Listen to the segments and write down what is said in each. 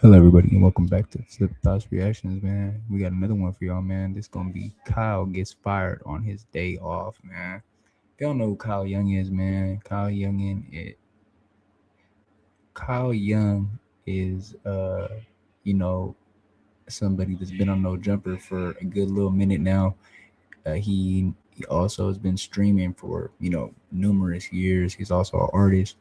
Hello, everybody, and welcome back to Flip Thoughts Reactions, man. We got another one for y'all, man. This gonna be Kyle gets fired on his day off, man. If y'all know who Kyle Young is, man, Kyle Young is you know, somebody that's been on No Jumper for a good little minute now. He also has been streaming for numerous years. He's also an artist.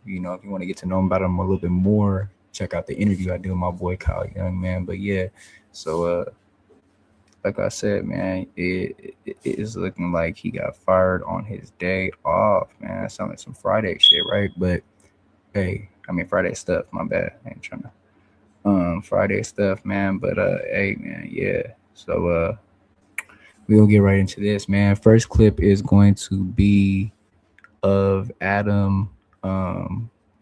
If you want to get to know about him a little bit more, check out the interview I did with my boy Kyle Young, man. But yeah, so like I said, man, it is looking like he got fired on his day off, man. That sounds like some Friday shit, right? But hey, I mean Friday stuff. My bad. I ain't trying to Friday stuff, man. But hey, man, yeah. So we gonna get right into this, man. First clip is going to be of Adam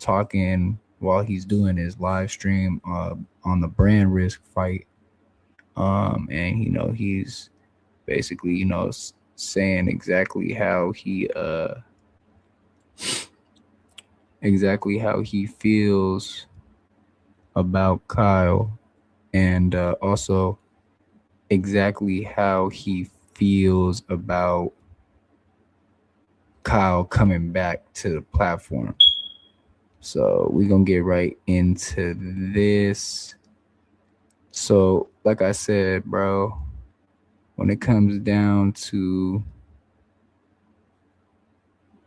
talking while he's doing his live stream on the brand risk fight. And he's basically saying exactly how he feels about Kyle, and also exactly how he feels about Kyle coming back to the platform. So we're gonna get right into this. So, like I said, bro, when it comes down to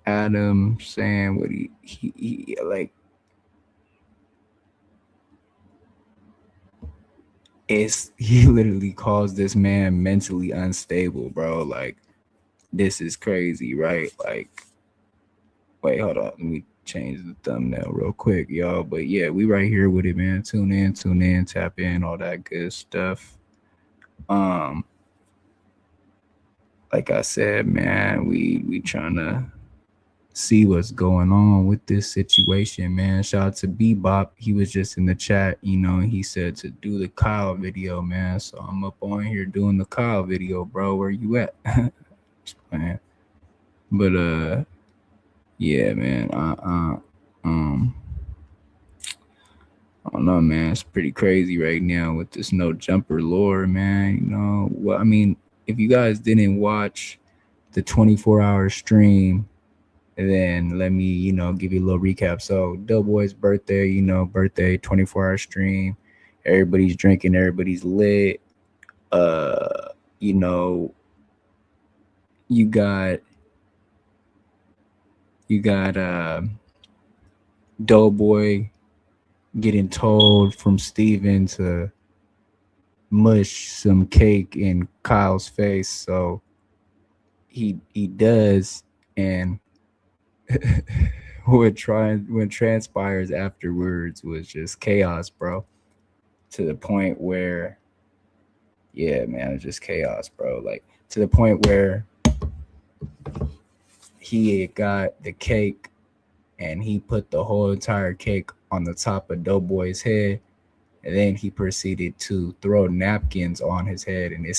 Adam saying what he like, he literally calls this man mentally unstable, bro. Like, this is crazy, right? Like, wait, hold on, let me change the thumbnail real quick, y'all. But yeah, we right here with it, man. Tune in, tap in, all that good stuff. Um, like I said, man, we trying to see what's going on with this situation, man. Shout out to Bebop. He was just in the chat, and he said to do the Kyle video, man. So I'm up on here doing the Kyle video, bro. Where you at? Just playing. But yeah, man. I don't know, man. It's pretty crazy right now with this no jumper lore, man. Well, I mean, if you guys didn't watch the 24-hour stream, then let me, give you a little recap. So Doughboy's birthday, birthday, 24-hour stream. Everybody's drinking, everybody's lit. You know, you got Doughboy getting told from Steven to mush some cake in Kyle's face. So he does, and what transpires afterwards was just chaos, bro. To the point where, yeah, man, it's just chaos, bro. Like, to the point where he got the cake and he put the whole entire cake on the top of Doughboy's head, and then he proceeded to throw napkins on his head, and it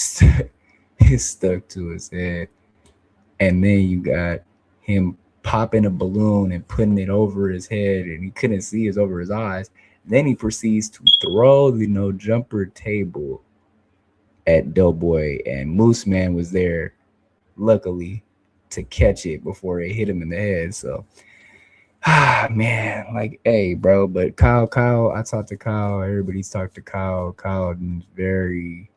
stuck to his head. And then you got him popping a balloon and putting it over his head, and he couldn't see it over his eyes. Then he proceeds to throw the no jumper table at Doughboy, and Moose Man was there, luckily, to catch it before it hit him in the head. So, man, like, hey, bro. But Kyle, I talked to Kyle. Everybody's talked to Kyle. Kyle is very,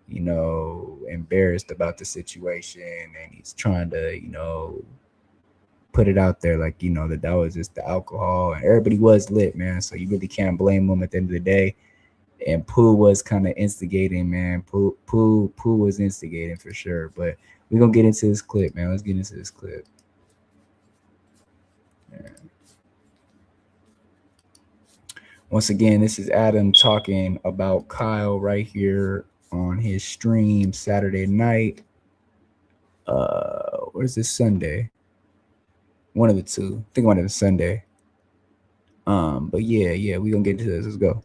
embarrassed about the situation, and he's trying to, put it out there like, that was just the alcohol, and everybody was lit, man. So you really can't blame them at the end of the day. And Pooh was kind of instigating, man. Pooh was instigating for sure. But we're gonna get into this clip, man. Let's get into this clip. Yeah. Once again, this is Adam talking about Kyle right here on his stream Saturday night. Where's this Sunday? One of the two. I think one of the Sunday. But yeah, we gonna get into this. Let's go.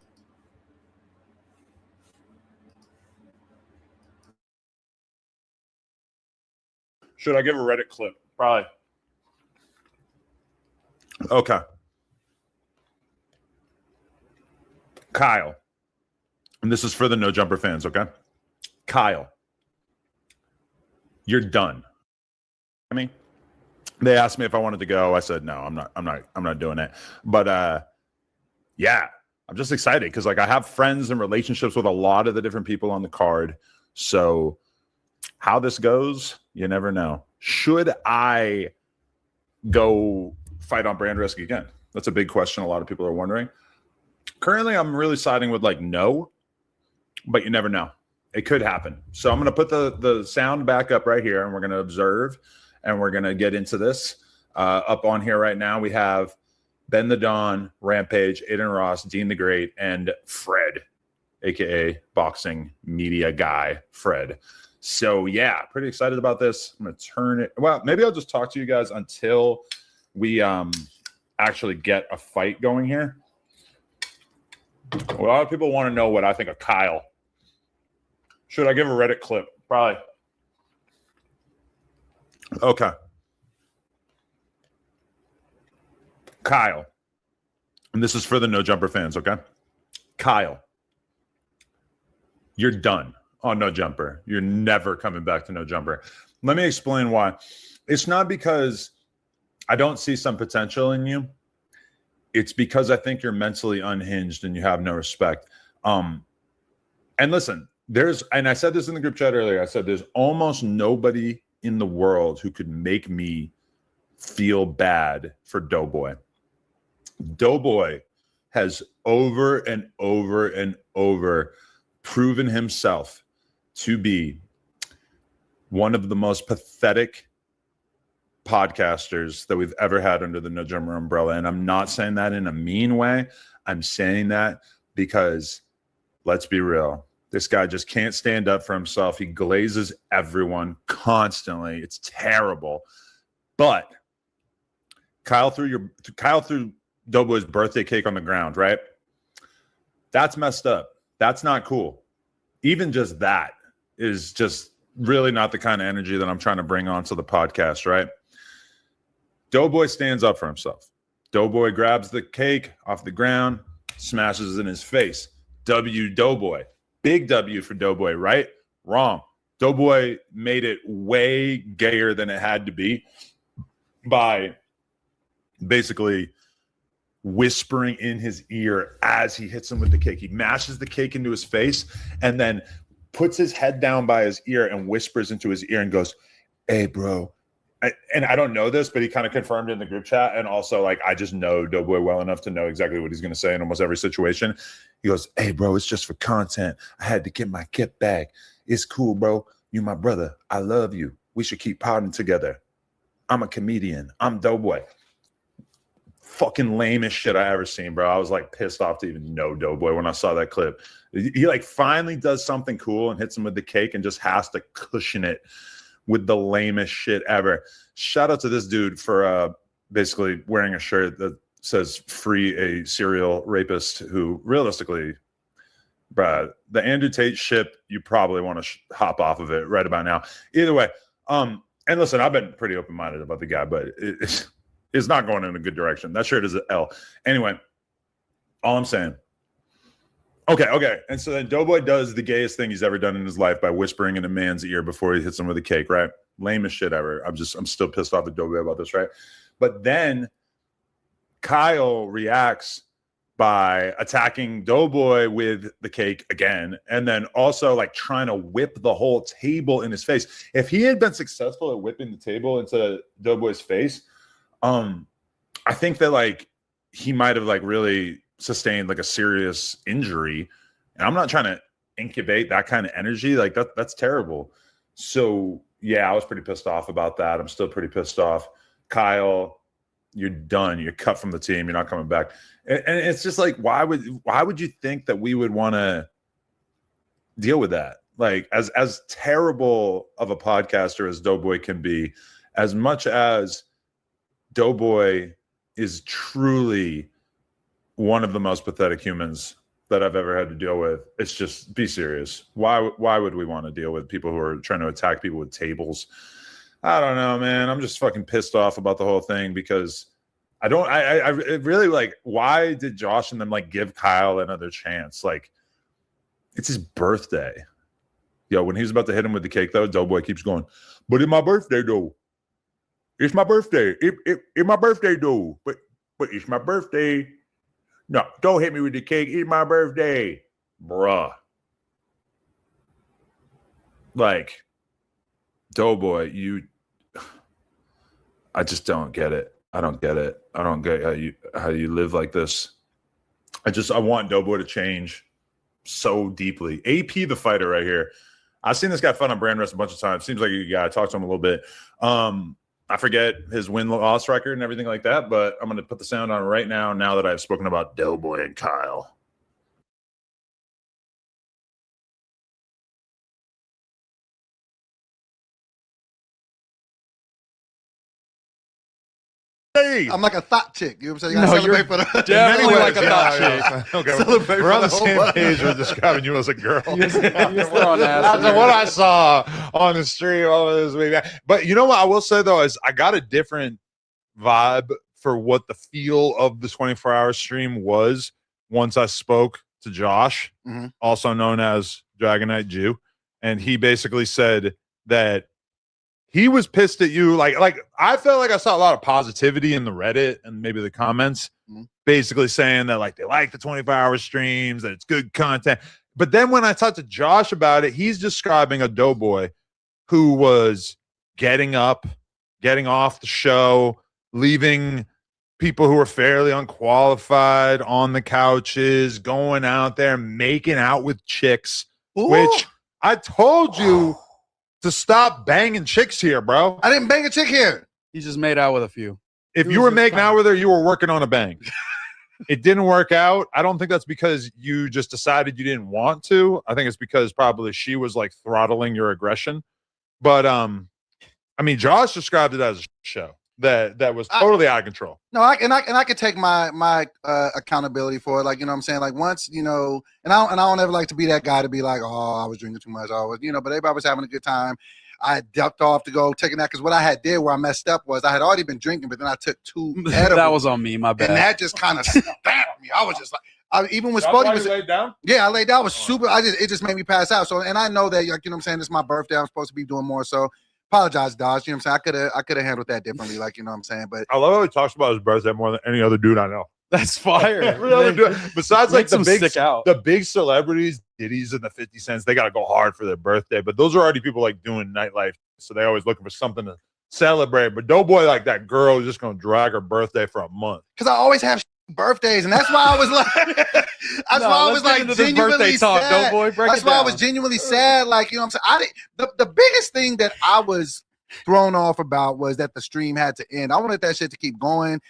Should I give a Reddit clip? Probably. Okay. Kyle, and this is for the No Jumper fans, okay? Kyle, you're done. I mean, they asked me if I wanted to go. I said no. I'm not doing it. But yeah, I'm just excited because like I have friends and relationships with a lot of the different people on the card. So how this goes, you never know. Should I go fight on brand risk again? That's a big question a lot of people are wondering. Currently, I'm really siding with like no, but you never know. It could happen. So I'm going to put the sound back up right here, and we're going to observe, and we're going to get into this. Up on here right now, we have Ben the Don, Rampage, Aiden Ross, Dean the Great, and Fred, a.k.a. boxing media guy, Fred. So, yeah, pretty excited about this. I'm going to turn it. Well, maybe I'll just talk to you guys until we actually get a fight going here. A lot of people want to know what I think of Kyle. Should I give a Reddit clip? Probably. Okay. Kyle. And this is for the No Jumper fans, okay? Kyle. You're done on No Jumper. You're never coming back to No Jumper. Let me explain why. It's not because I don't see some potential in you. It's because I think you're mentally unhinged and you have no respect. And listen, and I said this in the group chat earlier, I said there's almost nobody in the world who could make me feel bad for Doughboy. Doughboy has over and over and over proven himself to be one of the most pathetic podcasters that we've ever had under the No Jumper umbrella. And I'm not saying that in a mean way. I'm saying that because, let's be real, this guy just can't stand up for himself. He glazes everyone constantly. It's terrible. But Kyle threw Doughboy's birthday cake on the ground, right? That's messed up. That's not cool. Even just that is just really not the kind of energy that I'm trying to bring onto the podcast, right? Doughboy stands up for himself. Doughboy grabs the cake off the ground, smashes it in his face. W Doughboy. Big W for Doughboy, right? Wrong. Doughboy made it way gayer than it had to be by basically whispering in his ear as he hits him with the cake. He mashes the cake into his face and then puts his head down by his ear and whispers into his ear and goes, "Hey, bro." And I don't know this, but he kind of confirmed in the group chat. And also, like, I just know Doughboy well enough to know exactly what he's going to say in almost every situation. He goes, "Hey, bro, it's just for content. I had to get my kit back. It's cool, bro. You my brother. I love you. We should keep potting together. I'm a comedian. I'm Doughboy." Fucking lamest shit I ever seen, bro. I was like pissed off to even know Doughboy when I saw that clip. He like finally does something cool and hits him with the cake and just has to cushion it with the lamest shit ever. Shout out to this dude for basically wearing a shirt that says "Free a Serial Rapist," who realistically, bruh, the Andrew Tate ship, you probably want to hop off of it right about now. Either way, and listen, I've been pretty open-minded about the guy, but it's not going in a good direction. That shirt is an L. Anyway, all I'm saying. Okay. And so then Doughboy does the gayest thing he's ever done in his life by whispering in a man's ear before he hits him with a cake, right? Lamest shit ever. I'm still pissed off at Doughboy about this, right? But then Kyle reacts by attacking Doughboy with the cake again, and then also like trying to whip the whole table in his face. If he had been successful at whipping the table into Doughboy's face, I think that like he might have like really sustained like a serious injury, and I'm not trying to incubate that kind of energy. Like that's terrible. So yeah, I was pretty pissed off about that. I'm still pretty pissed off. Kyle, you're done. You're cut from the team. You're not coming back. And it's just like, why would you think that we would want to deal with that? Like as terrible of a podcaster as Doughboy can be, as much as Doughboy is truly one of the most pathetic humans that I've ever had to deal with. It's just, be serious. Why would we want to deal with people who are trying to attack people with tables? I don't know, man. I'm just fucking pissed off about the whole thing because I really like, why did Josh and them like give Kyle another chance? Like, it's his birthday. Yo, when he was about to hit him with the cake, though, Doughboy keeps going, but it's my birthday, though. It's my birthday. It's my birthday, though. But it's my birthday. No, don't hit me with the cake. It's my birthday. Bruh. Like, Doughboy, I just don't get it. I don't get it. I don't get how you live like this. I want Doughboy to change so deeply. AP the fighter right here. I've seen this guy fight on Brand Rest a bunch of times. Seems like a guy. I talked to him a little bit. I forget his win-loss record and everything like that, but I'm going to put the sound on right now that I've spoken about Doughboy and Kyle. I'm like a thought chick. You know what I'm saying? You gotta celebrate for the definitely like a thought chick. Okay, Celebrate we're on for the the same whole page with describing you as a girl. After what I saw on the stream over this week. But you know what I will say, though, is I got a different vibe for what the feel of the 24-hour stream was once I spoke to Josh, also known as Dragonite Jew. And he basically said that he was pissed at you. Like I felt like I saw a lot of positivity in the Reddit and maybe the comments, basically saying that like they like the 24-hour streams, that it's good content. But then when I talked to Josh about it, he's describing a Doughboy who was getting up, getting off the show, leaving people who were fairly unqualified on the couches, going out there, making out with chicks, which I told you to stop banging chicks here, bro. I didn't bang a chick here. He just made out with a few. If you were making out with her, you were working on a bang. It didn't work out. I don't think that's because you just decided you didn't want to. I think it's because probably she was like throttling your aggression. But I mean, Josh described it as a show that was totally out of control. No, I could take my accountability for it. Like, you know what I'm saying? Like once, you know, and I don't ever like to be that guy to be like, oh, I was drinking too much. I was, you know, but everybody was having a good time. I ducked off to go take a nap because what I had did where I messed up was I had already been drinking, but then I took 2 edibles. That was on me, my bad. And that just kind of stabbed me. I was just like, even when Spotty was laid down. Yeah, I laid down. I was super. It just made me pass out. So, and I know that, like, you know what I'm saying, it's my birthday. I'm supposed to be doing more. So, apologize, Dodge. You know what I'm saying? I could have handled that differently. Like, you know what I'm saying? But I love how he talks about his birthday more than any other dude I know. That's fire. Every other dude, besides like the big celebrities, Diddy's and the 50 Cents, they got to go hard for their birthday. But those are already people like doing nightlife, so they always looking for something to celebrate. But Doughboy, like that girl, is just gonna drag her birthday for a month. Because I always have birthdays, and that's why I was like, I was like genuinely sad. Doughboy, that's why I was genuinely sad. Like, you know what I'm saying? The biggest thing that I was thrown off about was that the stream had to end. I wanted that shit to keep going.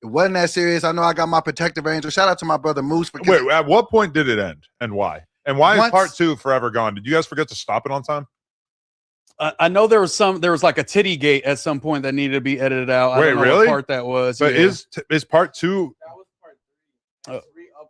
It wasn't that serious. I know I got my protective angel. Shout out to my brother Moose. Wait, at what point did it end, and why? And why is part 2 forever gone? Did you guys forget to stop it on time? I know there was like a titty gate at some point that needed to be edited out. Wait, I don't know really? what part that was. But yeah. is part 2? That was part 3.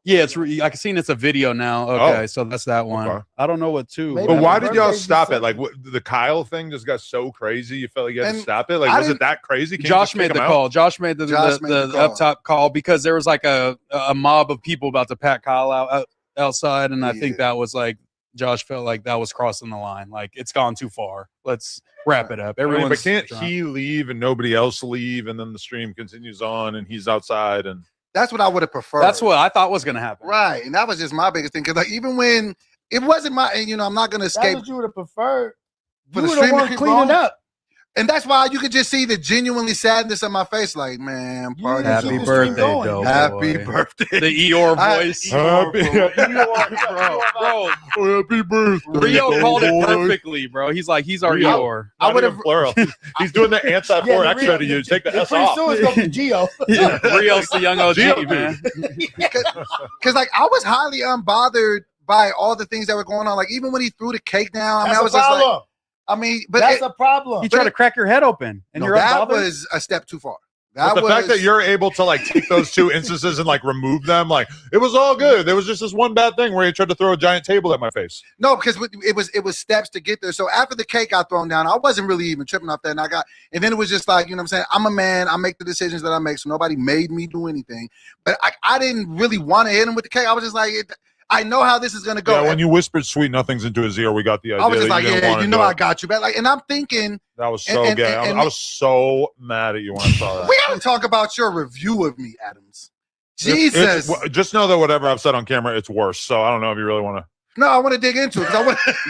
Yeah, I can see it's a video now. Okay, so that's that one. Okay. I don't know what 2. But why did y'all stop it? Like the Kyle thing just got so crazy. You felt like you had to stop it. Like, was it that crazy? Josh made the call. Josh made the up top call because there was like a mob of people about to pat Kyle outside, and I think that was like Josh felt like that was crossing the line. Like, it's gone too far. Let's wrap it up. But can't he leave and nobody else leave, and then the stream continues on and he's outside? And that's what I would have preferred. That's what I thought was going to happen. Right. And that was just my biggest thing. Because, like, even when it wasn't my, you know, I'm not going to escape. That's what you would have preferred. For the stream to clean it up. And that's why you could just see the genuinely sadness on my face. Like, man, party. Happy birthday, Doughboy. Happy birthday. The Eeyore voice. Happy birthday. Rio called it perfectly, bro. He's like, he's our Eeyore. I would have plural. He's doing the anti-4 extra to you. Take the S off. Soon as go to Geo. Rio's the young OG, man. Because, like, I was highly unbothered by all the things that were going on. Like, even when he threw the cake down, I was just like, but that's a problem. He tried to crack your head open, and you're that unbothered? was a step too far. But the fact that you're able to like take those two instances and like remove them, like it was all good. There was just this one bad thing where he tried to throw a giant table at my face. No, because it was steps to get there. So after the cake got thrown down, I wasn't really even tripping off that. And then it was just like, you know what I'm saying? I'm a man. I make the decisions that I make. So nobody made me do anything. But I didn't really want to hit him with the cake. I was just like, I know how this is going to go. Yeah, when you whispered sweet nothings into his ear, we got the idea. I was just like, yeah, you know I got you. But like, and I'm thinking. That was so gay. I was so mad at you when I saw that. We got to talk about your review of me, Adams. Jesus. Just know that whatever I've said on camera, it's worse. So I don't know if you really want to. No, I want to dig into it.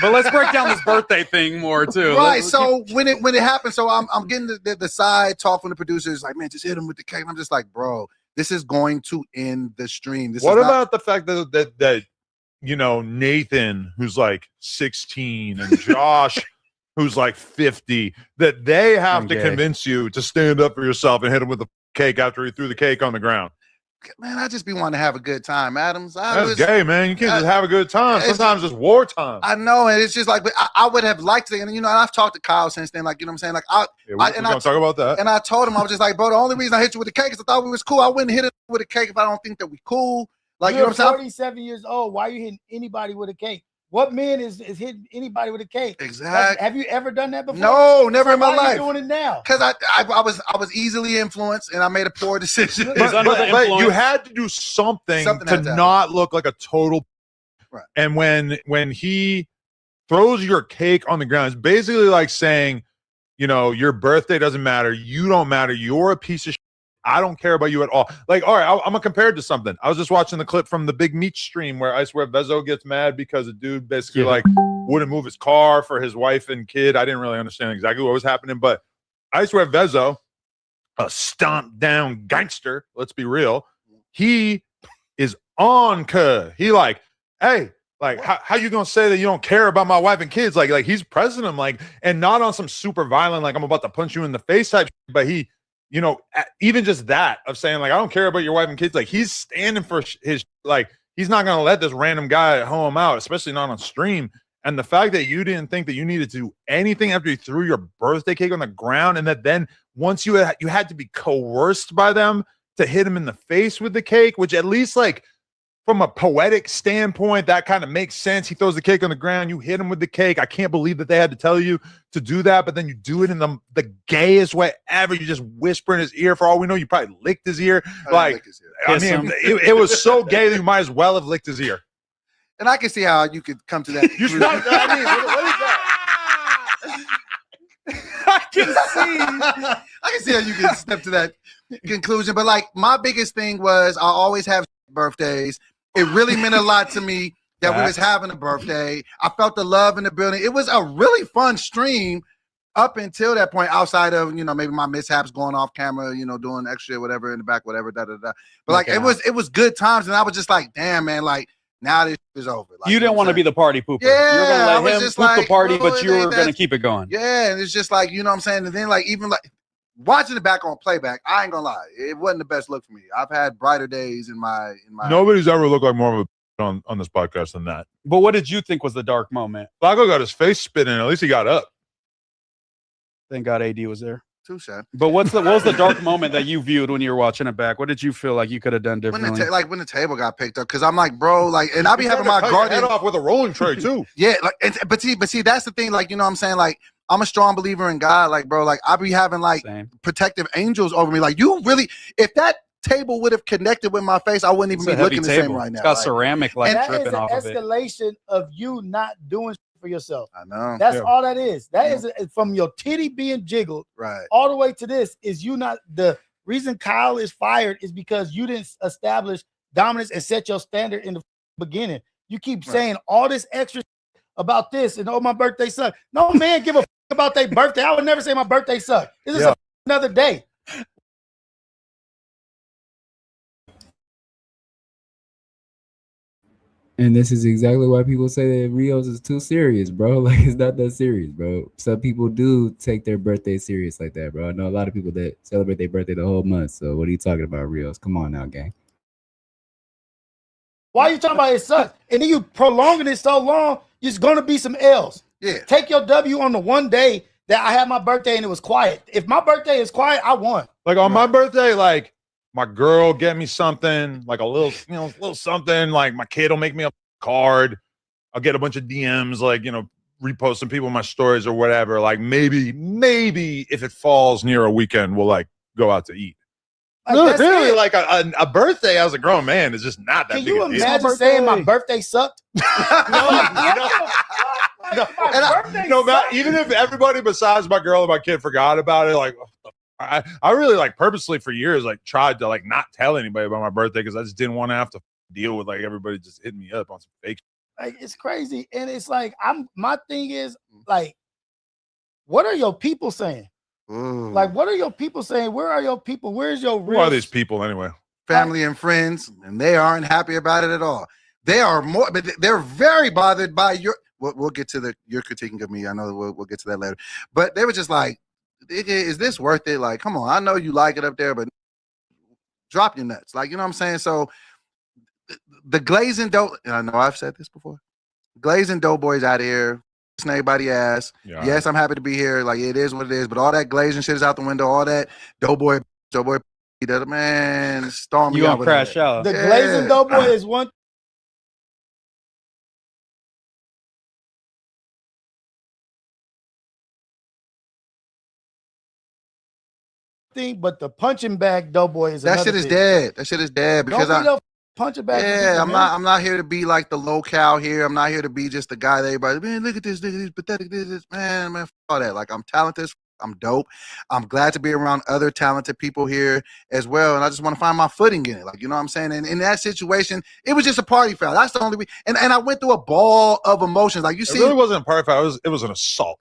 But let's break down this birthday thing more too. Right. So when it happened, so I'm getting the side talk from the producers, like, man, just hit him with the cake. I'm just like, bro, this is going to end the stream. What about the fact that you know, Nathan, who's like 16, and Josh, who's like 50, that they have to convince you to stand up for yourself and hit him with the cake after he threw the cake on the ground? Man, I just be wanting to have a good time, Adams. That's gay, man. You can't just have a good time. Sometimes it's wartime. I know, and it's just like, but I would have liked to, and you know, and I've talked to Kyle since then, like, you know what I'm saying? Like, we're gonna talk about that. And I told him, I was just like, bro, the only reason I hit you with the cake is I thought we was cool. I wouldn't hit it with a cake if I don't think that we cool. Like, you're you know what I'm saying? 47 years old. Why are you hitting anybody with a cake? What man is hitting anybody with a cake? Exactly. Have you ever done that before? No, never in my life. Why are you doing it now? Because I was easily influenced and I made a poor decision. But you had to do something to not look like a total. Right. And when he throws your cake on the ground, it's basically like saying, you know, your birthday doesn't matter. You don't matter. You're a piece of shit. I don't care about you at all. Like, all right, I'm gonna compare it to something. I was just watching the clip from the Big Meat stream where I swear Vezo gets mad because a dude basically like wouldn't move his car for his wife and kid. I didn't really understand exactly what was happening, but I swear Vezo, a stomped down gangster, let's be real, he is on he like, hey, like how you gonna say that you don't care about my wife and kids? Like he's pressing him, like, and not on some super violent, like I'm about to punch you in the face type, but he, you know, even just that of saying like I don't care about your wife and kids, like he's standing for his, like he's not gonna let this random guy hoe him out, especially not on stream. And the fact that you didn't think that you needed to do anything after you threw your birthday cake on the ground, and that then once you had to be coerced by them to hit him in the face with the cake, which at least like from a poetic standpoint, that kind of makes sense. He throws the cake on the ground, you hit him with the cake. I can't believe that they had to tell you to do that, but then you do it in the gayest way ever. You just whisper in his ear. For all we know, you probably licked his ear. I mean, it was so gay that you might as well have licked his ear. And I can see how you could come to that. You should, I mean, what is that? I can see how you can step to that conclusion. But like my biggest thing was I always have birthdays. It really meant a lot to me that we was having a birthday. I felt the love in the building. It was a really fun stream up until that point, outside of, you know, maybe my mishaps going off camera, you know, doing extra whatever in the back, whatever, da da da. But like it was good times, and I was just like, damn, man, like now this is over. Like, you didn't want to be the party pooper. Yeah, you're gonna let him poop like, the party, but you were gonna keep it going. Yeah, and it's just like, you know what I'm saying? And then like even like watching it back on playback, I ain't gonna lie, it wasn't the best look for me. I've had brighter days in my Nobody's ever looked like more of a on this podcast than that. But what did you think was the dark moment? Flacco got his face spit in. At least he got up. Thank God AD was there. Touche. But what was the dark moment that you viewed when you were watching it back? What did you feel like you could have done differently? When the table got picked up, because I'm like, bro, like, and I be having my guardian head off with a rolling tray too. Yeah, like, but see, that's the thing. Like, you know what I'm saying? Like, I'm a strong believer in God. Like, bro, like I be having like protective angels over me. Like, you really, if that table would have connected with my face, I wouldn't even be looking the same right now. It's got ceramic like dripping off of it. That is an escalation of you not doing for yourself. I know. That's all that is. That is from your titty being jiggled all the way to this is you not. The reason Kyle is fired is because you didn't establish dominance and set your standard in the beginning. You keep saying all this extra about this and my birthday sucked. No man give a about their birthday. I would never say my birthday sucked. This is another day. And this is exactly why people say that Rios is too serious, bro. Like, it's not that serious, bro. Some people do take their birthday serious like that, bro. I know a lot of people that celebrate their birthday the whole month. So what are you talking about, Rios? Come on now, gang. Why are you talking about it sucks? And then you prolonging it so long, it's going to be some L's. Yeah. Take your W on the one day that I had my birthday and it was quiet. If my birthday is quiet, I won. Like on my birthday, like my girl get me something, like a little, little something. Like my kid will make me a card. I'll get a bunch of DMs, like, repost some people in my stories or whatever. Like maybe if it falls near a weekend, we'll like go out to eat. Really, like a birthday as a grown man is just not that big a deal. Can you imagine saying my birthday sucked? Even if everybody besides my girl and my kid forgot about it, like I really like purposely for years like tried to like not tell anybody about my birthday because I just didn't want to have to deal with like everybody just hitting me up on some fake. Like it's crazy, and it's like my thing is like, what are your people saying? Like, what are your people saying? Where are your people? Where's your real? Who are these people anyway? Family and friends, and they aren't happy about it at all. They are more, but they're very bothered by your. We'll get to your critiquing of me. I know we'll get to that later. But they were just like, "Is this worth it? Like, come on, I know you like it up there, but drop your nuts." Like, you know what I'm saying? So the glazing dough. I know I've said this before. Glazing doughboys out here. Everybody ass. Yeah. Yes, I'm happy to be here. Like it is what it is, but all that glazing shit is out the window. All that doughboy, man, storm. You gonna crash out? The glazing doughboy is one thing, but the punching bag doughboy is that shit is dead. That shit is dead because punching bag. Yeah, I'm not here to be like the locale here. I'm not here to be just the guy that everybody, man, look at this nigga, he's pathetic, this, man, all that. Like I'm talented, I'm dope. I'm glad to be around other talented people here as well. And I just want to find my footing in it. Like, you know what I'm saying? And in that situation, it was just a party foul. That's the only reason. And I went through a ball of emotions. Like you see, it really wasn't a party foul. It was an assault.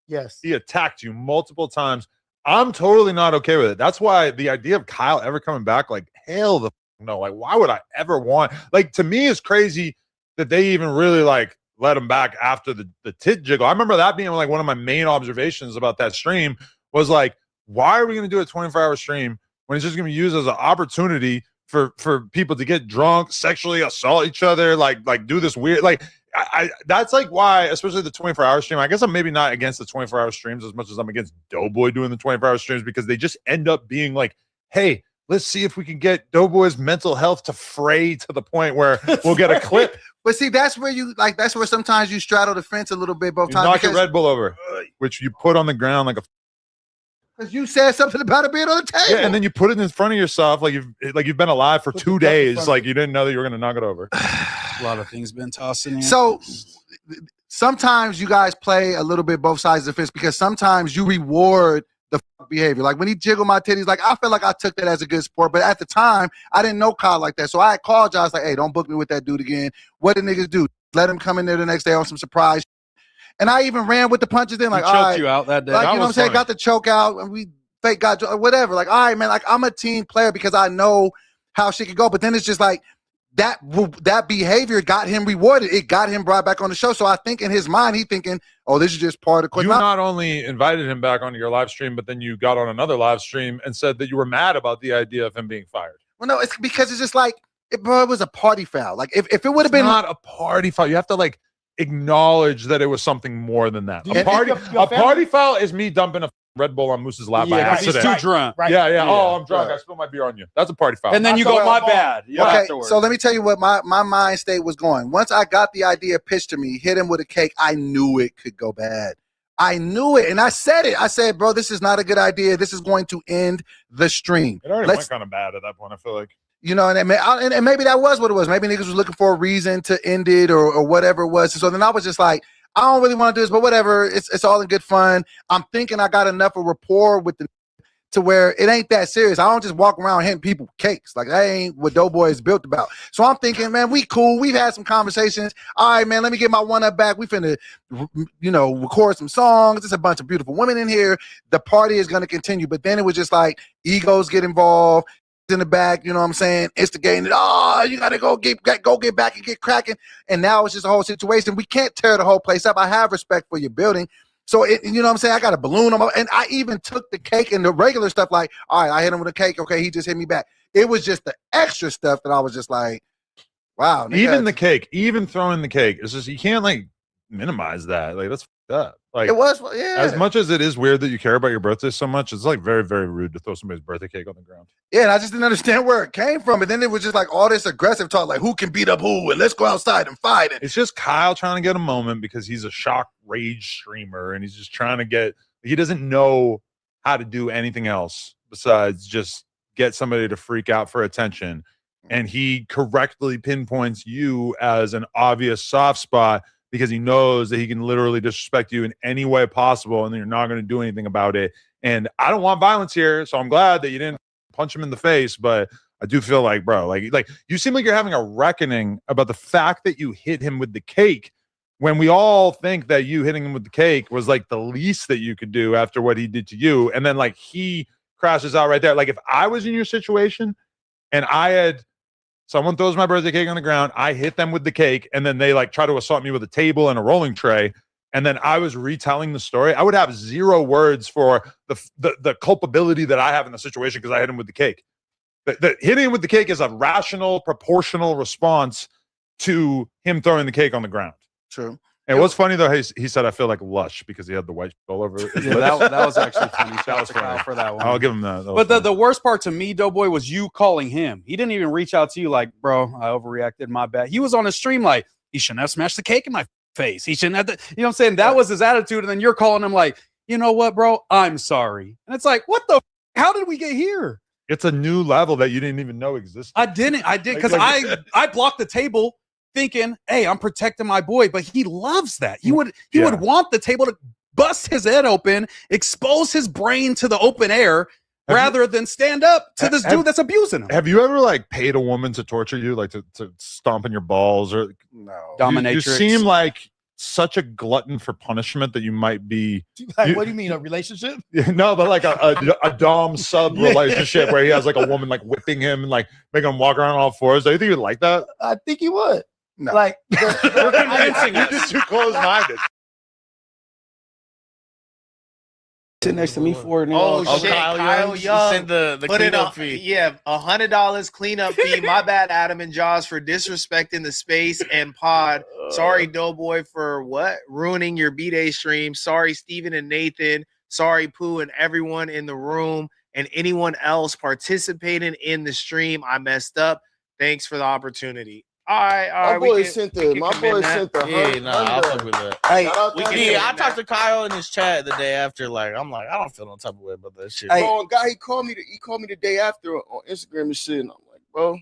Yes. He attacked you multiple times. I'm totally not okay with it. That's why the idea of Kyle ever coming back, like hell the no, like why would I ever want, like to me it's crazy that they even really like let him back after the tit jiggle. I remember that being like one of my main observations about that stream was like, why are we going to do a 24-hour stream when it's just going to be used as an opportunity for people to get drunk, sexually assault each other, like do this weird, like I that's like why, especially the 24-hour stream. I guess I'm maybe not against the 24-hour streams as much as I'm against Doughboy doing the 24-hour streams because they just end up being like, hey, let's see if we can get Doughboy's mental health to fray to the point where we'll get a clip. But see, that's where that's where sometimes you straddle the fence a little bit both times. Knock your Red Bull over, which you put on the ground like a. Because you said something about it being on the table. Yeah, and then you put it in front of yourself like you've been alive for 2 days, like you didn't know that you were going to knock it over. A lot of things been tossing in. So sometimes you guys play a little bit both sides of the fence because sometimes you reward the behavior. Like when he jiggled my titties, like I felt like I took that as a good sport, but at the time I didn't know Kyle like that. So I called Josh like, hey, don't book me with that dude again. What did niggas do? Let him come in there the next day on some surprise. And I even ran with the punches then, like, all right, you out that day. Like, you know what I'm saying? Got the choke out and we fake got whatever. Like, all right, man, like I'm a team player because I know how shit could go. But then it's just like that behavior got him rewarded. It got him brought back on the show. So I think in his mind, he thinking, oh, this is just part of the. You not only invited him back onto your live stream, but then you got on another live stream and said that you were mad about the idea of him being fired. Well, no, it's because it's just like, it was a party foul. Like if it would have been not a party foul, you have to like acknowledge that it was something more than that. A party foul is me dumping a Red Bull on Moose's lap by accident. He's too drunk. Right. Yeah. Oh, I'm drunk. Right. I spilled my beer on you. That's a party foul. And then you go, my bad. Okay, afterwards. So let me tell you what my mind state was going. Once I got the idea pitched to me, hit him with a cake, I knew it could go bad. I knew it. And I said it. I said, bro, this is not a good idea. This is going to end the stream. It already went kind of bad at that point, I feel like. You know, and maybe that was what it was. Maybe niggas was looking for a reason to end it or whatever it was. So then I was just like, I don't really want to do this, but whatever. It's all in good fun. I'm thinking I got enough of rapport with to where it ain't that serious. I don't just walk around handing people cakes. Like that ain't what Doughboy is built about. So I'm thinking, man, we cool. We've had some conversations. All right, man, let me get my one up back. We finna, record some songs. There's a bunch of beautiful women in here. The party is going to continue. But then it was just like egos get involved in the back, you know what I'm saying, instigating it. Oh, you gotta go get back and get cracking. And now it's just a whole situation. We can't tear the whole place up. I have respect for your building. So you know what I'm saying? I got a balloon on and I even took the cake and the regular stuff, like, all right, I hit him with a cake. Okay, he just hit me back. It was just the extra stuff that I was just like, wow. Even the cake, even throwing the cake, it's just you can't like minimize that. Like that's fucked up. Like it was, yeah. As much as it is weird that you care about your birthday so much, it's like very, very rude to throw somebody's birthday cake on the ground. Yeah, and I just didn't understand where it came from. And then it was just like all this aggressive talk, like who can beat up who, and let's go outside and fight. It's just Kyle trying to get a moment because he's a shock rage streamer, and he's just trying to get. He doesn't know how to do anything else besides just get somebody to freak out for attention. And he correctly pinpoints you as an obvious soft spot because he knows that he can literally disrespect you in any way possible, and you're not going to do anything about it. And I don't want violence here, so I'm glad that you didn't punch him in the face, but I do feel like, bro, like you seem like you're having a reckoning about the fact that you hit him with the cake when we all think that you hitting him with the cake was like the least that you could do after what he did to you. And then like he crashes out right there. Like if I was in your situation and I had someone throws my birthday cake on the ground, I hit them with the cake, and then they like try to assault me with a table and a rolling tray, and then I was retelling the story, I would have zero words for the culpability that I have in the situation because I hit him with the cake. The hitting him with the cake is a rational, proportional response to him throwing the cake on the ground. True. And what's funny though, he said I feel like Lush because he had the white all over his lips. that was actually funny. Shout out to Kyle for that one. I'll give him that. But the worst part to me, Doughboy, was you calling him. He didn't even reach out to you like, bro, I overreacted, my bad. He was on his stream like, he shouldn't have smashed the cake in my face. He shouldn't have you know what I'm saying? That was his attitude. And then you're calling him like, you know what, bro? I'm sorry. And it's like, what the how did we get here? It's a new level that you didn't even know existed. I did because I blocked the table thinking, hey, I'm protecting my boy, but he loves that. He would want the table to bust his head open, expose his brain to the open air rather than stand up to this dude that's abusing him. Have you ever like paid a woman to torture you, like to stomp in your balls or no dominatrix? You seem like such a glutton for punishment that you might be. Like, what do you mean, a relationship? No, but like a dom sub relationship where he has like a woman like whipping him and like making him walk around on all fours. Do you think you'd like that? I think he would. No. Like, You're just too close-minded. Sit next to me for it. Oh shit, Kyle Young sent the put in cleanup fee. Yeah, $100 cleanup fee. My bad, Adam and Josh, for disrespecting the space and pod. Sorry, Doughboy, for what? Ruining your B-Day stream. Sorry, Steven and Nathan. Sorry, Pooh and everyone in the room and anyone else participating in the stream. I messed up. Thanks for the opportunity. All right. My boy sent the Yeah, I'll fuck with that. Hey, I talked to Kyle in his chat the day after. Like, I'm like, I don't feel no type of way about that shit. Hey, bro, guy, he called me the day after on Instagram and shit, and I'm like, bro,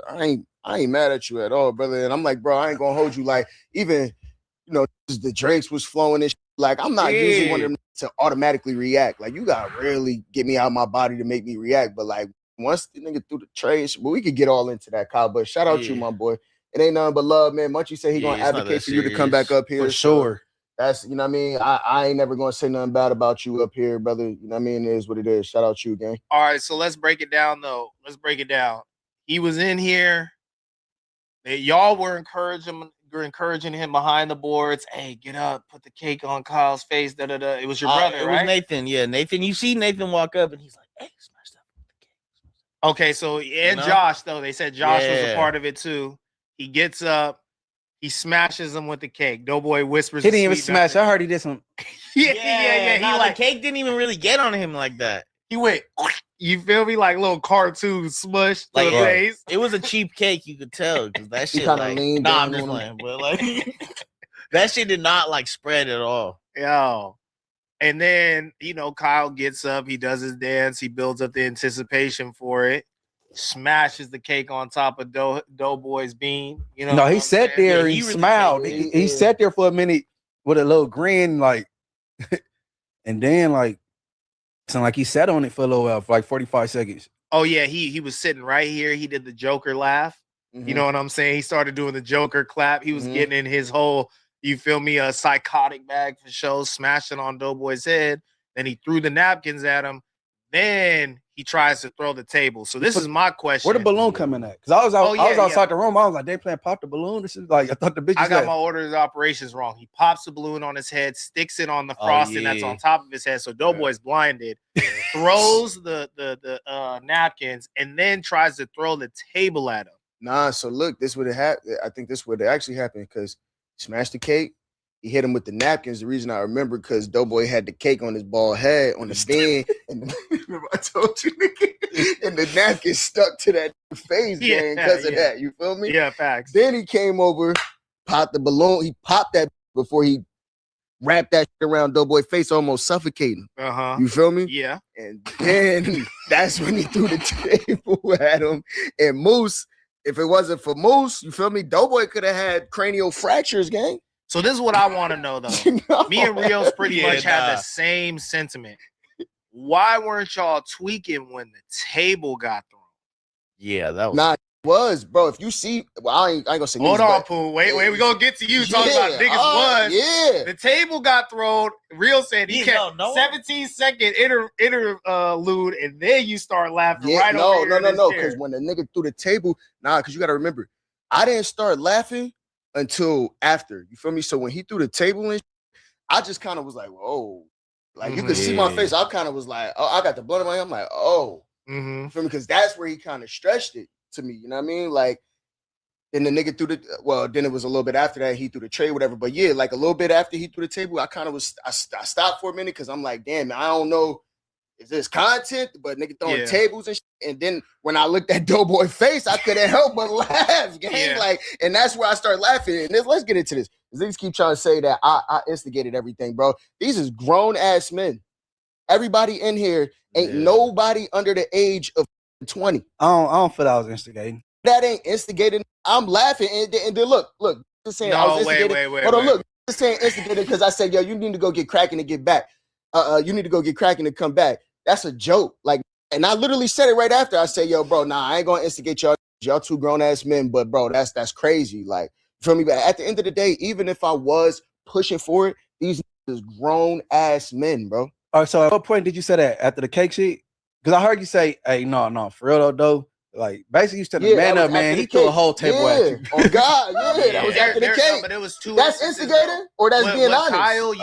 I ain't mad at you at all, brother. And I'm like, bro, I ain't gonna hold you. Like, even the drinks was flowing and shit. Like, I'm not usually one of them to automatically react. Like, you gotta really get me out of my body to make me react. But like, once the nigga threw the trays, but we could get all into that, Kyle. But shout out to you, my boy. It ain't nothing but love, man. Munchie said he gonna advocate for you to come back up here. For sure. That's, you know what I mean? I ain't never gonna say nothing bad about you up here, brother. You know what I mean? It is what it is. Shout out to you, gang. All right, so let's break it down, though. Let's break it down. He was in here. Y'all were encouraging him behind the boards. Hey, get up, put the cake on Kyle's face. Da da da. It was your brother, it right? was Nathan. Yeah, Nathan. You see Nathan walk up and he's like, "Hey, smash that with the cake." Okay, so Josh though, they said Josh was a part of it too. He gets up, he smashes him with the cake. Doughboy whispers. He didn't even smash. I heard he did some. Yeah. He like the cake didn't even really get on him like that. He went. You feel me? Like little cartoon smush to the face. It was a cheap cake, you could tell, because that shit like. Nah, I'm just playing, but like that shit did not like spread at all. Yo. And then Kyle gets up, he does his dance, he builds up the anticipation for it. Smashes the cake on top of Doughboy's beam. No, he sat there. He smiled. He sat there for a minute with a little grin, like, and then like, sound like he sat on it for a little while, for like 45 seconds. Oh yeah, he was sitting right here. He did the Joker laugh. Mm-hmm. You know what I'm saying? He started doing the Joker clap. He was getting in his whole, you feel me, a psychotic bag for show, smashing on Doughboy's head. Then he threw the napkins at him. Then he tries to throw the table. So this is my question. Where the balloon coming at? Because I was outside the room. I was like, they playing pop the balloon. This is like, I thought the bitch. I got my order of operations wrong. He pops the balloon on his head, sticks it on the frosting that's on top of his head. So Doughboy's blinded. Throws the napkins and then tries to throw the table at him. Nah, so look, this would have happened. I think this would have actually happened because he smashed the cake. he hit him with the napkins. The reason I remember because Doughboy had the cake on his bald head on the bed, and remember I told you, nigga, and the napkin stuck to that face gang because of that. You feel me? Yeah, facts. Then he came over, popped the balloon. He popped that before he wrapped that shit around Doughboy's face, almost suffocating. You feel me? Yeah. And then that's when he threw the table at him. And Moose, if it wasn't for Moose, you feel me? Doughboy could have had cranial fractures, gang. So this is what I want to know, though. Me and Rios pretty much had the same sentiment. Why weren't y'all tweaking when the table got thrown? Yeah, that was. Nah, was, bro. If you see, well, I ain't gonna say. Hold on, Pooh. Wait, we gonna get to you talking about niggas Yeah. The table got thrown. Real said he kept 17-second interlude, and then you start laughing right over here. No. Because when the nigga threw the table, because you gotta remember, I didn't start laughing until after. You feel me? So when he threw the table in, I just kind of was like, whoa. Like you could see my face. I kind of was like, oh, I got the blood in my eye. I'm like, oh. You feel me? Because that's where he kind of stretched it to me. You know what I mean? Like, then the nigga threw then it was a little bit after that, he threw the tray, whatever. But yeah, like a little bit after he threw the table, I kind of was, I stopped for a minute because I'm like, damn, I don't know, is this content? But nigga throwing tables and shit. And then when I looked at Doughboy's face, I couldn't help but laugh, gang. Like, and that's where I started laughing. And let's get into this. Niggas keep trying to say that I instigated everything, bro. These is grown ass men. Everybody in here ain't nobody under the age of 20. I don't feel I was instigating. That ain't instigating. I'm laughing and then look, just saying I was instigating. Hold on, look, just saying instigated because I said, yo, you need to go get cracking to get back. You need to go get cracking to come back. That's a joke. Like, and I literally said it right after. I said, yo, bro, I ain't gonna instigate y'all. Y'all two grown ass men, but bro, that's crazy. Like, you feel me? But at the end of the day, even if I was pushing for it, these is grown ass men, bro. All right, so at what point did you say that? After the cake sheet? Because I heard you say, hey, no, for real though. Like, basically, you said the man up, man. He threw a whole table at you. Oh, God, that was after the cake. But it was two. That's instigating, or that's being honest? Kyle,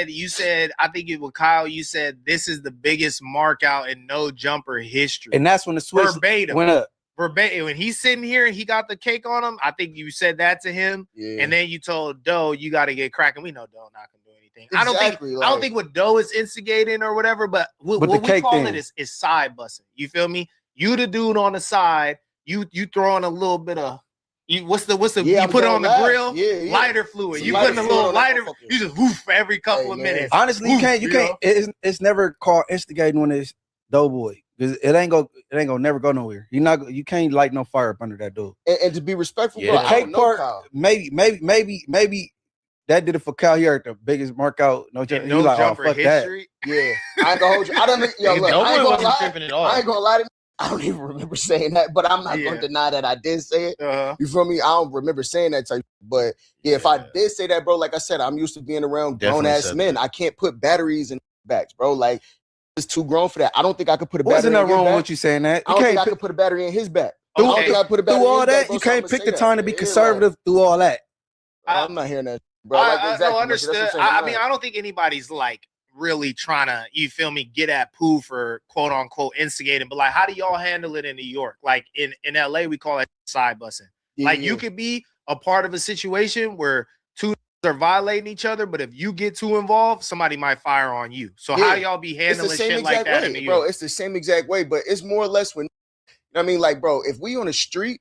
you said, I think it was Kyle, you said, this is the biggest mark out in no jumper history. And that's when the switch went up. Verbatim. When he's sitting here and he got the cake on him, I think you said that to him. Yeah. And then you told Doe, you got to get cracking. We know Doe not going to do anything. Exactly, I don't think what Doe is instigating or whatever, but what we call it is side busting. You feel me? You the dude on the side, you throwing a little bit of what's the you put it on the grill, lighter fluid. You putting a little lighter, you just woof every couple of minutes. Honestly, you can't. It's never called instigating when it's Doughboy. Because it ain't gonna never go nowhere. You can't light no fire up under that door. And to be respectful, bro, the cake part, maybe that did it for Kyle here at the biggest mark out. No jumper fuck history. That. Yeah, I ain't gonna hold you. I don't. Yo, look, I ain't gonna lie. I ain't gonna lie to you. I don't even remember saying that, but I'm not gonna deny that I did say it. You feel me? I don't remember saying that type. But if I did say that, bro, like I said, I'm used to being around grown ass men. I can't put batteries in backs, bro. Like. Is too grown for that. I don't think I could put a battery. Wasn't nothing wrong with you saying that? I don't think I could put a battery in his back. I don't think I put a battery through all that. You can't pick the time to be conservative through all that. I'm not hearing that, bro. I understood. I mean, I don't think anybody's like really trying to, you feel me, get at Pooh for quote unquote instigating. But like, how do y'all handle it in New York? Like in LA, we call it side busing. Like you could be a part of a situation where two are violating each other, but if you get too involved, somebody might fire on you. So how do y'all be handling shit like that in New York? Bro, it's the same exact way, but it's more or less when, you know what I mean? Like, bro, if we on the street,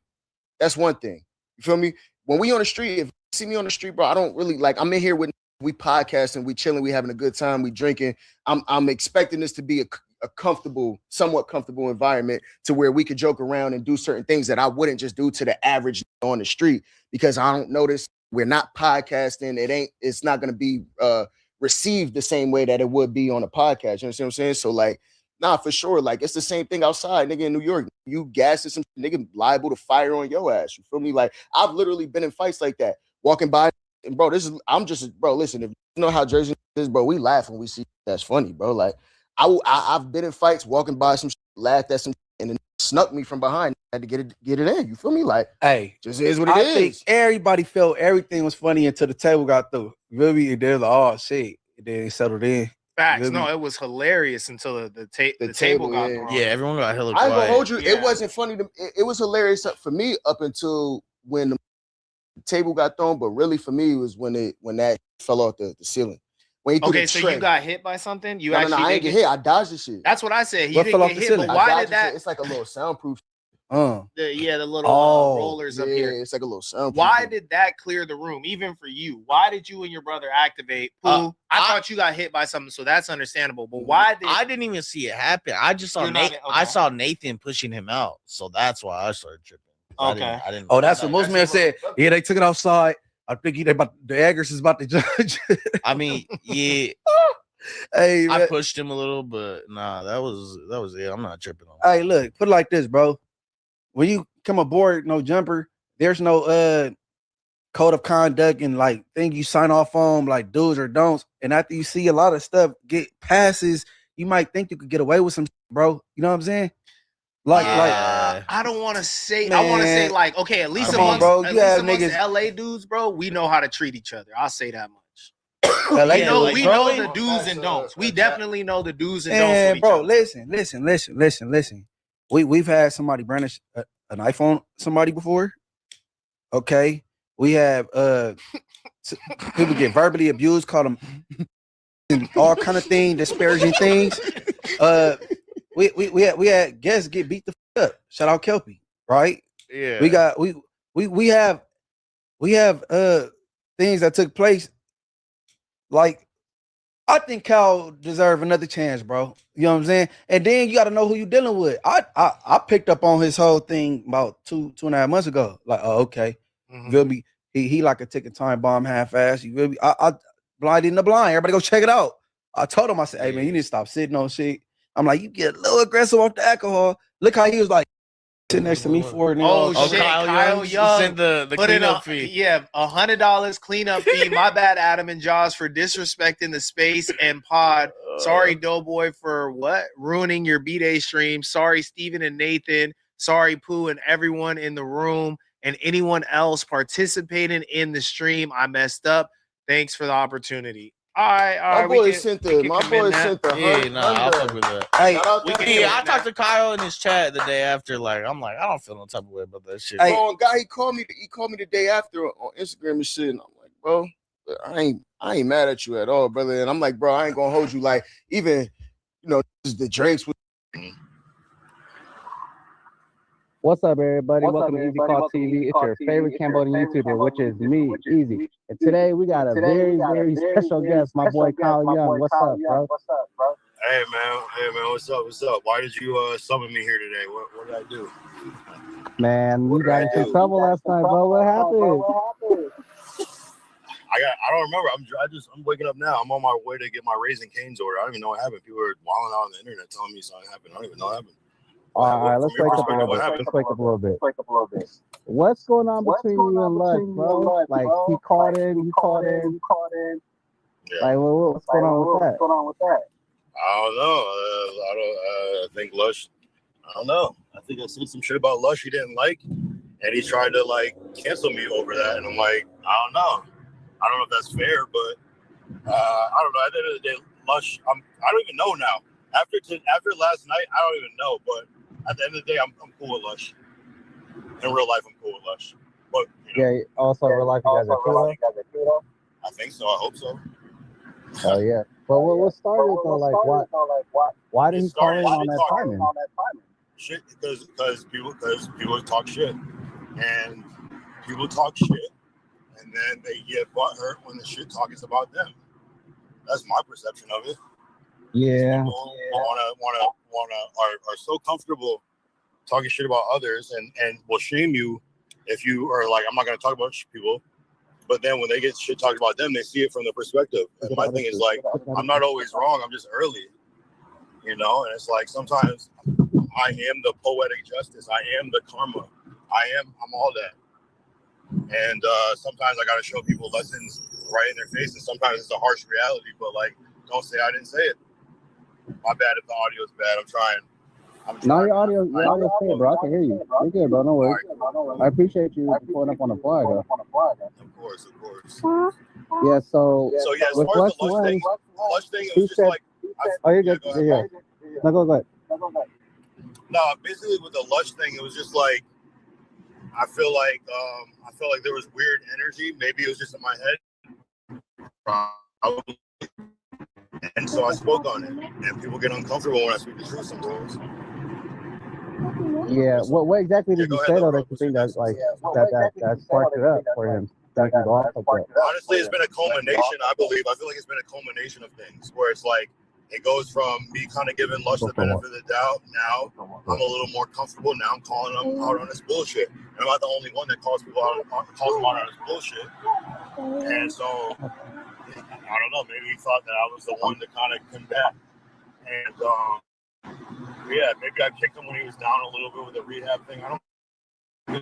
that's one thing. You feel me? When we on the street, if you see me on the street, bro, I don't really, like, I'm in here with, we podcasting, we chilling, we having a good time, we drinking. I'm expecting this to be a comfortable, somewhat comfortable environment to where we could joke around and do certain things that I wouldn't just do to the average on the street because I don't notice. We're not podcasting. It's not going to be received the same way that it would be on a podcast. You know what I'm saying? So like, nah, for sure. Like it's the same thing outside, nigga, in New York. You gassing some nigga liable to fire on your ass. You feel me? Like I've literally been in fights like that. Walking by and bro, listen, if you know how Jersey is, bro, we laugh when we see that's funny, bro. Like I've been in fights walking by some laughed at some and then snuck me from behind. Had to get it in. You feel me? Like, hey, just is what it is. I think everybody felt everything was funny until the table got through. Really, they're like, oh shit. And then it settled in. Facts. No, it was hilarious until the table got through. Yeah, everyone got hella quiet. I ain't gonna hold you. Yeah. It wasn't funny. It was hilarious for me up until when table got thrown, but really for me it was when that fell off the ceiling. When he okay, so you got hit by something? You actually I ain't get hit. I dodged the shit. That's what I said. You didn't get hit, but why did that? It's like a little soundproof. The little rollers up here. It's like a little soundproof. Why did that clear the room, even for you? Why did you and your brother activate? I thought you got hit by something, so that's understandable. But why did I didn't even see it happen? I just saw Nathan. I saw Nathan pushing him out, so that's why I started tripping. Okay. I didn't. Oh, that's what most men said. Yeah, they took it outside. I think the Eggers is about to judge. I mean, yeah. Hey, man. I pushed him a little, but nah, that was it. I'm not tripping on that. Hey, look, put it like this, bro. When you come aboard, no jumper, there's no code of conduct and like thing you sign off on, like do's or don'ts. And after you see a lot of stuff get passes, you might think you could get away with some, bro. You know what I'm saying? Like I don't want to say. I want to say like, okay, at least amongst LA dudes, bro, we know how to treat each other. I'll say that much. we know the do's and don'ts. We definitely know the do's and don'ts. And bro, listen. We've had somebody brandish an iPhone somebody before. Okay, we have people get verbally abused, call them and all kind of things, disparaging things. We had guests get beat the fuck up. Shout out Kelpie, right? Yeah. We have things that took place. Like, I think Kyle deserve another chance, bro. You know what I'm saying? And then you got to know who you dealing with. I picked up on his whole thing about two and a half months ago. Like, oh, okay. You feel me? He like a ticking time bomb half-ass. You feel me? I blinded in the blind. Everybody go check it out. I told him, I said, hey, man, you need to stop sitting on shit. I'm like, you get a little aggressive off the alcohol. Look how he was like sitting next to me for it. Oh, shit. Kyle Young sent the cleanup fee. Yeah, $100 cleanup fee. My bad, Adam and Jaws, for disrespecting the space and pod. Sorry, Doughboy, for ruining your B-Day stream. Sorry, Steven and Nathan. Sorry, Pooh, and everyone in the room and anyone else participating in the stream. I messed up. Thanks for the opportunity. All right. My boy sent the yeah, I'll fuck with that. Hey, I talked to Kyle in his chat the day after. Like, I'm like, I don't feel no type of way about that shit. Hey, guy, he called me the day after on Instagram and shit. And I'm like, bro, I ain't mad at you at all, brother. And I'm like, bro, I ain't gonna hold you. Like, even the drinks with. What's up, everybody? Welcome to Easy Call TV. It's your favorite Cambodian YouTuber, which is me, Easy. And today we got a very, very special guest, my boy Kyle Young. What's up, bro? Hey, man. What's up? Why did you summon me here today? What did I do? Man, we got into trouble last night, bro. What happened? I don't remember. I'm waking up now. I'm on my way to get my Raising Cane's order. I don't even know what happened. People were wilding out on the internet telling me something happened. I don't even know what happened. All right, let's wake up a little bit. Let's wake up a little bit. What's going on between you and Lush, bro? Like, he called in, you called in. Yeah. Like, what's going on with that? I don't know. I think Lush, I don't know. I think I said some shit about Lush he didn't like, and he tried to, like, cancel me over that. And I'm like, I don't know. I don't know if that's fair, but I don't know. At the end of the day, Lush, I don't even know now. After last night, I don't even know, but at the end of the day, I'm cool with Lush. In real life, I'm cool with Lush. But yeah, also real life, you guys are cool. I think so. I hope so. Oh yeah. But what started though? Like, why did he call in on that timing? Shit, because people talk shit, and people talk shit, and then they get butthurt when the shit talk is about them. That's my perception of it. Yeah. People are so comfortable talking shit about others and will shame you if you are like, I'm not going to talk about people. But then when they get shit talked about them, they see it from the perspective. And my thing is like, I'm not always wrong. I'm just early, And it's like, sometimes I am the poetic justice. I am the karma. I'm all that. And sometimes I got to show people lessons right in their face. And sometimes it's a harsh reality, but like, don't say I didn't say it. My bad if the audio is bad. I'm trying. No, your audio's good, bro. I can hear you. You're good, bro. No worries. Right. I appreciate you pulling up on the fly, though. Of course. Yeah, so yeah, as far as the Lush thing, it was just like... Oh, you're good. Yeah. No, go ahead. No, basically with the Lush thing, it was just like, I feel like there was weird energy. Maybe it was just in my head. And so I spoke on it. And people get uncomfortable when I speak the truth sometimes. Yeah. What exactly did you say though that you think that like that sparked it up for him? Honestly, it's been a culmination. I believe. I feel like it's been a culmination of things where it's like it goes from me kind of giving Lush the benefit of the doubt. Now I'm a little more comfortable. Now I'm calling them out on this bullshit. And I'm not the only one that calls people out on this bullshit. And so I don't know. Maybe he thought that I was the one to kind of combat. And yeah, maybe I kicked him when he was down a little bit with the rehab thing. I don't.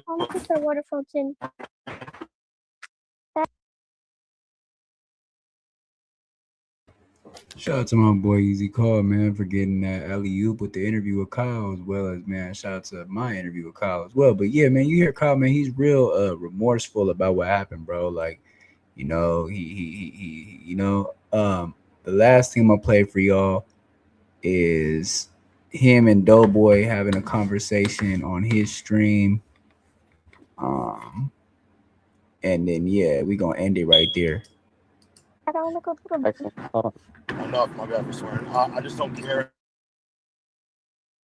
I'll look at the water fountain. Shout out to my boy Easy Call, man, for getting that alley-oop with the interview with Kyle, as well as, man, shout out to my interview with Kyle as well. But yeah, man, you hear Kyle, man, he's real remorseful about what happened, bro. Like, you know, he you know, the last thing I'm gonna play for y'all is him and Doughboy having a conversation on his stream. And then yeah, we gonna end it right there. I don't want to go to the Enough, my bad for swearing. I just don't care.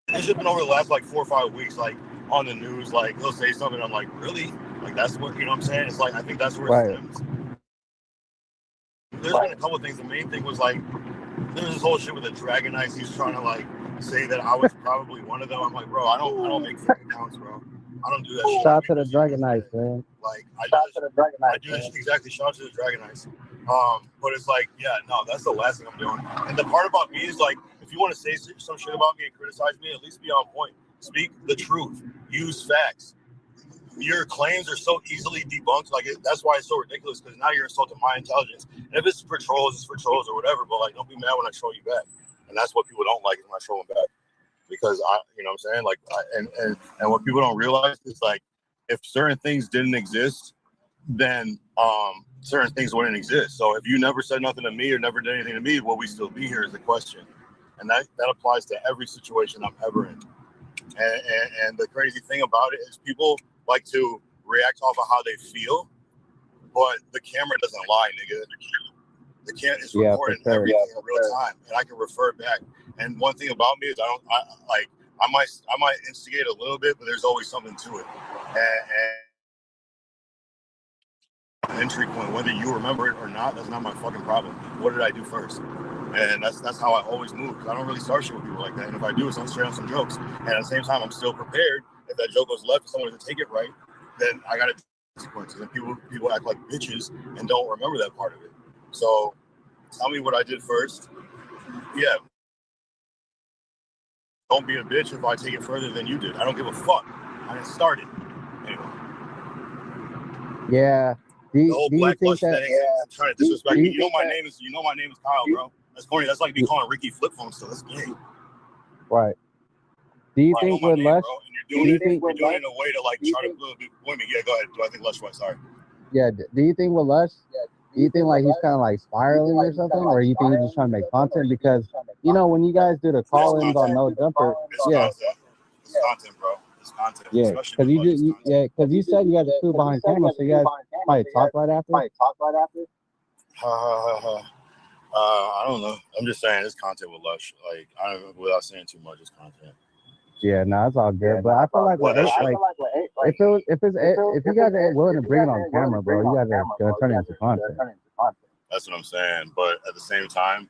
It's just been over the last like 4 or 5 weeks, like on the news, like he'll say something. I'm like, really? Like that's what, you know what I'm saying? It's like, I think that's where it stems. There's been a couple of things. The main thing was like, there's this whole shit with the Dragon Knights. He's trying to like say that I was probably one of them. I'm like, bro, I don't make fake accounts, bro. I don't do that shit. Shout out to the Dragon Knights, man. Like I do exactly. Shout out to the Dragon Knights. But it's like, yeah, no, that's the last thing I'm doing. And the part about me is like, if you want to say some shit about me and criticize me, at least be on point. Speak the truth. Use facts. Your claims are so easily debunked. Like that's why it's so ridiculous, because now you're insulting my intelligence. And if it's for trolls, it's for trolls or whatever. But like, don't be mad when I troll you back. And that's what people don't like is when I troll them back. Because you know what I'm saying? Like, and what people don't realize is like, if certain things didn't exist, then certain things wouldn't exist. So if you never said nothing to me or never did anything to me, will we still be here is the question. And that applies to every situation I'm ever in. And the crazy thing about it is people like to react off of how they feel, but the camera doesn't lie, nigga. The camera is recording everything in real time, and I can refer back. And one thing about me is I might instigate a little bit, but there's always something to it. And entry point, whether you remember it or not, that's not my fucking problem. What did I do first? And that's how I always move, because I don't really start shit with people like that. And if I do, it's on straight on some jokes. And at the same time, I'm still prepared. If that joke goes left and someone doesn't take it right, then I got to consequences. And people act like bitches and don't remember that part of it. So tell me what I did first. Yeah. Don't be a bitch if I take it further than you did. I don't give a fuck. I didn't start it. Anyway. Yeah. The whole black lush thing, trying to disrespect me. You know my name is Kyle, bro. That's corny. That's like me calling Ricky Flip Phone still. That's gay. Right. Do you think with Lush? You're doing it in a way to like try to point me. Yeah, go ahead. Do I think Lush was? Sorry. Yeah. Do you think with Lush? Do you think like he's kind of like spiraling or something, or you think he's just trying to make content? Because you know when you guys do the call-ins on No Jumper, it's content, bro. It's content. Yeah, because because you said you guys are two behind camera, so you guys might talk right after. I don't know. I'm just saying it's content with Lush. Like without saying too much, it's content. Yeah, no, it's all good. But I feel like if you guys are willing to bring it on camera, bro, you guys are gonna turn it into content. That's what I'm saying. But at the same time,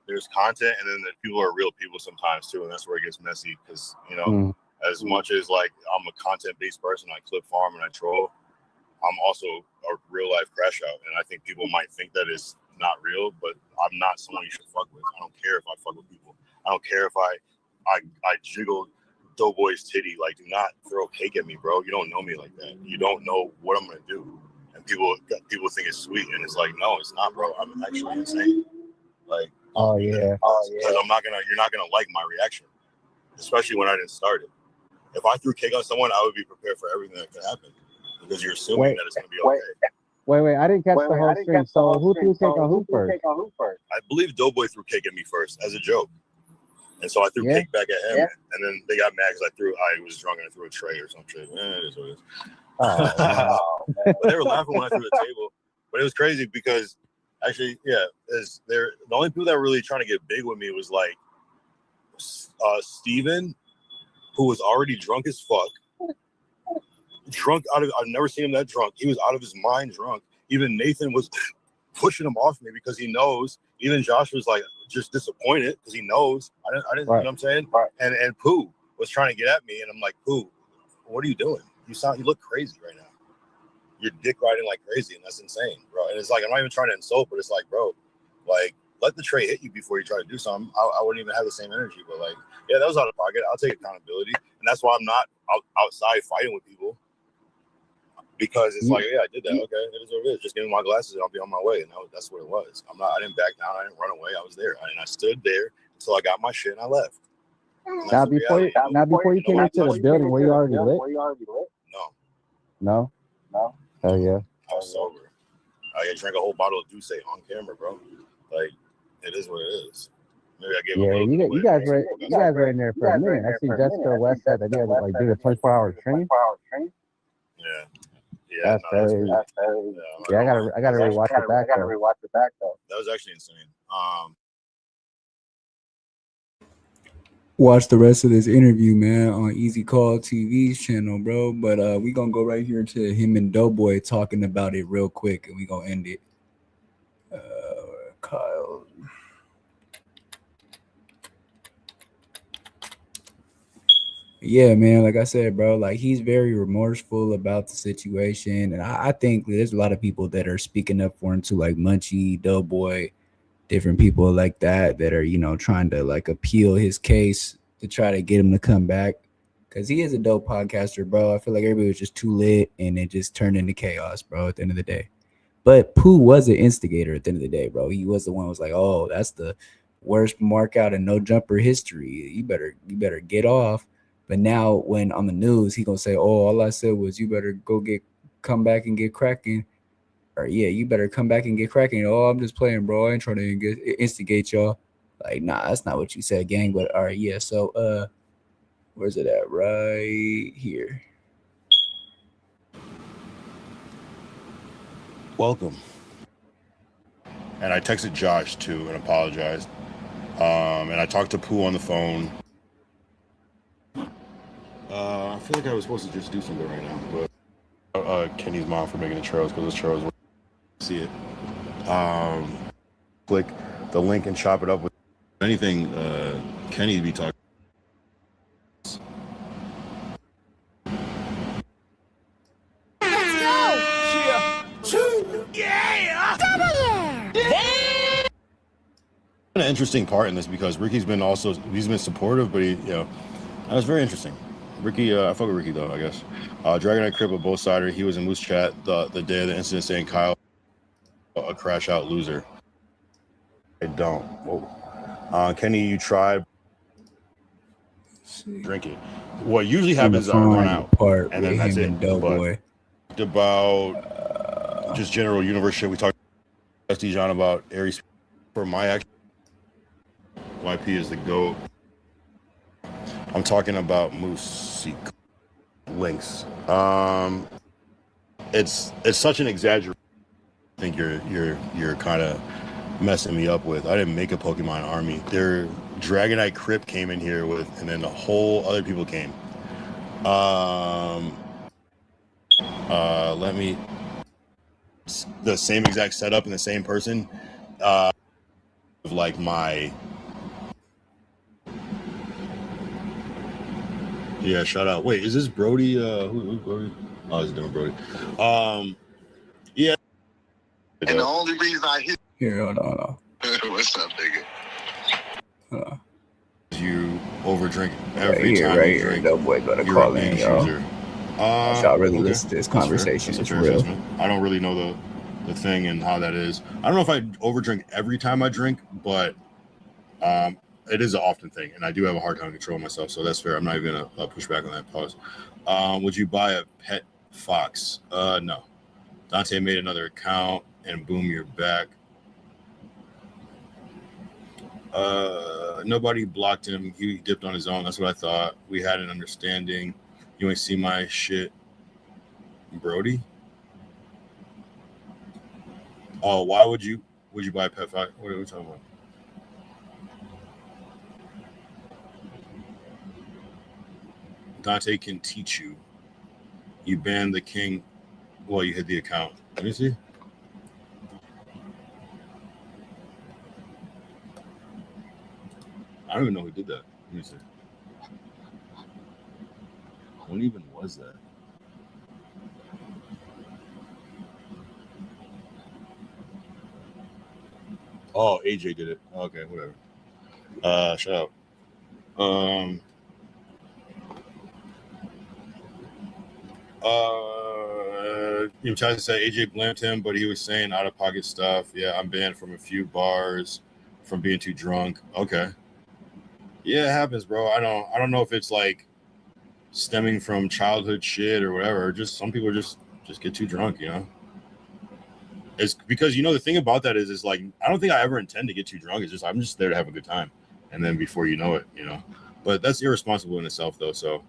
there's content, and then the people are real people sometimes too, and that's where it gets messy. Because as much as like I'm a content-based person, I clip farm and I troll, I'm also a real life crash out, and I think people might think that it's not real, but I'm not someone you should fuck with. I don't care if I fuck with people. I don't care if I jiggle Doughboy's titty. Like, do not throw cake at me, bro. You don't know me like that. You don't know what I'm gonna do. And people think it's sweet, and it's like, no, it's not, bro. I'm actually insane. Like, oh yeah, because you're not gonna like my reaction, especially when I didn't start it. If I threw cake on someone, I would be prepared for everything that could happen, because you're assuming that it's gonna be okay. Wait, I didn't catch the whole stream. So who threw cake on who first? I believe Doughboy threw cake at me first as a joke. And so I threw cake back at him, and then they got mad because I was drunk and I threw a tray or some shit. It is what it is. Oh, man. But they were laughing when I threw the table. But it was crazy because actually, yeah, the only people that were really trying to get big with me was like Steven, who was already drunk as fuck. I've never seen him that drunk. He was out of his mind drunk. Even Nathan was pushing him off me because he knows. Even Josh was like just disappointed because he knows. I didn't right. You know what I'm saying? Right. And Pooh was trying to get at me, and I'm like, Pooh, what are you doing? You look crazy right now. You're dick riding like crazy, and that's insane, bro. And it's like, I'm not even trying to insult, but it's like, bro, like, let the tray hit you before you try to do something. I wouldn't even have the same energy, but like, yeah, that was out of pocket. I'll take accountability, and that's why I'm not outside fighting with people. Because it's like, yeah, I did that. Okay, it is what it is. Just give me my glasses and I'll be on my way. And that's what it was. I didn't back down. I didn't run away. I was there. And I stood there until I got my shit and I left. Now before you came into the building, were you already lit? No. Hell yeah. I was sober. I drank a whole bottle of Douce on camera, bro. Like, it is what it is. Maybe I gave you guys were in there for a minute. I see Jessica West said that you had like did a 24-hour train. Yeah. Yeah, that's crazy. Yeah, I gotta rewatch it back though. That was actually insane. Watch the rest of this interview, man, on Easy Call TV's channel, bro. But we gonna go right here to him and Doughboy talking about it real quick, and we gonna end it. Kyle. Yeah, man, like I said, bro, like he's very remorseful about the situation. And I think there's a lot of people that are speaking up for him too, like Munchie, Doughboy, different people like that are, trying to like appeal his case to try to get him to come back. Cause he is a dope podcaster, bro. I feel like everybody was just too lit and it just turned into chaos, bro, at the end of the day. But Pooh was an instigator at the end of the day, bro. He was the one who was like, oh, that's the worst mark out in no jumper history. You better get off. But now when on the news, he gonna say, oh, all I said was you better come back and get cracking. Or yeah, you better come back and get cracking. Oh, I'm just playing, bro. I ain't trying to instigate y'all. Like, nah, that's not what you said, gang. But all right, yeah. So where's it at? Right here. Welcome. And I texted Josh too and apologized. And I talked to Pooh on the phone. I feel like I was supposed to just do something right now, but Kenny's mom for making the churros because the churros were see it. Click the link and chop it up with anything Kenny be talking. Let's go! Yeah! Double yeah! An interesting part in this because Ricky's been supportive, but that was very interesting. Ricky, I fuck with Ricky though, I guess. Dragonite Crip with both siders. He was in Moose Chat the day of the incident saying Kyle a crash out loser. I don't. Whoa. Kenny, you tried drinking. What usually happens is I run out and then that's it. But about just general universe shit. We talked to SD John about Aries for my action. YP is the GOAT. I'm talking about Moose links. It's such an exaggeration. I think you're kind of messing me up with. I didn't make a Pokemon army. Their Dragonite Crip came in here with, and then the whole other people came. Let me the same exact setup and the same person. Like my. Yeah, shout out. Wait, is this Brody? Who's Brody? Oh, it's a different Brody. Yeah. And the only reason I hit here, hold on. What's up, nigga? You overdrink every time right you drink. No boy gonna call in, y'all. Y'all really listen to this conversation. It's real. Assessment. I don't really know the thing and how that is. I don't know if I overdrink every time I drink, but it is an often thing, and I do have a hard time controlling myself, so that's fair. I'm not even gonna push back on that. Pause. Would you buy a pet fox? No. Dante made another account, and boom, you're back. Nobody blocked him. He dipped on his own. That's what I thought. We had an understanding. You ain't see my shit. Brody? Oh, why would you buy Pet Factory? What are we talking about? Dante can teach you. You banned the king. Well, you hit the account. Let me see. I don't even know who did that. Let me see. When even was that? Oh, AJ did it. Okay, whatever. Shut up. You tried to say AJ blamed him, but he was saying out of pocket stuff. Yeah, I'm banned from a few bars from being too drunk. Okay. Yeah, it happens, bro. I don't know if it's like stemming from childhood shit or whatever. Just some people just get too drunk, you know. It's because, you know, the thing about that is like I don't think I ever intend to get too drunk. It's just I'm just there to have a good time, and then before you know it, you know. But that's irresponsible in itself, though. So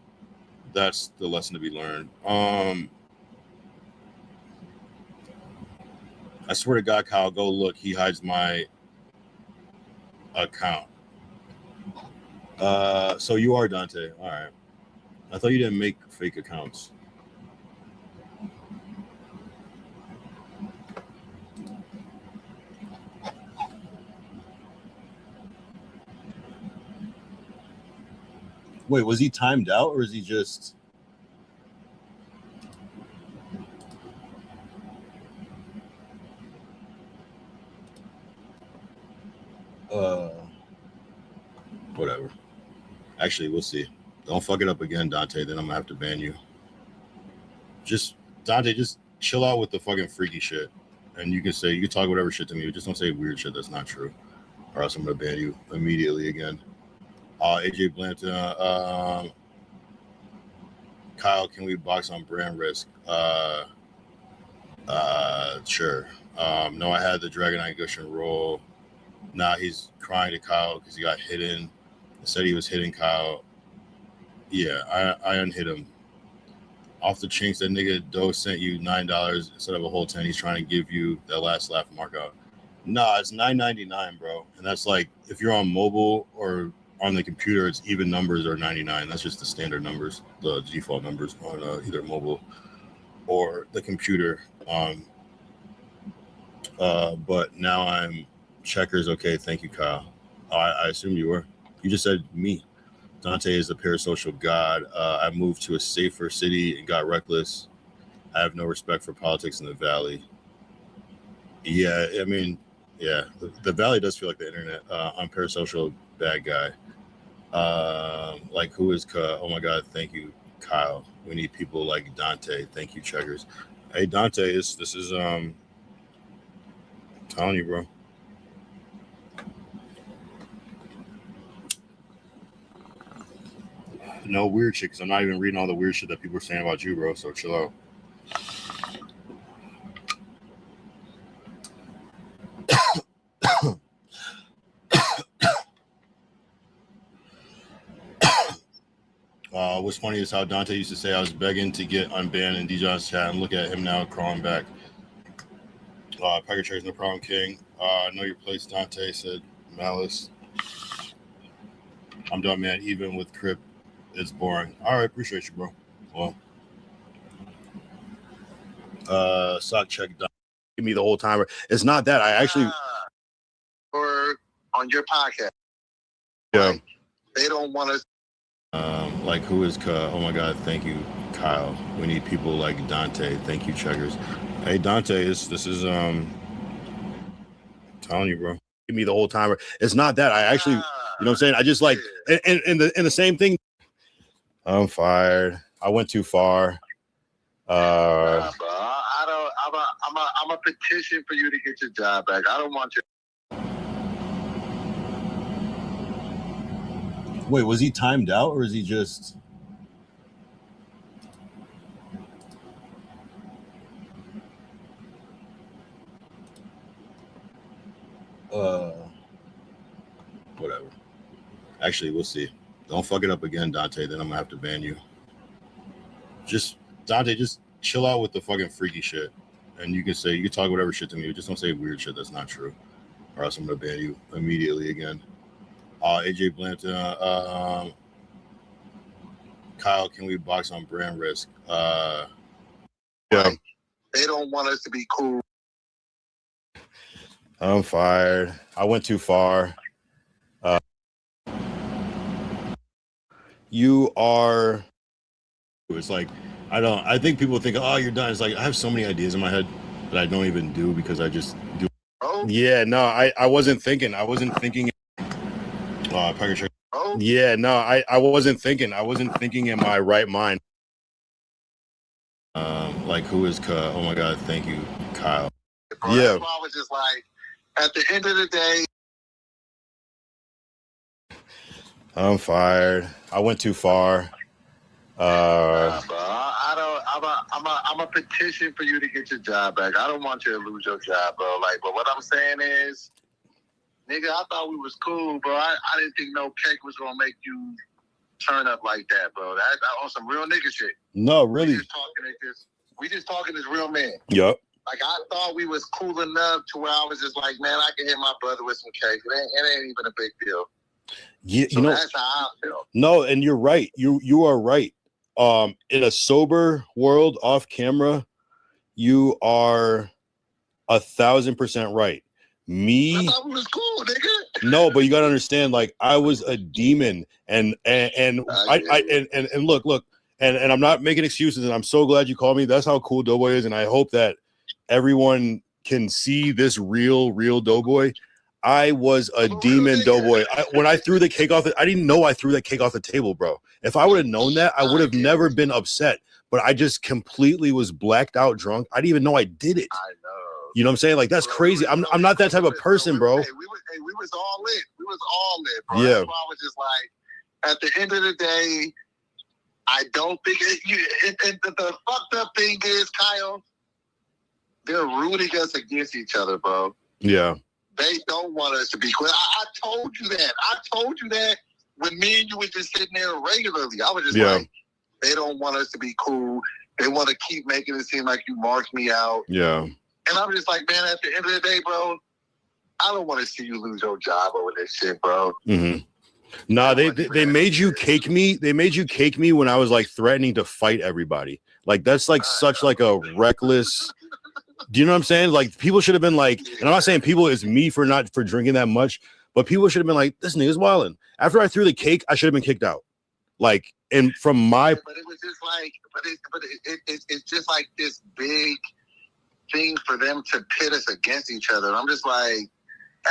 that's the lesson to be learned. I swear to God, Kyle, go look. He hides my account. So you are Dante. All right. I thought you didn't make fake accounts. Wait, was he timed out or is he just... Whatever. Actually, we'll see. Don't fuck it up again, Dante. Then I'm gonna have to ban you. Just Dante, just chill out with the fucking freaky shit. And you can talk whatever shit to me, but just don't say weird shit that's not true. Or else I'm gonna ban you immediately again. AJ Blanton, Kyle, can we box on brand risk? Sure. No, I had the Dragonite Gushin roll. Nah, he's crying to Kyle because he got hidden. I said he was hitting Kyle. Yeah, I unhit him. Off the chinks, that nigga Doe sent you $9 instead of a whole 10. He's trying to give you that last laugh markout. Nah, it's $9.99, bro. And that's like if you're on mobile or on the computer, it's even numbers or 99. That's just the standard numbers, the default numbers on either mobile or the computer. But now I'm checkers. Okay, thank you, Kyle. I assumed you were. You just said me. Dante is a parasocial god. I moved to a safer city and got reckless. I have no respect for politics in the Valley. Yeah, I mean, yeah, the Valley does feel like the internet. I'm parasocial bad guy. Like who is oh my God, thank you, Kyle. We need people like Dante. Thank you, checkers. Hey, Dante, this is I'm telling you, bro. No weird shit, because I'm not even reading all the weird shit that people are saying about you, bro. So chill out. What's funny is how Dante used to say I was begging to get unbanned in DJ's chat, and look at him now crawling back. Packer Chairs, no problem, King. Know your place, Dante, said Malice. I'm done, man. Even with Crip, it's boring. All right, appreciate you, bro. Well, sock check. Give me the whole timer. It's not that. I actually... Or on your podcast. Yeah. Like, they don't want to... Like who is oh my God, thank you, Kyle. We need people like Dante. Thank you, checkers. Hey, Dante, this is I'm telling you, bro. Give me the whole timer. It's not that. I actually, you know what I'm saying? I just like and the same thing. I'm fired. I went too far. Bro, I'm a petition for you to get your job back. I don't want you. Wait, was he timed out or is he just... Whatever. Actually, we'll see. Don't fuck it up again, Dante. Then I'm gonna have to ban you. Just Dante, just chill out with the fucking freaky shit. And you can talk whatever shit to me, but just don't say weird shit that's not true, or else I'm gonna ban you immediately again. AJ Blampton, Kyle, can we box on brand risk? Yeah. They don't want us to be cool. I'm fired. I went too far. You are. It's like I think people think, oh, you're done. It's like I have so many ideas in my head that I don't even do because I just do. Oh. Yeah, no, I wasn't thinking. I wasn't thinking. Oh. Yeah, no, I wasn't thinking. I wasn't thinking in my right mind. Like who is Kyle? Oh my God, thank you, Kyle. Bro, Yeah. That's why I was just like, at the end of the day. I'm fired. I went too far. Bro, I'm a petition for you to get your job back. I don't want you to lose your job, bro. Like, but what I'm saying is, nigga, I thought we was cool, bro. I didn't think no cake was gonna make you turn up like that, bro. That on some real nigga shit. No, really. We just talking as real men. Yep. Like I thought we was cool enough to where I was just like, man, I can hit my brother with some cake. It ain't even a big deal. Yeah, so that's how I feel. No, and you're right. You are right. In a sober world, off camera, you are 1,000% right. I thought we was cool, nigga. No, but you gotta understand, like I was a demon, and look, and I'm not making excuses, and I'm so glad you called me. That's how cool Doughboy is, and I hope that everyone can see this real Doughboy. I was a demon Doughboy. When I threw the cake off, I didn't know I threw that cake off the table, bro. If I would have known that, I would have never been upset. But I just completely was blacked out drunk. I didn't even know I did it. I know. You know what I'm saying? Like that's crazy. I'm not that type of person, bro. We was all lit. We was all lit, bro. Yeah. That's why I was just like, at the end of the day, I don't think the fucked up thing is, Kyle, they're rooting us against each other, bro. Yeah. They don't want us to be cool. I told you that. I told you that when me and you were just sitting there regularly. I was just like, they don't want us to be cool. They want to keep making it seem like you marked me out. Yeah. And I'm just like, man, at the end of the day, bro, I don't want to see you lose your job over this shit, bro. Mm-hmm. Nah, they made you cake me. They made you cake me when I was like threatening to fight everybody. Like that's like such like a reckless. Do you know what I'm saying? Like people should have been like, and I'm not saying people is me for drinking that much, but people should have been like, this nigga's wilding. After I threw the cake, I should have been kicked out. Like, and from my. But it was just like, it's just like this big thing for them to pit us against each other. And I'm just like,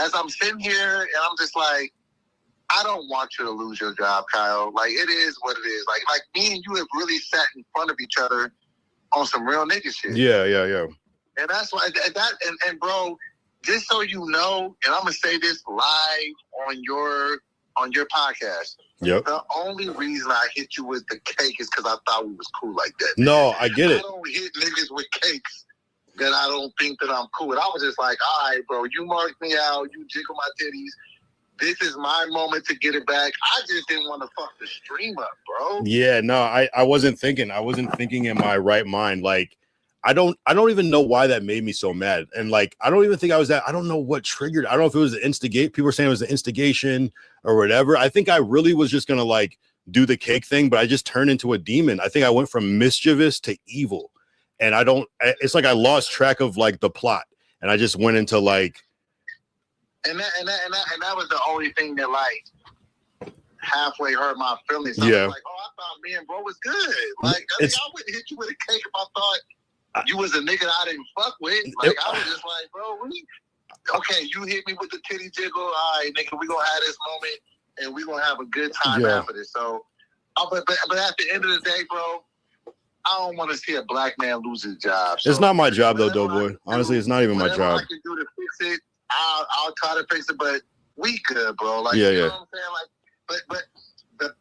as I'm sitting here, and I'm just like, I don't want you to lose your job, Kyle. Like it is what it is. Like me and you have really sat in front of each other on some real nigga shit. Yeah. And that's why and bro, just so you know, and I'm gonna say this live on your podcast. Yep. The only reason I hit you with the cake is because I thought we was cool like that. No, I get it. I don't hit niggas with cakes that I don't think that I'm cool with. I was just like, all right, bro, you marked me out, you jiggle my titties. This is my moment to get it back. I just didn't want to fuck the stream up, bro. Yeah, no, I wasn't thinking. I wasn't thinking in my right mind. Like, I don't even know why that made me so mad. And like, I don't even think I was that. I don't know what triggered. I don't know if it was the instigate. People were saying it was the instigation or whatever. I think I really was just gonna like do the cake thing, but I just turned into a demon. I think I went from mischievous to evil, and it's like I lost track of like the plot, and I just went into like. And that was the only thing that like halfway hurt my feelings. So Yeah. I was like, I thought me and bro was good. Like I wouldn't hit you with a cake if I thought you was a nigga I didn't fuck with. Like I was just like, bro, okay, you hit me with the titty jiggle. All right, nigga, we gonna have this moment and we gonna have a good time after this. So, but at the end of the day, bro, I don't want to see a black man lose his job. So It's not my job though, Doughboy. Honestly, it's not even my job. I can do to fix it, I'll try to fix it. But we good, bro. Like Yeah. you know what I'm saying? Like, but the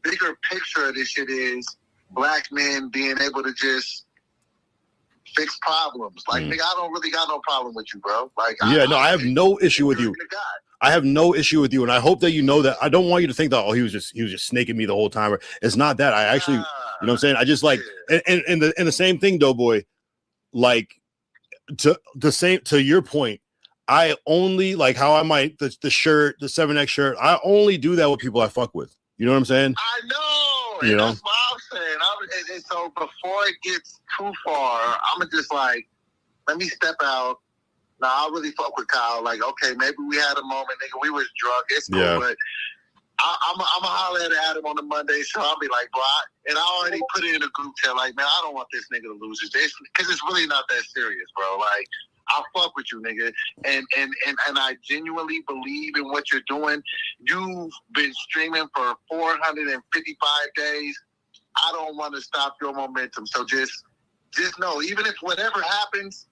bigger picture of this shit is black men being able to just fix problems. Like nigga, I don't really got no problem with you, bro. Like I have no issue with you. I have no issue with you, and I hope that you know that. I don't want you to think that he was just snaking me the whole time. It's not that. I actually, you know what I'm saying? I just like and the same thing, Doughboy. Like to your point, I only like how I might the shirt, the 7X shirt. I only do that with people I fuck with. You know what I'm saying? I know. You know? That's what I'm saying. And so before it gets too far, I'm going to just like, let me step out. Now, I really fuck with Kyle. Like, okay, maybe we had a moment, nigga. We was drunk. It's cool, but I'm going to holler at Adam on the Monday show. I'll be like, bro, and I already put it in a group chat. Like, man, I don't want this nigga to lose his day because it's really not that serious, bro. Like, I fuck with you, nigga, and I genuinely believe in what you're doing. You've been streaming for 455 days. I don't want to stop your momentum. So just know, even if whatever happens,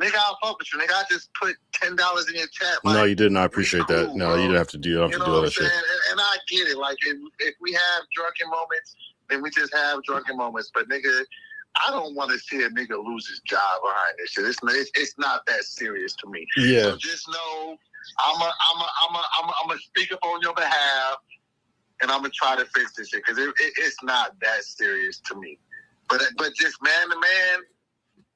nigga, I'll fuck with you, nigga. I just put $10 in your chat. Like, no, you didn't. I appreciate that. No, you didn't have to do. You don't have to do all that shit. And I get it. Like, if we have drunken moments, then we just have drunken moments. But nigga, I don't want to see a nigga lose his job behind this shit. It's not that serious to me. Yeah. So just know I'm a speak up on your behalf, and I'm gonna try to fix this shit because it's not that serious to me. But just man to man,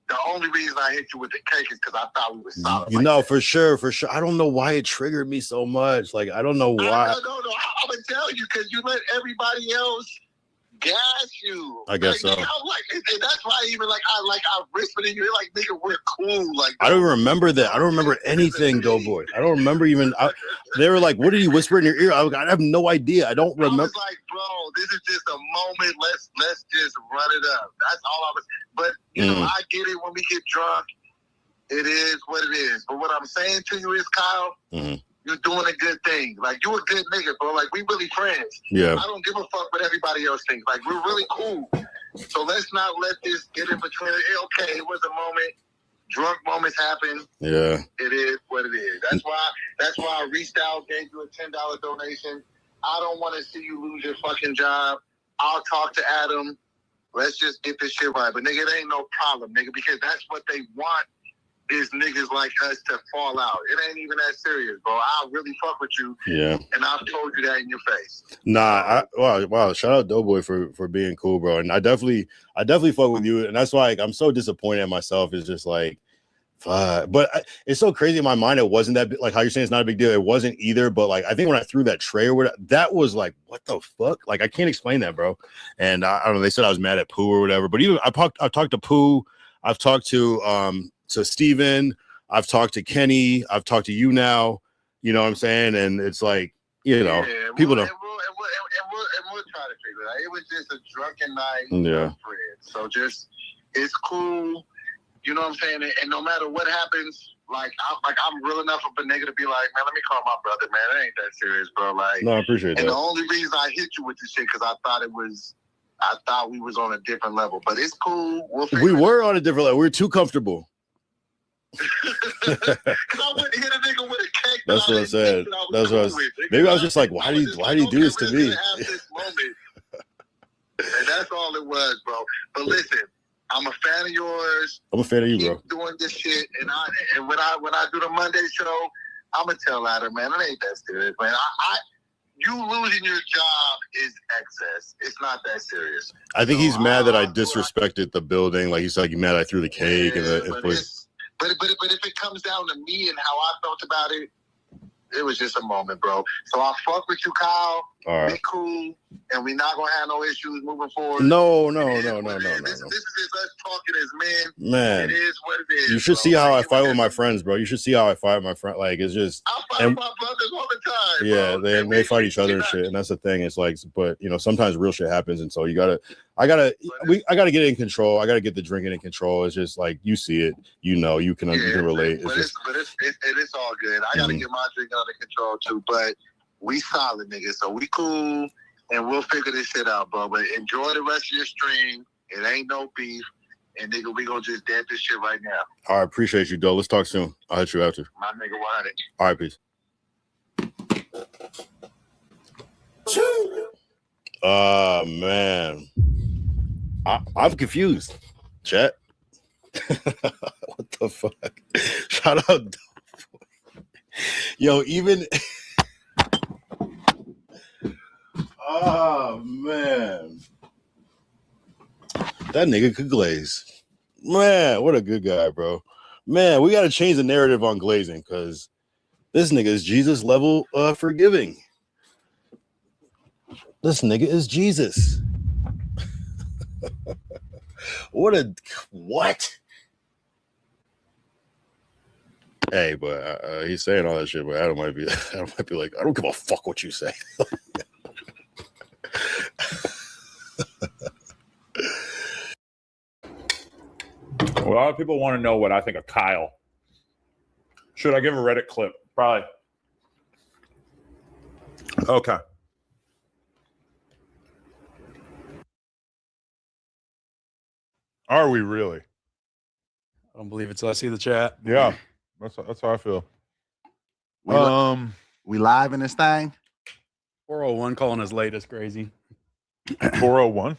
the only reason I hit you with the cake is because I thought we were solid. You know, for sure. I don't know why it triggered me so much. Like, I don't know why. No. I'm gonna tell you because you let everybody else gas you. I guess so. I'm like, and that's why even I whispered in you like, nigga, we're cool. Like, I don't remember that. I don't remember anything, Doughboy. I don't remember even. They were like, "What did he whisper in your ear?" I have no idea. I don't remember. I was like, bro, this is just a moment. Let's just run it up. That's all I was. But you know, I get it when we get drunk. It is what it is. But what I'm saying to you is, Kyle. You're doing a good thing. Like, you a good nigga, bro. Like, we really friends. Yeah. I don't give a fuck what everybody else thinks. Like, we're really cool. So let's not let this get in between. Okay, it was a moment. Drunk moments happen. Yeah. It is what it is. That's why I reached out, gave you a $10 donation. I don't want to see you lose your fucking job. I'll talk to Adam. Let's just get this shit right. But, nigga, it ain't no problem, nigga, because that's what they want. Is niggas like us to fall out. It ain't even that serious, bro. I really fuck with you. Yeah. And I've told you that in your face. Nah, wow. Shout out Doughboy for being cool, bro. And I definitely fuck with you. And that's why, like, I'm so disappointed in myself. It's just like, fuck. But it's so crazy in my mind. It wasn't that, like how you're saying it's not a big deal. It wasn't either. But like, I think when I threw that tray or whatever, that was like, what the fuck? Like, I can't explain that, bro. And I don't know. They said I was mad at Pooh or whatever. But even I've talked to Pooh. I've talked to Steven, I've talked to Kenny, I've talked to you now, you know what I'm saying? And it's like, you know, people don't. We'll try to figure it out. It was just a drunken night. Yeah. So just, it's cool. You know what I'm saying? And no matter what happens, I'm real enough of a nigga to be like, man, let me call my brother, man. It ain't that serious, bro. Like, no, I appreciate that. And the only reason I hit you with this shit because I thought we was on a different level, but it's cool. We were on a different level. We were too comfortable. I wouldn't hit a nigga with a cake. That's what I said. That's what I was. Maybe I was just like, why do you do this to me? And that's all it was, bro. But listen, I'm a fan of yours. I'm a fan of you, bro. Keep doing this shit, and when I do the Monday show, I'm gonna tell Adam, man, it ain't that serious, man. You losing your job is excess. It's not that serious. I think he's mad that I disrespected the building. Like, he's like, you mad I threw the cake and the place. But if it comes down to me and how I felt about it, it was just a moment, bro. So I fuck with you, Kyle. All right. Be cool, and we're not gonna have no issues moving forward. No. This is us talking as men. Man, it is what it is. You should see how I fight with my friends, bro. You should see how I fight with my friend. Like, it's just. I fight with my brothers all the time. Yeah, bro. they fight each other and shit, and that's the thing. It's like, but you know, sometimes real shit happens, and so I gotta get it in control. I gotta get the drinking in control. It's just like, you see it, you know, you can relate. It's all good. I gotta get my drinking under control too, but we solid, niggas. So we cool, and we'll figure this shit out, bro. But enjoy the rest of your stream. It ain't no beef, and nigga, we gonna just dance this shit right now. All right, appreciate you, Doe. Let's talk soon. I'll hit you after. My nigga 100. All right, peace. Man, I'm confused. Chat. What the fuck? Shout out. Yo, even oh man, that nigga could glaze. Man, what a good guy, bro. Man, we got to change the narrative on glazing because this nigga is Jesus level forgiving. This nigga is Jesus. What? Hey, but he's saying all that shit, but Adam might be like, I don't give a fuck what you say. A lot of people want to know what I think of Kyle. Should I give a Reddit clip? Probably. Okay. Are we really? I don't believe it till I see the chat. Yeah, that's how I feel. We live in this thing. 401 calling us late is crazy. 401.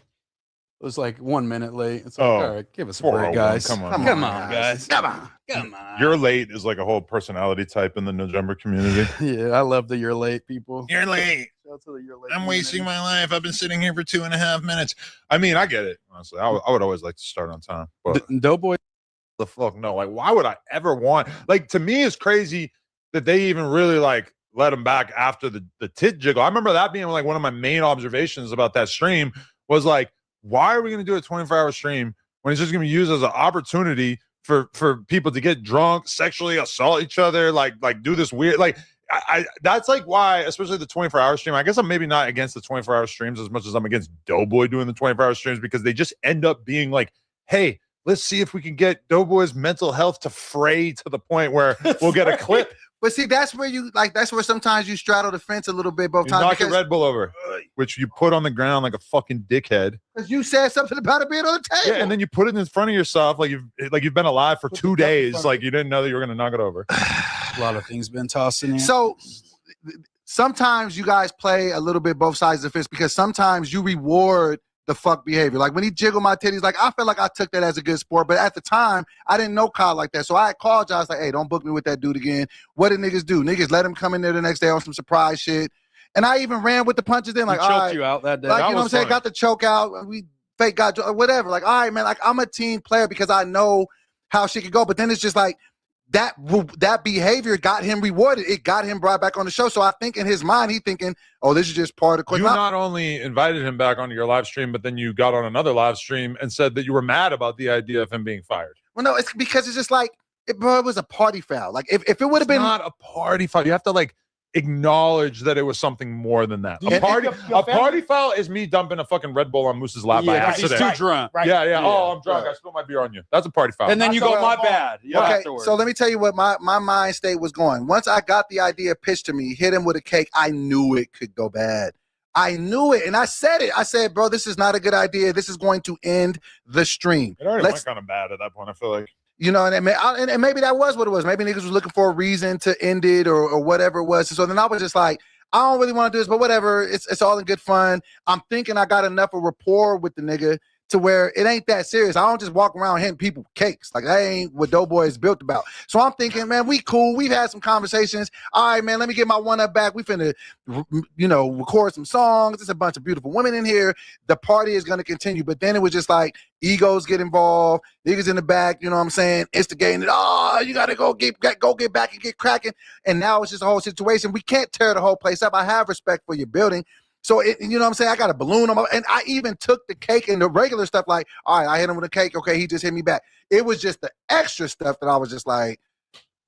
It was like 1 minute late. It's like, all right, give us a break, guys. Come on, guys. Come on. You're late is like a whole personality type in the November community. Yeah, I love the you're late people. You're late. Shout out to the you're late I'm community. wasting my life. I've been sitting here for 2.5 minutes. I mean, I get it. Honestly, I would always like to start on time. But Doughboy. The fuck no. Like, why would I ever want? Like, to me, it's crazy that they even really like let him back after the tit jiggle. I remember that being like one of my main observations about that stream was like, why are we going to do a 24-hour stream when it's just going to be used as an opportunity for people to get drunk, sexually assault each other, like do this weird, like I that's like why, especially the 24-hour stream. I guess I'm maybe not against the 24-hour streams as much as I'm against Doughboy doing the 24-hour streams because they just end up being like, hey, let's see if we can get Doughboy's mental health to fray to the point where we'll get a clip. But see, that's where sometimes you straddle the fence a little bit both You times. knock your Red Bull over, which you put on the ground like a fucking dickhead. Because you said something about it being on the table. Yeah, and then you put it in front of yourself like you've been alive for 2 days, like you didn't know that you were gonna knock it over. A lot of things been tossing in. So sometimes you guys play a little bit both sides of the fence because sometimes you reward the fuck behavior. Like when he jiggled my titties, like I felt like I took that as a good sport, but at the time I didn't know Kyle like that. So I called Josh like, hey, don't book me with that dude again. What did niggas do? Niggas let him come in there the next day on some surprise shit. And I even ran with the punches then, like, He choked all right, you out that day. like, That you know what I'm was saying? funny. Got the choke out. We fake got whatever. Like, all right, man, like I'm a team player because I know how shit could go. But then it's just like that behavior got him rewarded. It got him brought back on the show. So I think in his mind, he thinking, oh, this is just part of the You not only invited him back onto your live stream, but then you got on another live stream and said that you were mad about the idea of him being fired. Well, no, it's because it's just like, bro, it was a party foul. Like if it would have been not a party foul, you have to like acknowledge that it was something more than that. Yeah, A party foul is me dumping a fucking Red Bull on Moose's lap by He's accident. too drunk. Right. Yeah. Oh, I'm drunk. I spilled my beer on you. That's a party foul. And then you go, my bad. Yeah, okay, afterwards. so let me tell you what my mind state was going. Once I got the idea pitched to me, hit him with a cake, I knew it could go bad. I knew it, and I said it. I said, bro, this is not a good idea. This is going to end the stream. It already went kind of bad at that point, I feel like. You know, and maybe that was what it was. Maybe niggas was looking for a reason to end it or whatever it was. So then I was just like, I don't really want to do this, but whatever. It's all in good fun. I'm thinking I got enough of rapport with the nigga to where it ain't that serious. I don't just walk around hitting people cakes. Like, that ain't what Doughboy is built about. So I'm thinking, man, we cool. We've had some conversations. All right, man, let me get my one up back. We finna, record some songs. There's a bunch of beautiful women in here. The party is going to continue. But then it was just like egos get involved. Niggas in the back, you know what I'm saying, instigating it. Oh, you got to go get back and get cracking. And now it's just a whole situation. We can't tear the whole place up. I have respect for your building. So, you know what I'm saying? I got a balloon on my, and I even took the cake and the regular stuff like, all right, I hit him with a cake. Okay, he just hit me back. It was just the extra stuff that I was just like,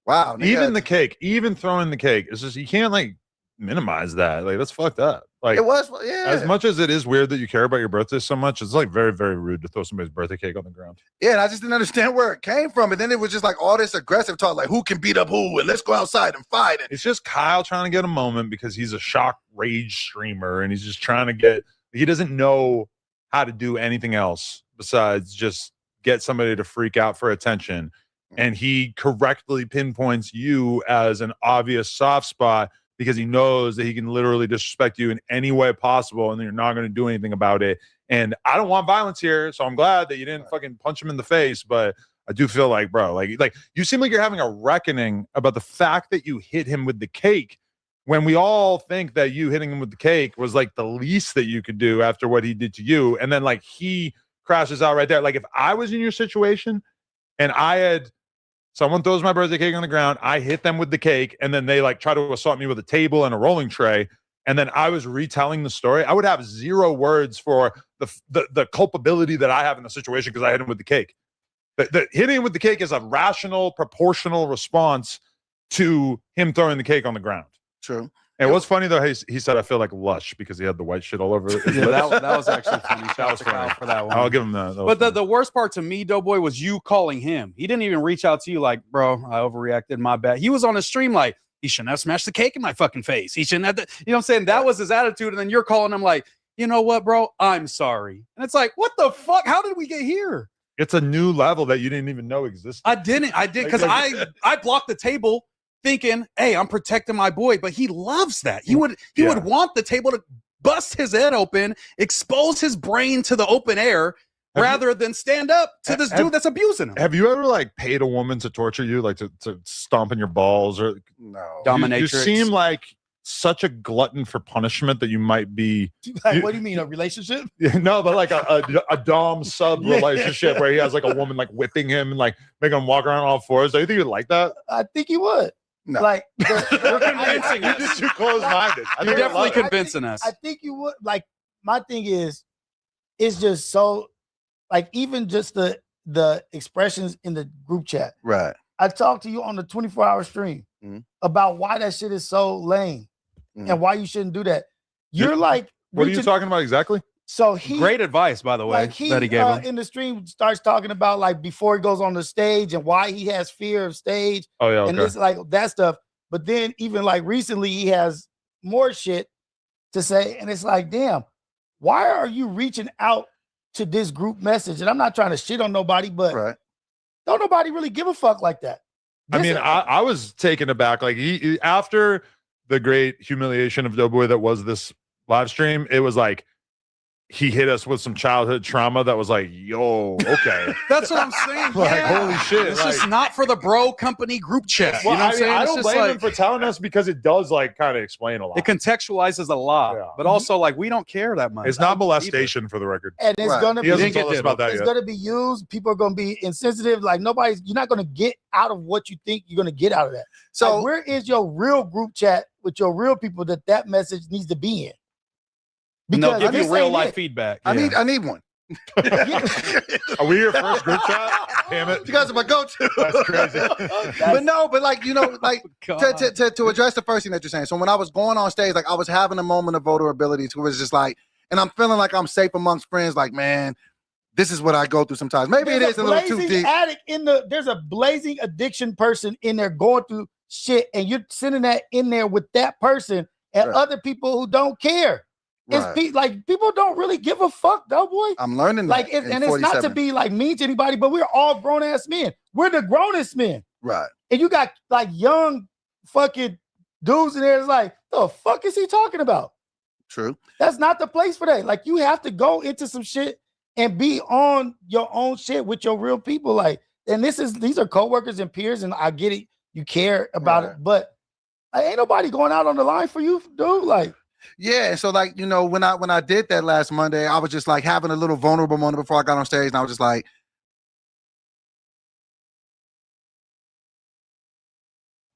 wow. Nigga. Even the cake, even throwing the cake, it's just, you can't like minimize that. Like, that's fucked up. Like, it was, yeah. As much as it is weird that you care about your birthday so much, it's like very, very rude to throw somebody's birthday cake on the ground. Yeah, and I just didn't understand where it came from. And then it was just like all this aggressive talk, like who can beat up who, and let's go outside and fight. It's just Kyle trying to get a moment because he's a shock rage streamer and he's just trying to get, he doesn't know how to do anything else besides just get somebody to freak out for attention. And he correctly pinpoints you as an obvious soft spot because he knows that he can literally disrespect you in any way possible and you're not going to do anything about it. And I don't want violence here, so I'm glad that you didn't fucking punch him in the face, but I do feel like, bro, like you seem like you're having a reckoning about the fact that you hit him with the cake when we all think that you hitting him with the cake was like the least that you could do after what he did to you. And then like he crashes out right there. Like if I was in your situation and I had someone throws my birthday cake on the ground, I hit them with the cake, and then they like try to assault me with a table and a rolling tray, and then I was retelling the story, I would have zero words for the culpability that I have in the situation because I hit him with the cake. The hitting him with the cake is a rational, proportional response to him throwing the cake on the ground. True. And what's funny though, he said I feel like Lush because he had the white shit all over it. Yeah, that was actually funny. Shout out to Kyle for that one. I'll give him that. But the worst part to me, Doughboy, was you calling him. He didn't even reach out to you like, bro, I overreacted, my bad. He was on his stream like, he shouldn't have smashed the cake in my fucking face. He shouldn't have, you know what I'm saying? That was his attitude. And then you're calling him like, you know what, bro? I'm sorry. And it's like, what the fuck? How did we get here? It's a new level that you didn't even know existed. I did because I blocked the table thinking, hey, I'm protecting my boy, but he loves that. He would want the table to bust his head open, expose his brain to the open air rather than stand up to this dude that's abusing him. Have you ever like paid a woman to torture you, like to stomp in your balls or no? Dominatrix. You seem like such a glutton for punishment that you might be. Like, what do you mean, a relationship? No, but like a dom sub relationship where he has like a woman like whipping him and like making him walk around on all fours. Do you think you'd like that? I think you would. No. Like, You're convincing You're us. just too close-minded. You're definitely convincing us. I think you would. Like, my thing is, it's just so, like, even just the expressions in the group chat. Right. I talked to you on the 24-hour stream about why that shit is so lame and why you shouldn't do that. You're like, what are you talking about exactly? So great advice, by the way, like that he gave him. In the stream starts talking about like before he goes on the stage and why he has fear of stage. Oh yeah, okay. And this like that stuff. But then even like recently he has more shit to say, and it's like, damn, why are you reaching out to this group message? And I'm not trying to shit on nobody, but don't nobody really give a fuck like that. I mean, I was taken aback. Like he after the great humiliation of Doughboy that was this live stream, it was like he hit us with some childhood trauma that was like, yo, okay. That's what I'm saying. Like, holy shit. It's just not for the bro company group chat. Well, you know what I'm saying? I It's don't just blame him for telling us because it does like kind of explain a lot. It contextualizes a lot, but also like we don't care that much. It's not molestation for the record. And it's gonna be He hasn't told us about that it's yet. gonna be used. People are gonna be insensitive. Like you're not gonna get out of what you think you're gonna get out of that. So like, where is your real group chat with your real people that message needs to be in? Because they'll give you real life feedback. I need one. Are we your first group chat? Damn it. You guys are my go-to. That's crazy. But no, but like, you know, like to address the first thing that you're saying. So when I was going on stage, like I was having a moment of vulnerability to it was just like, and I'm feeling like I'm safe amongst friends, like, man, this is what I go through sometimes. Maybe it is a little too deep. Addict there's a blazing addiction person in there going through shit, and you're sending that in there with that person and other people who don't care. It's like people don't really give a fuck, though, boy. I'm learning that. Like, and it's not to be like mean to anybody, but we're all grown ass men. We're the grownest men, right? And you got like young fucking dudes in there. It's like, the fuck is he talking about? True. That's not the place for that. Like, you have to go into some shit and be on your own shit with your real people. Like, and these are coworkers and peers, and I get it. You care about it, but ain't nobody going out on the line for you, dude. Like. Yeah, so like, you know, when I did that last Monday, I was just like having a little vulnerable moment before I got on stage, and I was just like,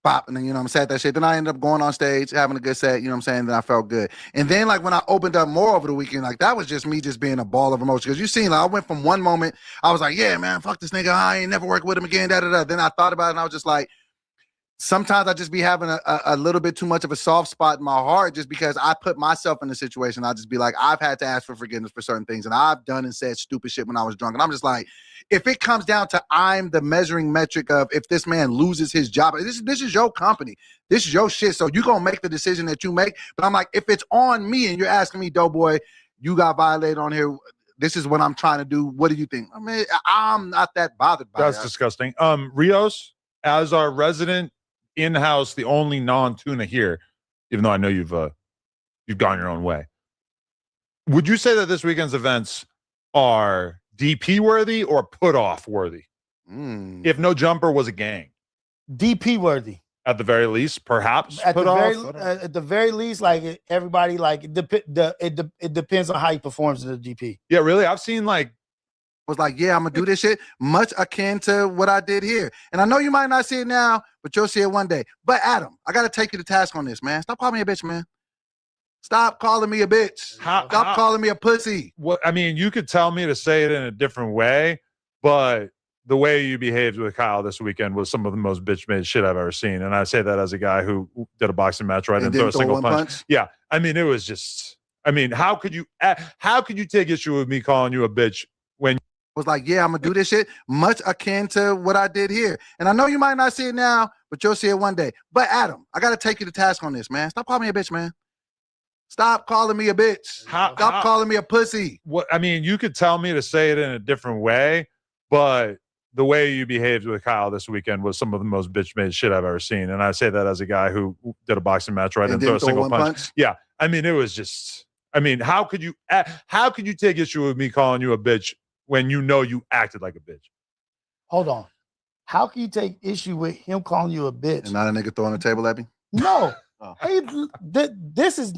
pop, and then, you know, I'm said that shit. Then I ended up going on stage, having a good set, you know what I'm saying? Then I felt good. And then like when I opened up more over the weekend, like that was just me just being a ball of emotion. Because you seen, like, I went from one moment, I was like, yeah, man, fuck this nigga, I ain't never working with him again, da-da-da. Then I thought about it, and I was just like, sometimes I just be having a little bit too much of a soft spot in my heart just because I put myself in a situation. I'll just be like, I've had to ask for forgiveness for certain things, and I've done and said stupid shit when I was drunk. And I'm just like, if it comes down to I'm the measuring metric of if this man loses his job, this is your company. This is your shit. So you're going to make the decision that you make. But I'm like, if it's on me and you're asking me, Doughboy, you got violated on here, this is what I'm trying to do. What do you think? I mean, I'm not that bothered by That's disgusting. Rios, as our resident in-house, the only non-tuna here, even though I know you've gone your own way, would you say that this weekend's events are DP worthy or put off worthy? If No Jumper was a gang. DP worthy. At the very least, perhaps At the very least, like everybody, like it depends on how he performs in the DP. Yeah, really. I've seen like was like, yeah, I'm gonna do this shit much akin to what I did here. And I know you might not see it now, but you'll see it one day. But Adam, I gotta take you to task on this, man. Stop calling me a bitch, man. Stop calling me a bitch. Stop calling me a pussy. What I mean, you could tell me to say it in a different way, but the way you behaved with Kyle this weekend was some of the most bitch-made shit I've ever seen. And I say that as a guy who did a boxing match where I didn't throw a single punch. Yeah. I mean, it was just, I mean, how could you take issue with me calling you a bitch when was like, yeah, I'm gonna do this shit much akin to what I did here. And I know you might not see it now, but you'll see it one day. But Adam, I gotta take you to task on this, man. Stop calling me a bitch, man. Stop calling me a bitch. Stop calling me a pussy. What I mean, you could tell me to say it in a different way, but the way you behaved with Kyle this weekend was some of the most bitch-made shit I've ever seen. And I say that as a guy who did a boxing match where I didn't throw a single punch. Yeah. I mean, it was just, I mean, how could you take issue with me calling you a bitch when you know you acted like a bitch? Hold on. How can you take issue with him calling you a bitch? And not a nigga throwing the table at me? No. Hey, this is,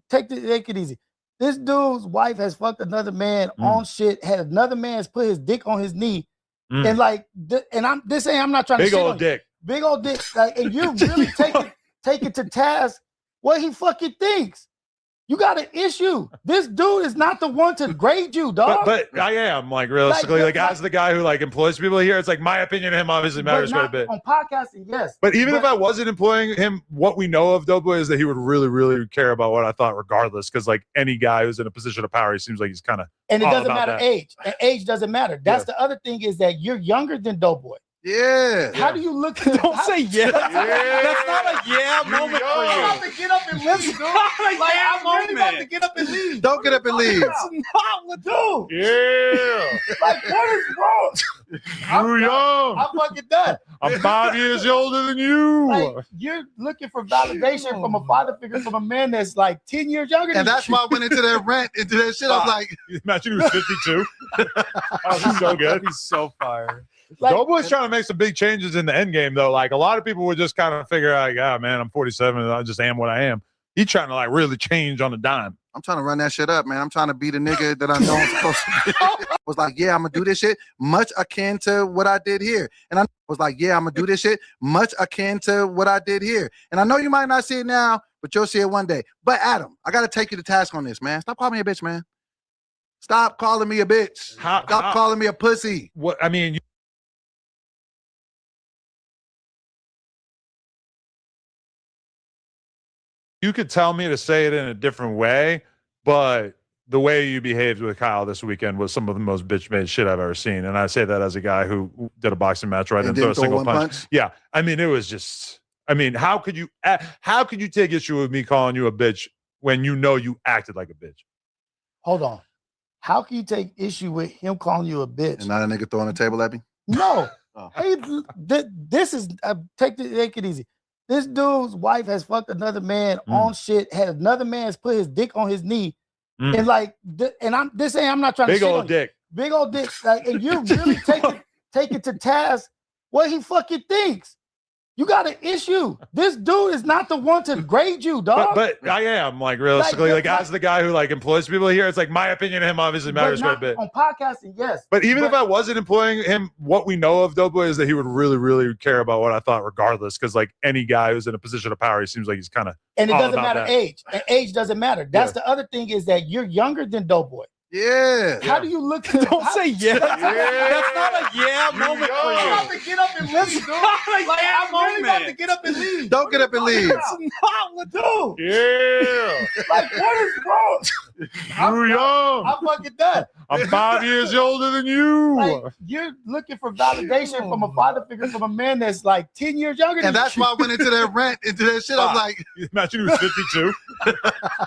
take it easy. This dude's wife has fucked another man on shit, had another man's put his dick on his knee. And like, and I'm not trying to big old dick. Big old dick. Like, and you really take it to task what he fucking thinks. You got an issue. This dude is not the one to grade you, dog. But I am, like, realistically, like as the guy who like employs people here, it's like my opinion of him obviously matters quite a bit. On podcasting, yes. But even if I wasn't employing him, what we know of Doughboy is that he would really, really care about what I thought regardless. Because like any guy who's in a position of power, he seems like he's kind of and it doesn't matter age. And age doesn't matter. That's the other thing is that you're younger than Doughboy. Yeah. How do you look? Don't say yeah. That's not a yeah moment for you. I'm about to get up and leave, dude. Like, I'm really about to get up and leave. Don't get up and leave. That's not what do. Yeah. Like, what is wrong? You're young. I'm fucking done. I'm 5 years older than you. Like, you're looking for validation from a father figure from a man that's like 10 years younger than you. And that's why I went into that rant, into that shit. I was like, imagine he was 52. Oh, so good. He's so fire. Like, Doughboy's trying to make some big changes in the end game, though. Like a lot of people would just kind of figure out, like, oh man, I'm 47 and I just am what I am. He's trying to like really change on a dime. I'm trying to run that shit up, man. I'm trying to be the nigga that I know I'm supposed to be. Was like, yeah, I'm gonna do this shit much akin to what I did here. And I was like, yeah, I'm gonna do this shit much akin to what I did here. And I know you might not see it now, but you'll see it one day. But Adam, I gotta take you to task on this, man. Stop calling me a bitch, man. Stop calling me a bitch. Stop calling me a pussy. What I mean. You could tell me to say it in a different way, but the way you behaved with Kyle this weekend was some of the most bitch-made shit I've ever seen. And I say that as a guy who did a boxing match where I didn't throw a single punch. Yeah. I mean, it was just, I mean, how could you take issue with me calling you a bitch when you know you acted like a bitch? Hold on. How can you take issue with him calling you a bitch? And not a nigga throwing the table at me? No. Hey, this is, take it easy. This dude's wife has fucked another man on shit, had another man's put his dick on his knee. And like, and I'm not trying to big old dick. Big old dick. Like, and you really take it to task what he fucking thinks. You got an issue. This dude is not the one to grade you, dog. But I am, like, realistically, like as the guy who like employs people here, it's like my opinion of him obviously matters quite a bit. On podcasting, yes. But even if I wasn't employing him, what we know of Doughboy is that he would really, really care about what I thought regardless. Because like any guy who's in a position of power, he seems like he's kind of and it doesn't matter age. And age doesn't matter. That's the other thing is that you're younger than Doughboy. Yeah. How do you look? Don't say yeah. That's not a yeah moment for you. I'm about to get up and leave, dude. Like, I'm really about to get up and leave. Don't get up and leave. That's not what do. Yeah. Like, what is wrong? You're young. I'm fucking done. I'm 5 years older than you. Like, you're looking for validation from a father figure from a man that's like 10 years younger than you. And that's why I went into that rant, into that shit. I was like, imagine he was 52.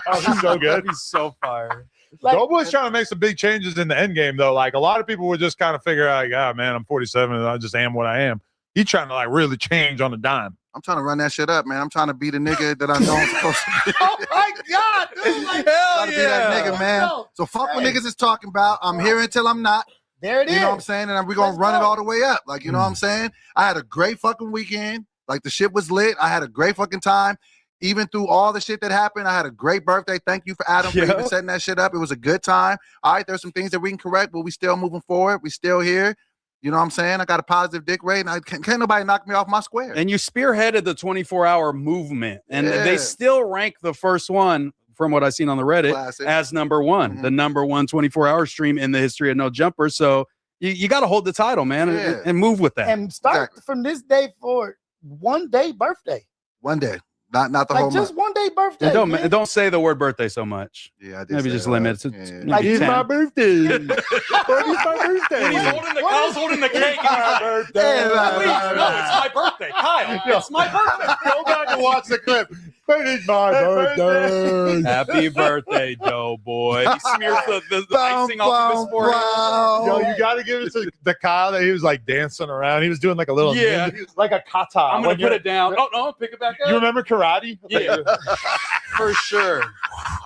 Oh, he's so good. He's so fire. Like, Doughboy's trying to make some big changes in the end game, though. Like a lot of people would just kind of figure out, like, oh man, I'm 47 and I just am what I am. He's trying to like really change on a dime. I'm trying to run that shit up, man. I'm trying to be the nigga that I know I'm supposed to be. oh my God, dude. Like, Hell yeah. Be that nigga, man. So fuck what niggas is talking about. I'm here until I'm not. There it is. You know what I'm saying? And we're going to run it all the way up. Like, you know what I'm saying? I had a great fucking weekend. Like, the shit was lit. I had a great fucking time. Even through all the shit that happened, I had a great birthday. Thank you for Adam for even setting that shit up. It was a good time. All right, there's some things that we can correct, but we still moving forward. We still here. You know what I'm saying? I got a positive dick rate, and can't nobody knock me off my square. And you spearheaded the 24-hour movement, and they still rank the first one, from what I've seen on the Reddit, as number one, the number one 24-hour stream in the history of No Jumper. So you got to hold the title, man, and move with that. And start from this day forward, 1 day birthday. 1 day. Not the whole month. Just 1 day birthday. And don't say the word birthday so much. Yeah, I did. Maybe just limit it. Like, it's my birthday. Kyle's holding the cake. No, it's my birthday, Kyle. It's my birthday. Go back and watch the clip. It's my birthday. Happy birthday, Doughboy. He smears the icing off of his forehead. Yo, you got to give it to the Kyle that he was like dancing around. He was doing like a little like a kata. I'm going to put it down. Oh, no, pick it back up. You remember karate? Yeah, for sure.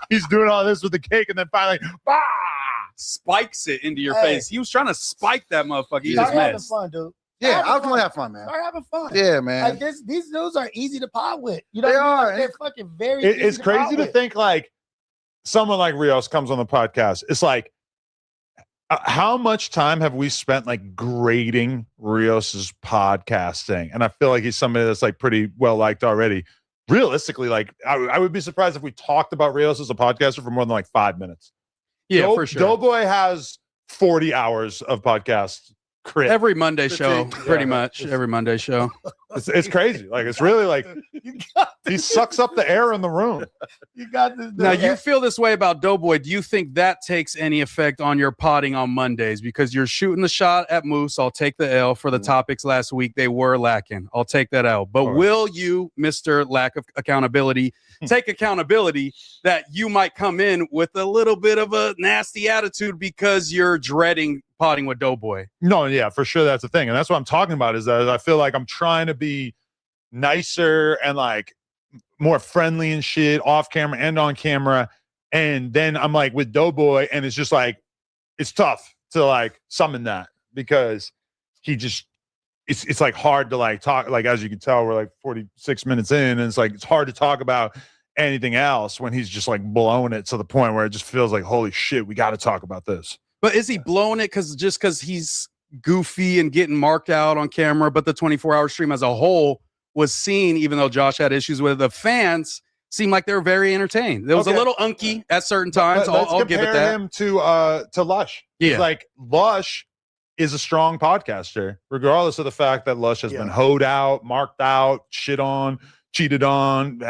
He's doing all this with the cake and then finally, bah! Spikes it into your face. He was trying to spike that motherfucker. He just having missed. fun, dude. Yeah, I was going to have fun, man. Start having fun. Yeah, man. Like these dudes are easy to pod with. You know, They are. They're fucking very. It's crazy to think like someone like Rios comes on the podcast. It's like, how much time have we spent like grading Rios's podcasting? And I feel like he's somebody that's like pretty well liked already. Realistically, like I would be surprised if we talked about Rios as a podcaster for more than like 5 minutes. Yeah, for sure. Doughboy has 40 hours of podcast crit. Every Monday show, pretty much. Every Monday show. It's crazy. Like, it's really like he sucks up the air in the room. You got this. Now, you feel this way about Doughboy. Do you think that takes any effect on your potting on Mondays? Because you're shooting the shot at Moose. I'll take the L for the topics last week. They were lacking. I'll take that L. But will you, Mr. Lack of Accountability, take accountability that you might come in with a little bit of a nasty attitude because you're dreading potting with Doughboy? No, yeah, for sure. That's the thing. And that's what I'm talking about, is that I feel like I'm trying to be nicer and like more friendly and shit off camera and on camera. And then I'm like with Doughboy, and it's just like, it's tough to like summon that, because he just, it's like hard to like talk. Like, as you can tell, we're like 46 minutes in, and it's like, it's hard to talk about anything else when he's just like blowing it to the point where it just feels like, holy shit, we got to talk about this. But is he blowing it because he's goofy and getting marked out on camera? But the 24-hour stream as a whole was seen, even though Josh had issues with it, the fans seemed like they were very entertained. There was a little unky at certain times. I'll give it that. Him to Lush. Yeah, like Lush is a strong podcaster, regardless of the fact that Lush has been hoed out, marked out, shit on, cheated on.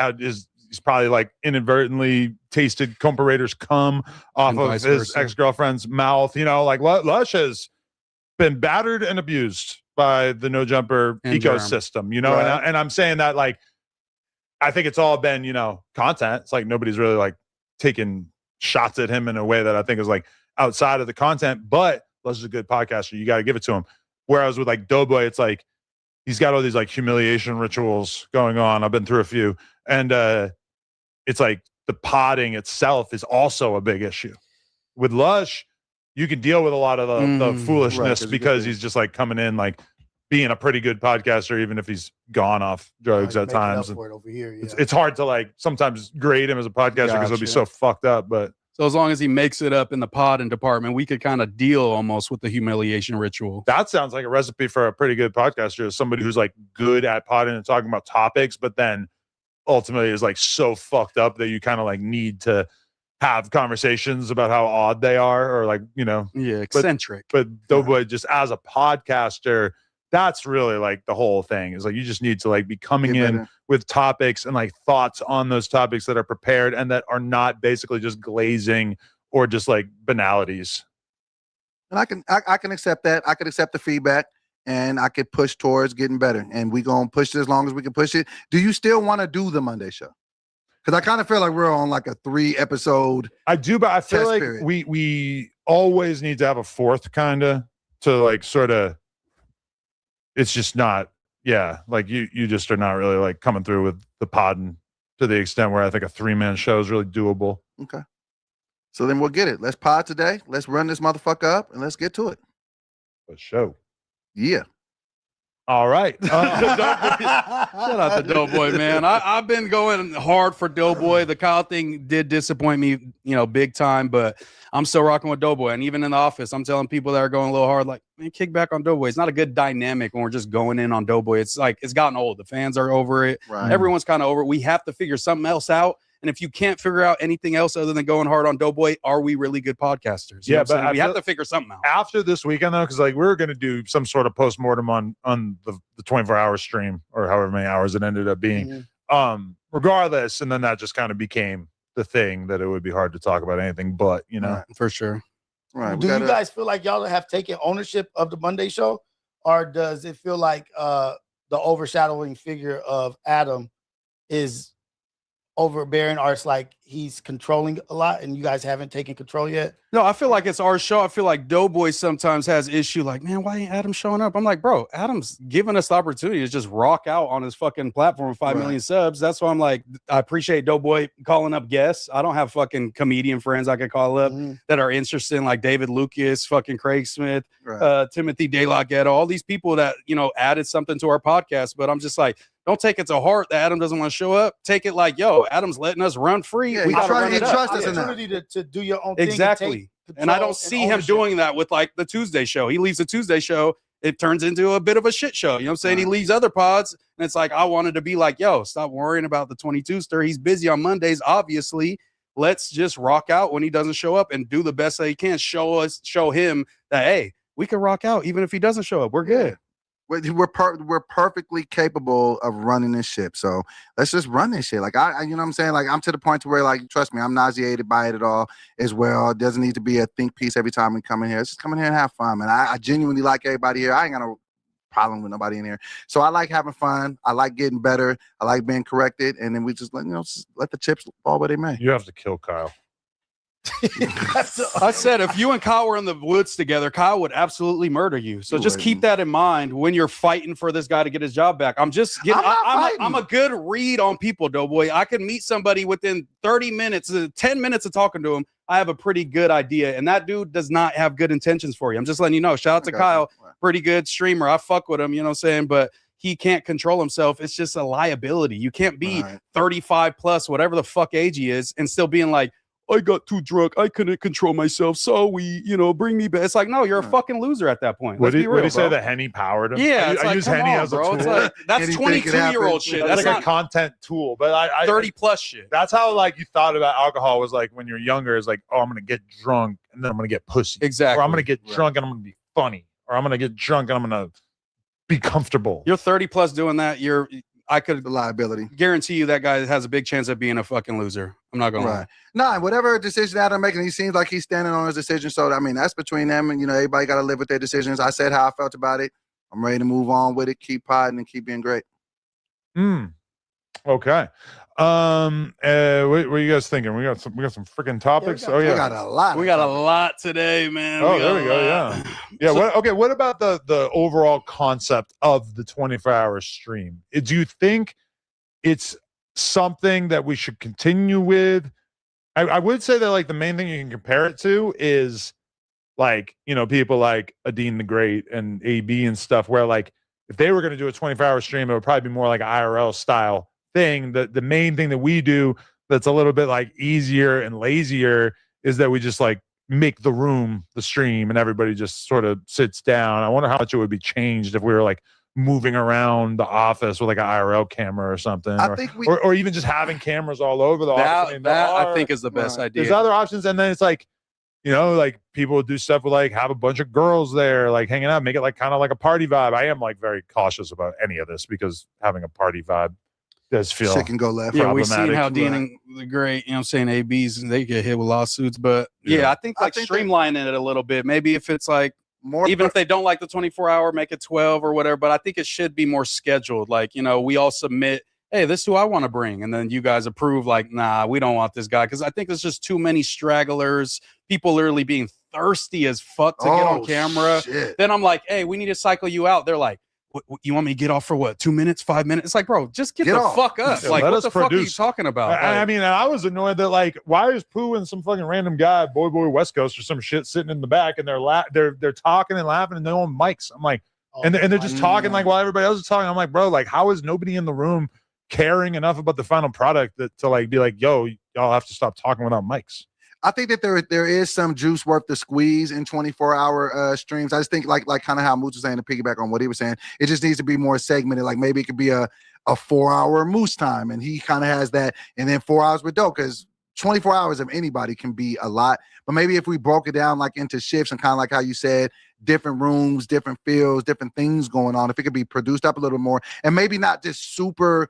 He's probably like inadvertently tasted comparator's cum off of his ex-girlfriend's mouth. You know, like Lush has been battered and abused by the No Jumper ecosystem, you know, and I'm saying that, like, I think it's all been, you know, content. It's like nobody's really like taking shots at him in a way that I think is like outside of the content, but Lush is a good podcaster. You got to give it to him. Whereas with like Doughboy, it's like, he's got all these like humiliation rituals going on. I've been through a few, and it's like the potting itself is also a big issue. With Lush, you can deal with a lot of the foolishness because he's just like coming in like being a pretty good podcaster, even if he's gone off drugs at times. It's hard to like sometimes grade him as a podcaster because he'll be so fucked up. But so as long as he makes it up in the podding department, we could kind of deal almost with the humiliation ritual. That sounds like a recipe for a pretty good podcaster, is somebody who's like good at podding and talking about topics, but then ultimately is like so fucked up that you kind of like need to have conversations about how odd they are, or like, you know, eccentric. But Doughboy, just as a podcaster, that's really like the whole thing, is like you just need to like be coming in with topics and like thoughts on those topics that are prepared and that are not basically just glazing or just like banalities. And I can accept that. I could accept the feedback, and I could push towards getting better. And we gonna push it as long as we can push it. Do you still want to do the Monday show? Because I kind of feel like we're on like a 3-episode. I do, but I feel like we always need to have a fourth kind of to like sort of. It's just not, like you just are not really like coming through with the podding to the extent where I think a 3-man show is really doable. Okay. So then we'll get it. Let's pod today. Let's run this motherfucker up and let's get to it. For sure. Yeah. All right. Shout out to Doughboy, man. I've been going hard for Doughboy. The Kyle thing did disappoint me, big time, but I'm still rocking with Doughboy. And even in the office, I'm telling people that are going a little hard, like, man, kick back on Doughboy. It's not a good dynamic when we're just going in on Doughboy. It's like, it's gotten old. The fans are over it. Right. Everyone's kind of over it. We have to figure something else out. And if you can't figure out anything else other than going hard on Doughboy, are we really good podcasters? Yeah, but we have to figure something out. After this weekend, though, because like we're going to do some sort of postmortem on the 24-hour stream or however many hours it ended up being. Regardless, and then that just kind of became the thing that it would be hard to talk about anything but, Right, for sure. Right. Do you guys feel like y'all have taken ownership of the Monday show, or does it feel like the overshadowing figure of Adam is overbearing, or it's like he's controlling a lot and you guys haven't taken control yet? No, I feel like it's our show. I feel like Doughboy sometimes has issue like, man, why ain't Adam showing up? I'm like, bro, Adam's giving us the opportunity to just rock out on his fucking platform with 5 million subs. That's why I'm like, I appreciate Doughboy calling up guests. I don't have fucking comedian friends I could call up that are interested in, like David Lucas, fucking Craig Smith, Timothy De La Ghetto, all these people that, added something to our podcast. But I'm just like, don't take it to heart that Adam doesn't want to show up. Take it like, yo, Adam's letting us run free. Yeah, we got to run it up. trust us in that. Opportunity to do your own thing. Exactly. And I don't see him doing that with like the Tuesday show. He leaves the Tuesday show, it turns into a bit of a shit show. You know what I'm saying? He leaves other pods, and it's like, I wanted to be like, yo, stop worrying about the 22 stir. He's busy on Mondays, obviously. Let's just rock out when he doesn't show up and do the best that he can. Show him that, hey, we can rock out even if he doesn't show up. We're good. We're perfectly capable of running this ship. So let's just run this shit. Like I you know what I'm saying? Like I'm to the point to where, like, trust me, I'm nauseated by it at all as well. It doesn't need to be a think piece every time we come in here. Let's just come in here and have fun, man. I genuinely like everybody here. I ain't got no problem with nobody in here. So I like having fun. I like getting better. I like being corrected. And then we just let the chips fall where they may. You have to kill Kyle. I said, if you and Kyle were in the woods together, Kyle would absolutely murder you. So just keep that in mind when you're fighting for this guy to get his job back. I'm just getting, I'm a good read on people, Doughboy. I can meet somebody within 30 minutes, 10 minutes of talking to him. I have a pretty good idea. And that dude does not have good intentions for you. I'm just letting you know. Shout out to Kyle. Pretty good streamer. I fuck with him, you know what I'm saying? But he can't control himself. It's just a liability. You can't be 35 plus, whatever the fuck age he is, and still being like, I got too drunk. I couldn't control myself. So bring me back. It's like, no, you're a fucking loser at that point. Let's be real, would he say that Henny powered him? Yeah, I use Henny as a tool. It's like, that's 22-year-old shit. That's like like a content tool. But I 30 plus shit. That's how like you thought about alcohol was like when you're younger. Is like, oh, I'm gonna get drunk and then I'm gonna get pussy. Exactly. Or I'm gonna get drunk and I'm gonna be funny. Or I'm gonna get drunk and I'm gonna be comfortable. You're 30 plus doing that. I could the liability. Guarantee you that guy has a big chance of being a fucking loser. I'm not gonna lie. Nah, whatever decision Adam making, he seems like he's standing on his decision. So I mean, that's between them, and everybody got to live with their decisions. I said how I felt about it. I'm ready to move on with it, keep podding, and keep being great. Okay. What are you guys thinking? We got some freaking topics. We got a lot. We got a lot today, man. Oh, there we go. Yeah. Yeah. What about the overall concept of the 24-hour stream? Do you think it's something that we should continue with? I would say that like the main thing you can compare it to is like, people like Adine the Great and AB and stuff, where like if they were going to do a 24-hour stream, it would probably be more like an IRL style thing. The main thing that we do that's a little bit like easier and lazier is that we just like make the room the stream and everybody just sort of sits down. I wonder how much it would be changed if we were like moving around the office with like an IRL camera or something, or even just having cameras all over the office. I think is the best idea. There's other options, and then it's like, like people do stuff with like have a bunch of girls there, like hanging out, make it like kind of like a party vibe. I am like very cautious about any of this because having a party vibe does feel shit can go left. Yeah, we've seen how Dean and the Great, saying ABs, and they get hit with lawsuits. But I think streamlining it a little bit. Maybe if it's like more, even if they don't like the 24-hour, make it 12 or whatever. But I think it should be more scheduled. Like, we all submit, hey, this is who I want to bring. And then you guys approve, like, nah, we don't want this guy. Because I think there's just too many stragglers, people literally being thirsty as fuck to get on camera. Shit. Then I'm like, hey, we need to cycle you out. They're like, you want me to get off for what? 2 minutes, 5 minutes? It's like, bro, just get the off. fuck up. Yeah, like, let what us the fuck are you produce. talking about? I mean, I was annoyed that like, why is Pooh and some fucking random guy, boy West Coast or some shit sitting in the back and they're talking and laughing and they're on mics. I'm like, and they're just talking like while everybody else is talking. I'm like, bro, like, how is nobody in the room caring enough about the final product to like be like, yo, y'all have to stop talking without mics? I think that there is some juice worth the squeeze in 24-hour streams. I just think like kind of how Moose was saying, to piggyback on what he was saying, it just needs to be more segmented. Like maybe it could be a 4-hour Moose time, and he kind of has that, and then 4 hours with Dope, because 24 hours of anybody can be a lot. But maybe if we broke it down like into shifts and kind of like how you said, different rooms, different fields, different things going on, if it could be produced up a little more, and maybe not just super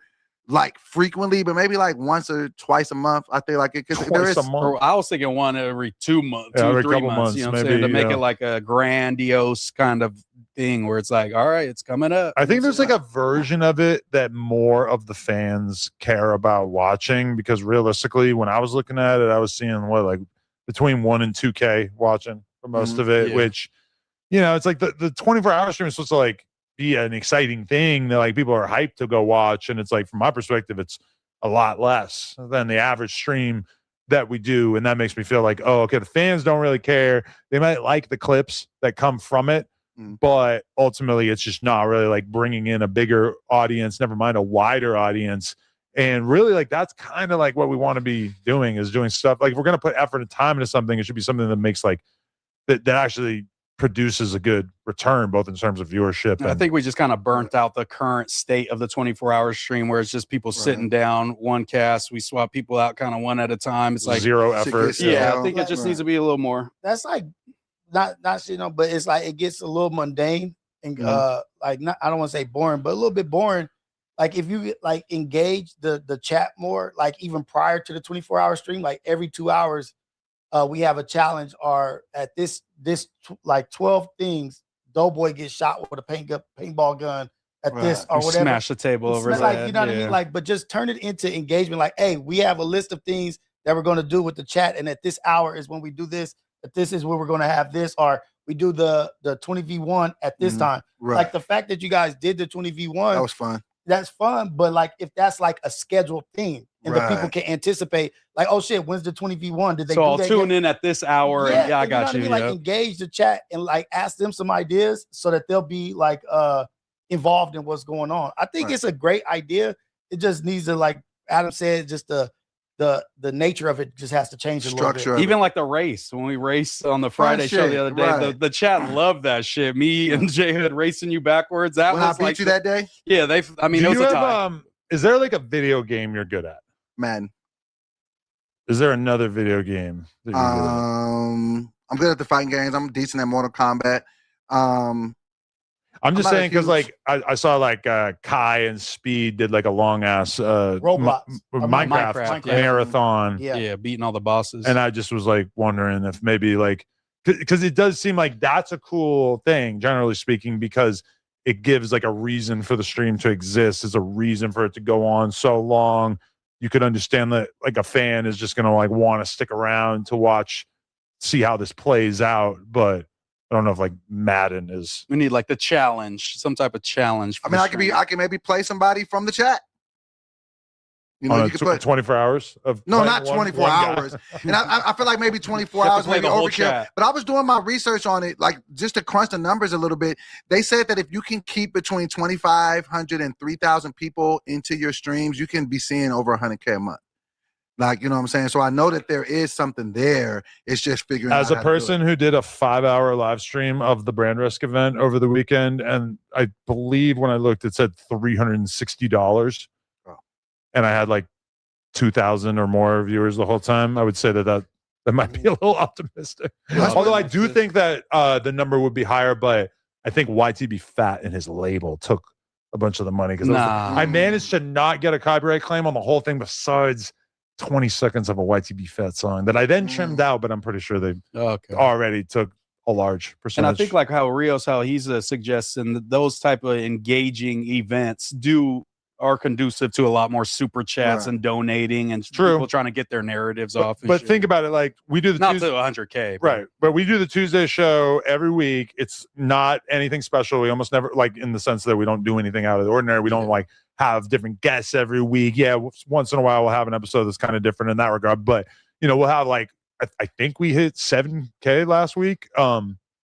like frequently, but maybe like once or twice a month. I think like it could. I was thinking one every 2 months, Yeah, every 3 couple months. You know what I'm saying? To make it like a grandiose kind of thing where it's like, all right, it's coming up. I think there's like a version of it that more of the fans care about watching, because realistically, when I was looking at it, I was seeing what, like between 1 and 2K watching for most of it, which, you know, it's like the 24-hour stream is supposed to like be an exciting thing that like people are hyped to go watch. And it's like, from my perspective, it's a lot less than the average stream that we do. And that makes me feel like, oh, okay, the fans don't really care. They might like the clips that come from it, but ultimately it's just not really like bringing in a bigger audience, never mind a wider audience. And really, like, that's kind of like what we want to be doing, is doing stuff like, if we're going to put effort and time into something, it should be something that makes like that actually produces a good return, both in terms of viewership. I think we just kind of burnt out the current state of the 24-hour stream, where it's just people sitting down, one cast, we swap people out kind of one at a time. It's like zero effort. Yeah, I think it just needs to be a little more. That's like not you know, but it's like it gets a little mundane and like, not, I don't want to say boring, but a little bit boring. Like if you like engage the chat more, like even prior to the 24-hour stream, like every 2 hours, we have a challenge, or at this like 12 things, Doughboy gets shot with a paintball gun at this or whatever. Smash the table over his like, head. you know what I mean? Like, but just turn it into engagement. Like, hey, we have a list of things that we're going to do with the chat, and at this hour is when we do this. At this is where we're going to have this, or we do the 20v1 at this time. Like the fact that you guys did the 20v1, that was fun. That's fun, but like if that's like a scheduled thing and the people can anticipate, like, oh shit, when's the 20v1? Did they? So do I'll that tune yet? in at this hour. Yeah, I got you. Know what I mean? Like engage the chat and like ask them some ideas so that they'll be like involved in what's going on. I think it's a great idea. It just needs to, like Adam said, just the nature of it just has to change a little bit. Even like the race, when we raced on the Friday show the other day, the chat loved that shit. Me and J Hood racing you backwards. That when was I beat like you that day. Yeah, I mean, it was a tie. Is there like a video game you're good at? Man. Is there another video game that you're good at? I'm good at the fighting games. I'm decent at Mortal Kombat. I'm just saying because like I saw like Kai and Speed did like a long ass Roblox Minecraft marathon. Yeah, beating all the bosses. And I just was like wondering if maybe like, because it does seem like that's a cool thing, generally speaking, because it gives like a reason for the stream to exist. It's a reason for it to go on so long. You could understand that like a fan is just gonna like want to stick around to see how this plays out, but I don't know if like Madden is. We need like the challenge, some type of challenge. I mean, I can maybe play somebody from the chat. You know, you could put 24 hours of not 24 hours. And I feel like maybe 24 hours maybe overkill. But I was doing my research on it, like just to crunch the numbers a little bit. They said that if you can keep between 2,500 and 3,000 people into your streams, you can be seeing over 100K a month. Like, you know what I'm saying? So I know that there is something there. It's just figuring out. As a person who did a 5-hour live stream of the Brand Risk event over the weekend, and I believe when I looked, it said $360. And I had like 2,000 or more viewers the whole time. I would say that might be a little optimistic. Although I do think that the number would be higher, but I think YTB Fat and his label took a bunch of the money because I managed to not get a copyright claim on the whole thing besides 20 seconds of a YTB Fat song that I then trimmed out, but I'm pretty sure they already took a large percentage. And I think like how he's suggesting that those type of engaging events do are conducive to a lot more super chats and donating and people trying to get their narratives off. But think about it, like we do the not to 100K, right? But we do the Tuesday show every week. It's not anything special. We almost never, like, in the sense that we don't do anything out of the ordinary. We don't like have different guests every week. Yeah, once in a while we'll have an episode that's kind of different in that regard. But we'll have like I think we hit 7K last week.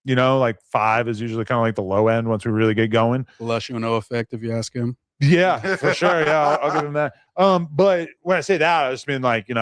Like 5 is usually kind of like the low end once we really get going. Less effect if you ask him. Yeah, for sure. Yeah, I'll give him that. But when I say that, I just mean like, if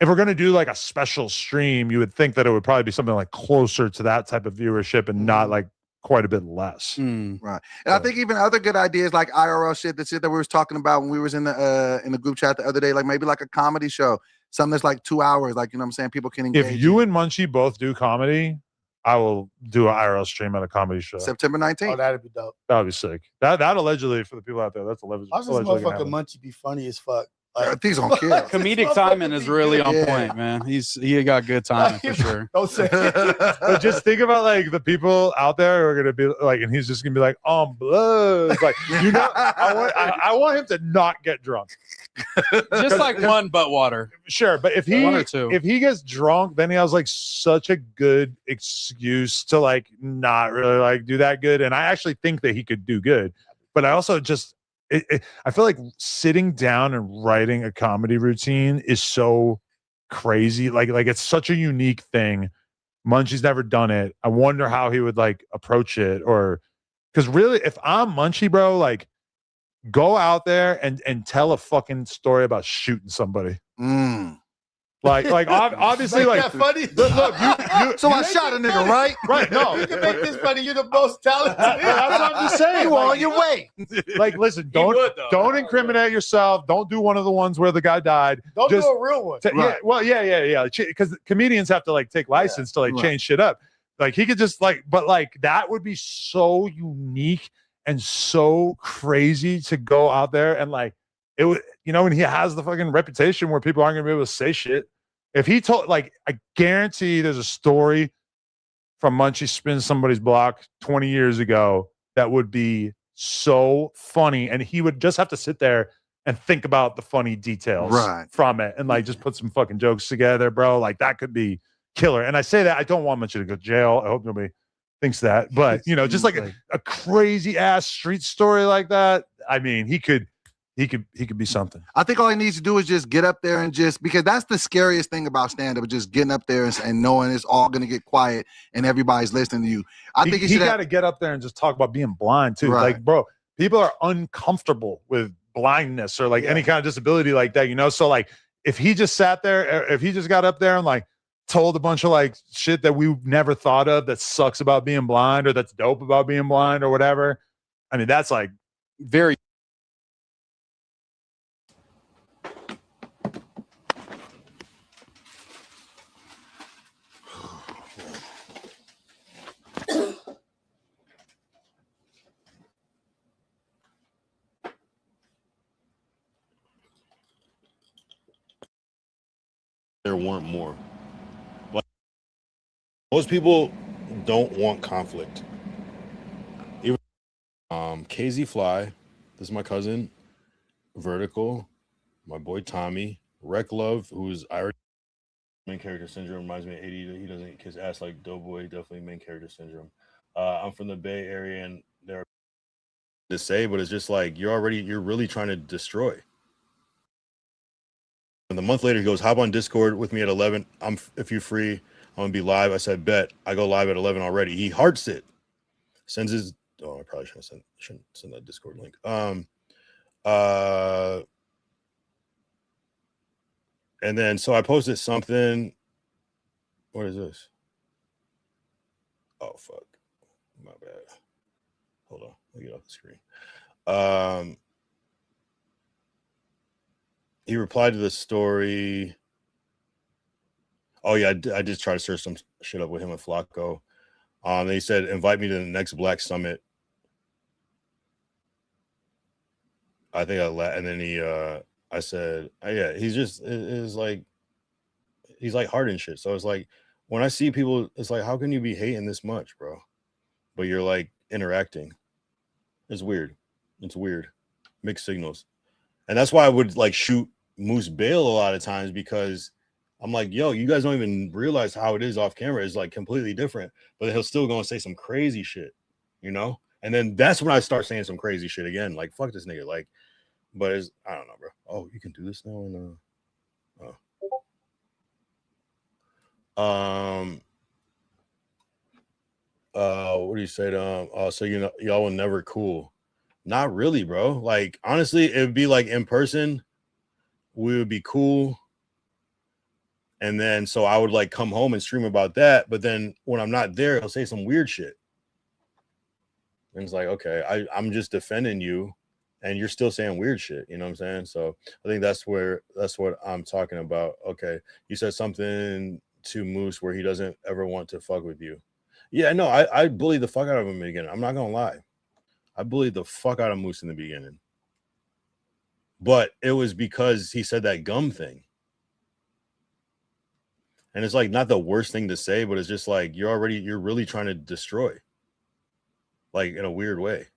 we're going to do like a special stream, you would think that it would probably be something like closer to that type of viewership and not like quite a bit less. Right. And I think even other good ideas like IRL shit, the shit that we was talking about when we was in the group chat the other day, like maybe like a comedy show, something that's like 2 hours, like, you know what I'm saying? People can engage. If you and Munchie both do comedy, I will do an IRL stream at a comedy show. September 19th. Oh, that'd be dope. That would be sick. That allegedly, for the people out there, that's allegedly. I was just motherfucking Munchie be funny as fuck. Like, these on kill. Comedic timing is really on point, man. He got good timing for sure. Don't say But just think about like the people out there who are gonna be like, and he's just gonna be like, on blood. Like, I want him to not get drunk. Just like one butt water. Sure, but if One or two. he gets drunk, then he has like such a good excuse to like not really like do that good. And I actually think that he could do good, but I also just I feel like sitting down and writing a comedy routine is so crazy. Like it's such a unique thing. Munchie's never done it. I wonder how he would like approach it, or because really, if I'm Munchie, bro, like go out there and tell a fucking story about shooting somebody. Like obviously, Make like that funny. Look, So I shot a nigga, right? Right, no. You can make this funny. You're the most talented. That's what I'm just saying. You on your way. Like, listen, don't incriminate yourself. Don't do one of the ones where the guy died. Don't Just do a real one. Yeah. Because comedians have to like take license to like change shit up. Like he could just like, but like that would be so unique and so crazy to go out there and like it would, and he has the fucking reputation where people aren't gonna be able to say shit. If he told, like, I guarantee there's a story from Munchie Spin Somebody's Block 20 years ago that would be so funny, and he would just have to sit there and think about the funny details from it and like just put some fucking jokes together, bro. Like that could be killer. And I say that I don't want Munchie to go to jail. I hope nobody thinks that, but just like a crazy ass street story like that. I mean, he could be something. I think all he needs to do is just get up there and because that's the scariest thing about stand-up, just getting up there and knowing it's all going to get quiet and everybody's listening to you. I think he got to get up there and just talk about being blind too. Like, bro, people are uncomfortable with blindness or like any kind of disability like that, So like, if he just sat there, if he just got up there and like told a bunch of like shit that we never thought of that sucks about being blind or that's dope about being blind or whatever. I mean, that's like very. There weren't more. Like, most people don't want conflict. Even KZ Fly, this is my cousin, Vertical, my boy Tommy, Wreck Love, who's Irish. Main character syndrome reminds me of 80. He doesn't kiss ass like Doughboy, definitely main character syndrome. I'm from the Bay Area, and there are to say, but it's just like you're really trying to destroy. And the month later, he goes, hop on Discord with me at 11. If you're free, I'm gonna be live. I said, bet. I go live at 11 already. He hearts it. Sends his. Oh, I probably shouldn't send that Discord link. And then so I posted something. What is this? Oh fuck, my bad. Hold on, let me get off the screen. He replied to the story. Oh yeah, I just tried to search some shit up with him and Flacco. He said, invite me to the next Black Summit. I think and then I said, oh, yeah, he's just is like, he's like hard and shit. So it's like when I see people, it's like, how can you be hating this much, bro? But you're like interacting. It's weird. It's weird. mixed signals. And that's why I would like shoot Moose bail a lot of times, because I'm like, yo, you guys don't even realize how it is off camera. It's like completely different, but he'll still go and say some crazy shit, you know? And then that's when I start saying some crazy shit again. Like, fuck this nigga. Like, but it's, I don't know, bro. Oh, you can do this now. And, what do you say to so you know y'all were never cool? Not really, bro. Like, honestly, it would be like in person, we would be cool. And then so I would like come home and stream about that. But then when I'm not there, he'll say some weird shit. And it's like, okay, I'm just defending you and you're still saying weird shit. You know what I'm saying? So I think that's what I'm talking about. Okay. You said something to Moose where he doesn't ever want to fuck with you. Yeah, no, I bullied the fuck out of him in the beginning. I'm not gonna lie. I bullied the fuck out of Moose in the beginning. But it was because he said that gum thing. And it's like not the worst thing to say, but it's just like you're really trying to destroy. Like in a weird way.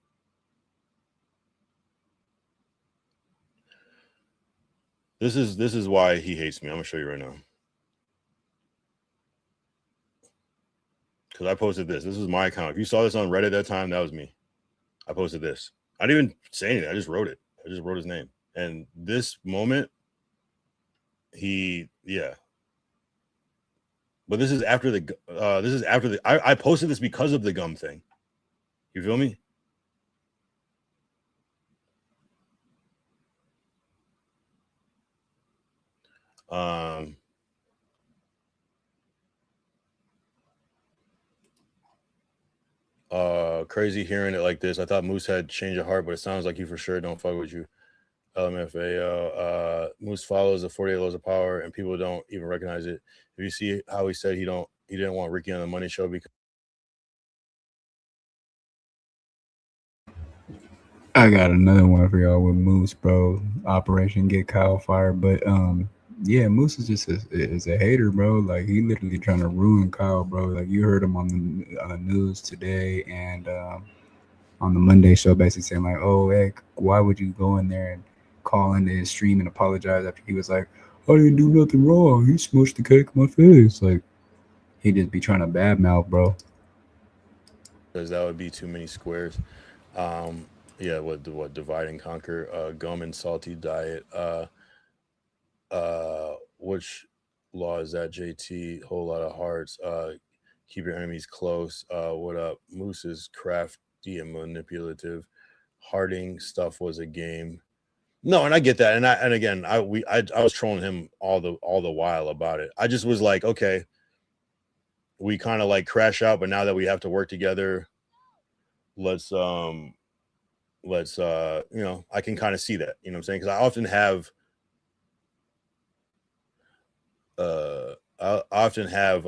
This is why he hates me. I'm gonna show you right now. Because I posted this. This is my account. If you saw this on Reddit that time, that was me. I posted this. I didn't even say anything. I just wrote it. I just wrote his name. And this moment, yeah. But this is after the I posted this because of the gum thing. You feel me? Crazy hearing it like this. I thought Moose had changed of heart, but it sounds like he for sure don't fuck with you. LMFAO. Moose follows the 48 laws of power and people don't even recognize it. If you see how he said he didn't want Ricky on the Money Show because I got another one for y'all with Moose, bro. Operation Get Kyle Fired. But yeah, Moose is just is a hater, bro. Like he literally trying to ruin Kyle, bro. Like you heard him on the news today and on the Monday show, basically saying like, "Oh, hey, why would you go in there and call into his stream and apologize after he was like, I didn't do nothing wrong. He smushed the cake in my face." Like he just be trying to badmouth, bro. Because that would be too many squares. Yeah, what divide and conquer, gum and salty diet. Which law is that, JT? Whole lot of hearts. Keep your enemies close. What up? Moose is crafty and manipulative. Harding stuff was a game. No, and I get that. And again, I was trolling him all the while about it. I just was like, okay, we kind of like crash out, but now that we have to work together, let's you know, I can kind of see that, you know what I'm saying? Because I often have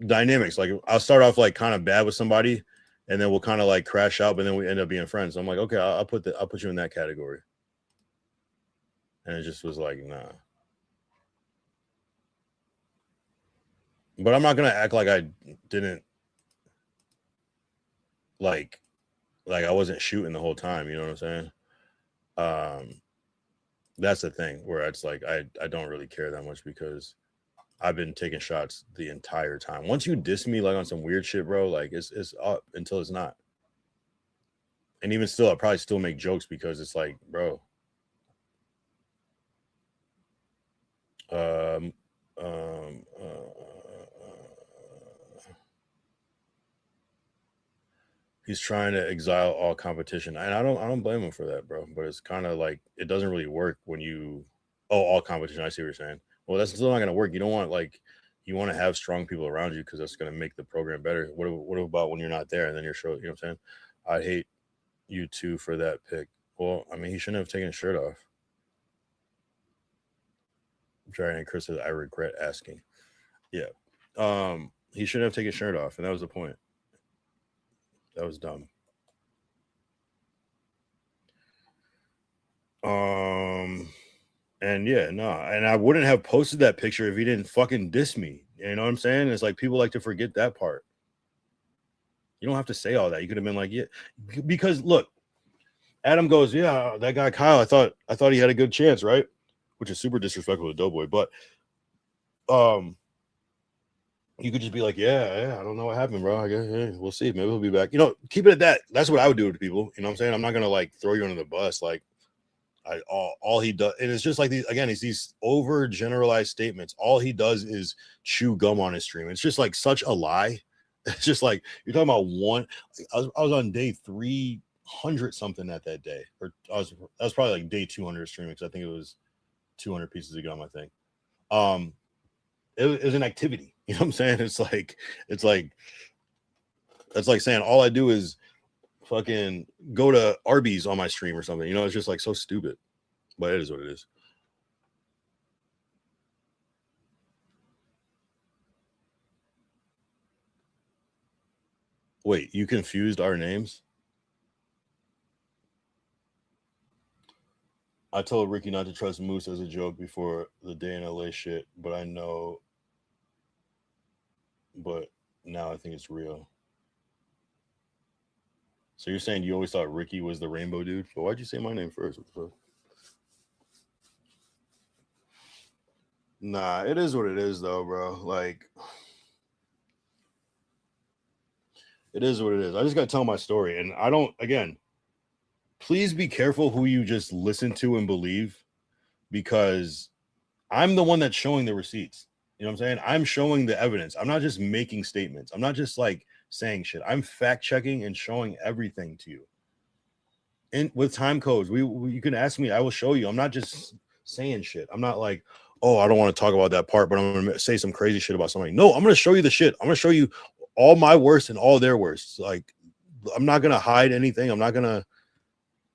dynamics. Like I'll start off like kind of bad with somebody and then we'll kind of like crash out, but then we end up being friends. So I'm like, okay, I'll put you in that category. And it just was like, nah. But I'm not gonna act like I didn't like I wasn't shooting the whole time, you know what I'm saying? That's the thing where it's like I don't really care that much because I've been taking shots the entire time. Once you diss me like on some weird shit, bro, like it's up until it's not. And even still, I probably still make jokes because it's like, bro. He's trying to exile all competition, and I don't blame him for that, bro. But it's kind of like it doesn't really work when you all competition. I see what you're saying. Well, that's still not gonna work. You don't want you want to have strong people around you because that's gonna make the program better. What about when you're not there and then you're showing? You know what I'm saying? I hate you two for that pick. Well, I mean, he shouldn't have taken his shirt off. Jerry and Chris says, I regret asking. Yeah. He shouldn't have taken his shirt off, and that was the point. That was dumb. And yeah, no, and I wouldn't have posted that picture if he didn't fucking diss me. You know what I'm saying? It's like people like to forget that part. You don't have to say all that. You could have been like, yeah, because look, Adam goes, yeah, that guy Kyle, I thought he had a good chance, right? Which is super disrespectful to Doughboy, but you could just be like, yeah, I don't know what happened, bro. I guess we'll see. Maybe he'll be back. Keep it at that. That's what I would do to people. You know what I'm saying? I'm not gonna like throw you under the bus. Like, all he does, and it's just like these over generalized statements. All he does is chew gum on his stream. It's just like such a lie. It's just like you're talking about one. I was on day 300 something at that day, or I was probably like day 200 streaming because I think it was 200 pieces of gum. I think. It was an activity. You know what I'm saying? It's like that's like saying all I do is fucking go to Arby's on my stream or something. It's just like so stupid, but it is what it is. Wait, you confused our names? I told Ricky not to trust Moose as a joke before the day in LA shit, but now I think it's real. So you're saying you always thought Ricky was the rainbow dude? But why'd you say my name first? What the fuck? Nah, it is what it is, though, bro. Like, it is what it is. I just got to tell my story. And again, please be careful who you just listen to and believe, because I'm the one that's showing the receipts. You know what I'm saying? I'm showing the evidence. I'm not just making statements. I'm not just like saying shit. I'm fact checking and showing everything to you. And with time codes, you can ask me. I will show you. I'm not just saying shit. I'm not like, oh, I don't want to talk about that part, but I'm going to say some crazy shit about somebody. No, I'm going to show you the shit. I'm going to show you all my worst and all their worst. Like, I'm not going to hide anything. I'm not going to,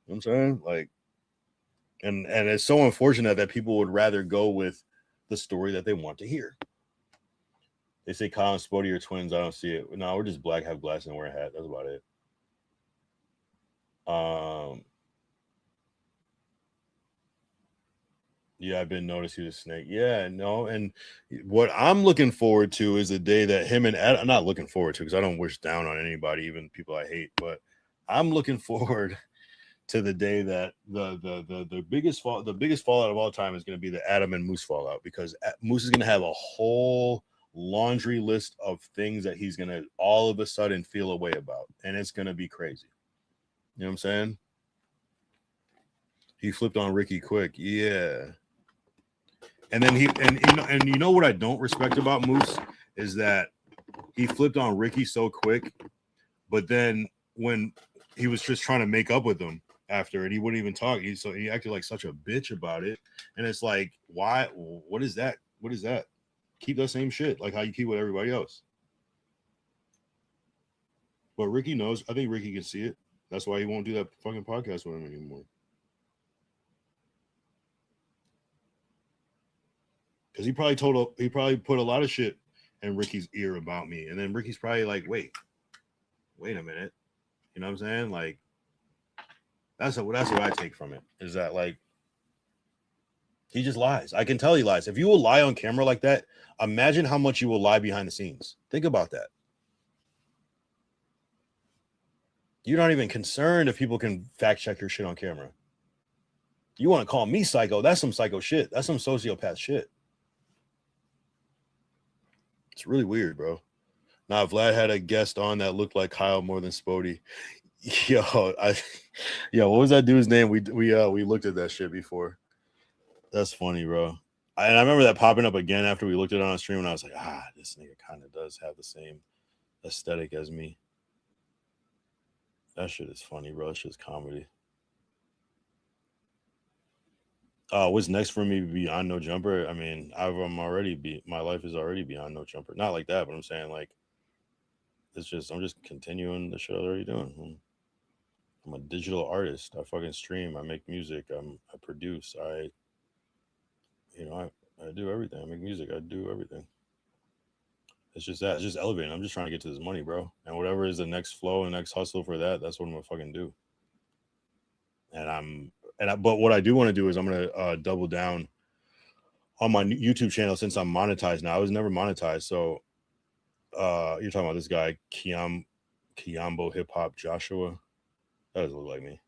you know what I'm saying? Like, and it's so unfortunate that people would rather go with the story that they want to hear. They say Kyle and Spody are twins. I don't see it. No, we're just black, have glasses, and wear a hat. That's about it. Yeah, I've been noticed he's a snake. Yeah, no, and what I'm looking forward to is the day that him and Adam, I'm not looking forward to because I don't wish down on anybody, even people I hate, but I'm looking forward to the day that the biggest fallout of all time is going to be the Adam and Moose fallout, because Moose is going to have a whole laundry list of things that he's going to all of a sudden feel a way about, and it's going to be crazy. You know what I'm saying? He flipped on Ricky quick. Yeah. And then you know what I don't respect about Moose is that he flipped on Ricky so quick, but then when he was just trying to make up with him after it, he wouldn't even talk. He acted like such a bitch about it. And it's like, why? What is that? What is that? Keep that same shit, like how you keep with everybody else. But Ricky knows. I think Ricky can see it. That's why he won't do that fucking podcast with him anymore. Because he probably put a lot of shit in Ricky's ear about me. And then Ricky's probably like, wait a minute. You know what I'm saying? Like, that's what I take from it, is that like he just lies. I can tell he lies. If you will lie on camera like that, imagine how much you will lie behind the scenes. Think about that. You're not even concerned if people can fact check your shit on camera. You want to call me psycho? That's some psycho shit. That's some sociopath shit. It's really weird, bro. Now, Vlad had a guest on that looked like Kyle more than Spody. Yo, what was that dude's name? We looked at that shit before. That's funny, bro. I remember that popping up again after we looked at it on stream, and I was like, this nigga kind of does have the same aesthetic as me. That shit is funny, bro. That shit's comedy. What's next for me beyond No Jumper? I mean, my life is already beyond No Jumper. Not like that, but I'm saying like I'm just continuing the shit I'm already doing. I'm a digital artist. I fucking stream. I make music. I produce. I do everything. I make music. I do everything. It's just that. It's just elevating. I'm just trying to get to this money, bro. And whatever is the next flow and next hustle for that, that's what I'm gonna fucking do. But what I do want to do is I'm gonna double down on my YouTube channel since I'm monetized now. I was never monetized, so you're talking about this guy Kiambo Hip Hop Joshua. That doesn't look like me.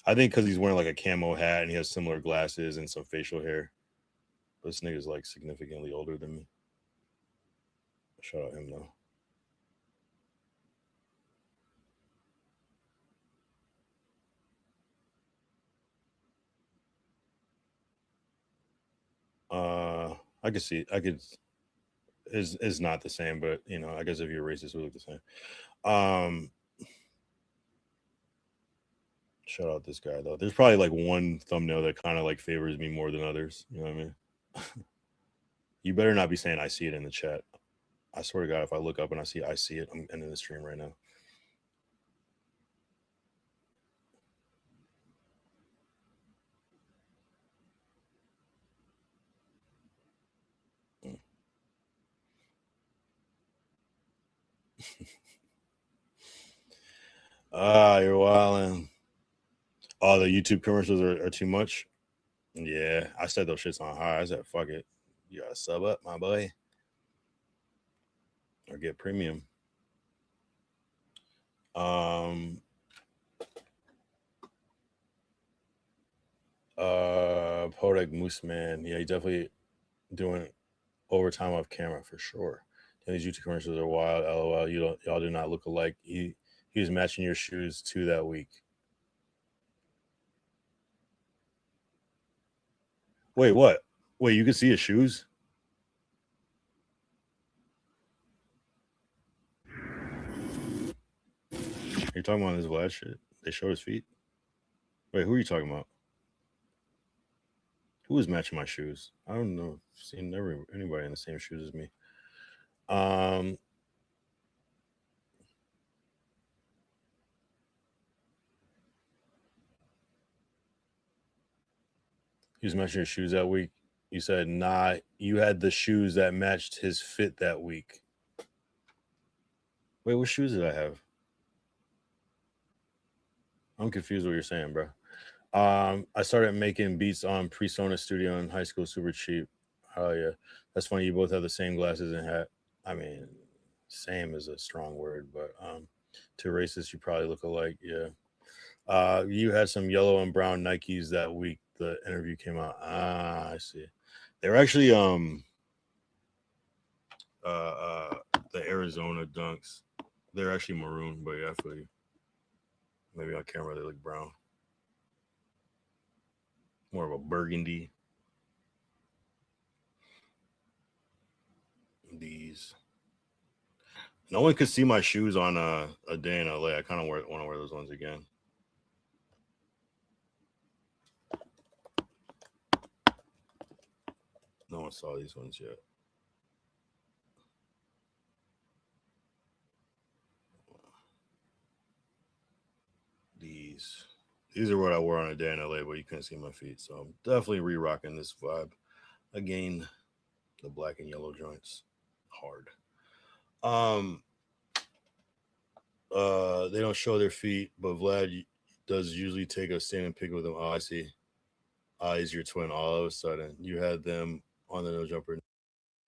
I think because he's wearing like a camo hat and he has similar glasses and some facial hair. But this nigga's like significantly older than me. Shout out him though. I could see. I could. Is not the same, but you know, I guess if you're racist, we look the same. Shout out this guy though. There's probably like one thumbnail that kind of like favors me more than others. You know what I mean? You better not be saying I see it in the chat. I swear to God, if I look up and I see it, I'm ending the stream right now. You're wildin'. Oh, the YouTube commercials are too much. Yeah, I said those shits on high. I said, fuck it. You gotta sub up, my boy. Or get premium. Podek Moose Man. Yeah, he definitely doing overtime off camera for sure. These YouTube commercials are wild. LOL. Y'all do not look alike. He was matching your shoes too that week. Wait, what? Wait, you can see his shoes? You're talking about this Vlad shit? They showed his feet? Wait, who are you talking about? Who was matching my shoes? I don't know. I've seen anybody in the same shoes as me. He was matching your shoes that week. You said, nah, you had the shoes that matched his fit that week. Wait, what shoes did I have? I'm confused what you're saying, bro. I started making beats on Presona Studio in high school, super cheap. Oh yeah, that's funny. You both have the same glasses and hat. I mean, same is a strong word, but to racist, you probably look alike. Yeah. You had some yellow and brown Nikes that week. The interview came out. I see. They were actually the Arizona Dunks. They're actually maroon, but yeah, I feel you. Maybe on camera they look brown. More of a burgundy. These. No one could see my shoes on a day in LA. I kind of want to wear those ones again. No one saw these ones yet. These are what I wore on a day in LA, but you couldn't see my feet. So I'm definitely re-rocking this vibe. Again, the black and yellow joints. Hard. They don't show their feet, but Vlad does usually take a standing pic with them. Oh, I see. He's your twin. All of a sudden, you had them on the no jumper.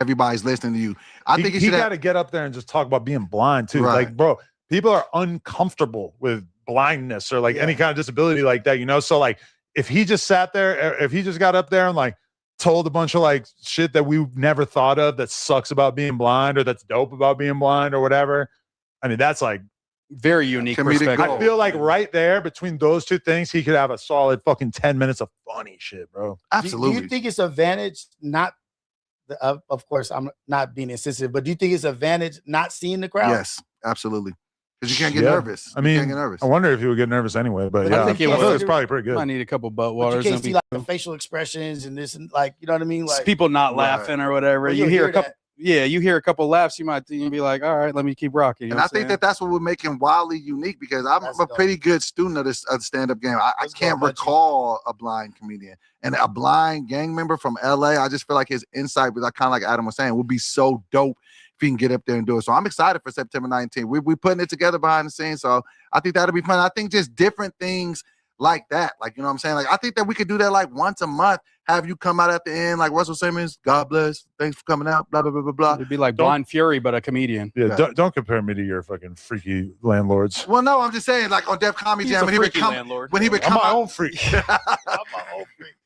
Everybody's listening to you. I think he got to get up there and just talk about being blind too. Right. Like, bro, people are uncomfortable with blindness or like any kind of disability like that, you know? So like, if he just sat there, if he just got up there and like told a bunch of like shit that we never thought of that sucks about being blind or that's dope about being blind or whatever, I mean, that's like very unique perspective. I feel like right there between those two things, he could have a solid fucking 10 minutes of funny shit, bro. Absolutely. Do you think it's advantage not? Of course, I'm not being insensitive, but do you think it's advantage not seeing the crowd? Yes, absolutely. Because you can't get nervous. I mean, you can't get nervous. I wonder if he would get nervous anyway, but yeah, I feel it's probably pretty good. I need a couple butt But waters. you can't see like the facial expressions and this and like, you know what I mean? Like people not laughing or whatever. Well, you you'll hear a hear couple. that. Yeah, you hear a couple laughs, you might be like, all right, let me keep rocking. You And know I think that's what would make him wildly unique because I'm a pretty good student of this stand-up game. I can't recall a blind comedian. And a blind gang member from LA, I just feel like his insight, was kind of like Adam was saying, would be so dope if he can get up there and do it. So I'm excited for September 19th. We're putting it together behind the scenes. So I think that'll be fun. I think just different things like that. Like, you know what I'm saying? Like, I think that we could do that like once a month. Have you come out at the end like Russell Simmons? God bless. Thanks for coming out. Blah, blah, blah, blah, blah. It'd be like Blind Fury, but a comedian. Yeah, don't compare me to your fucking freaky landlords. Well, no, I'm just saying, like on Def Comedy Jam, when he would come, I'm my own freak.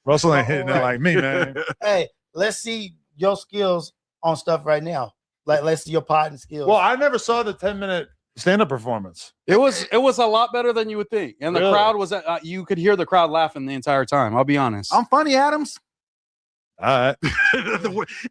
Russell ain't hitting it like me, man. Hey, let's see your skills on stuff right now. Like, let's see your potting skills. Well, I never saw the 10-minute stand-up performance. It was a lot better than you would think, and the crowd was. You could hear the crowd laughing the entire time. I'll be honest. I'm funny, Adams. All right.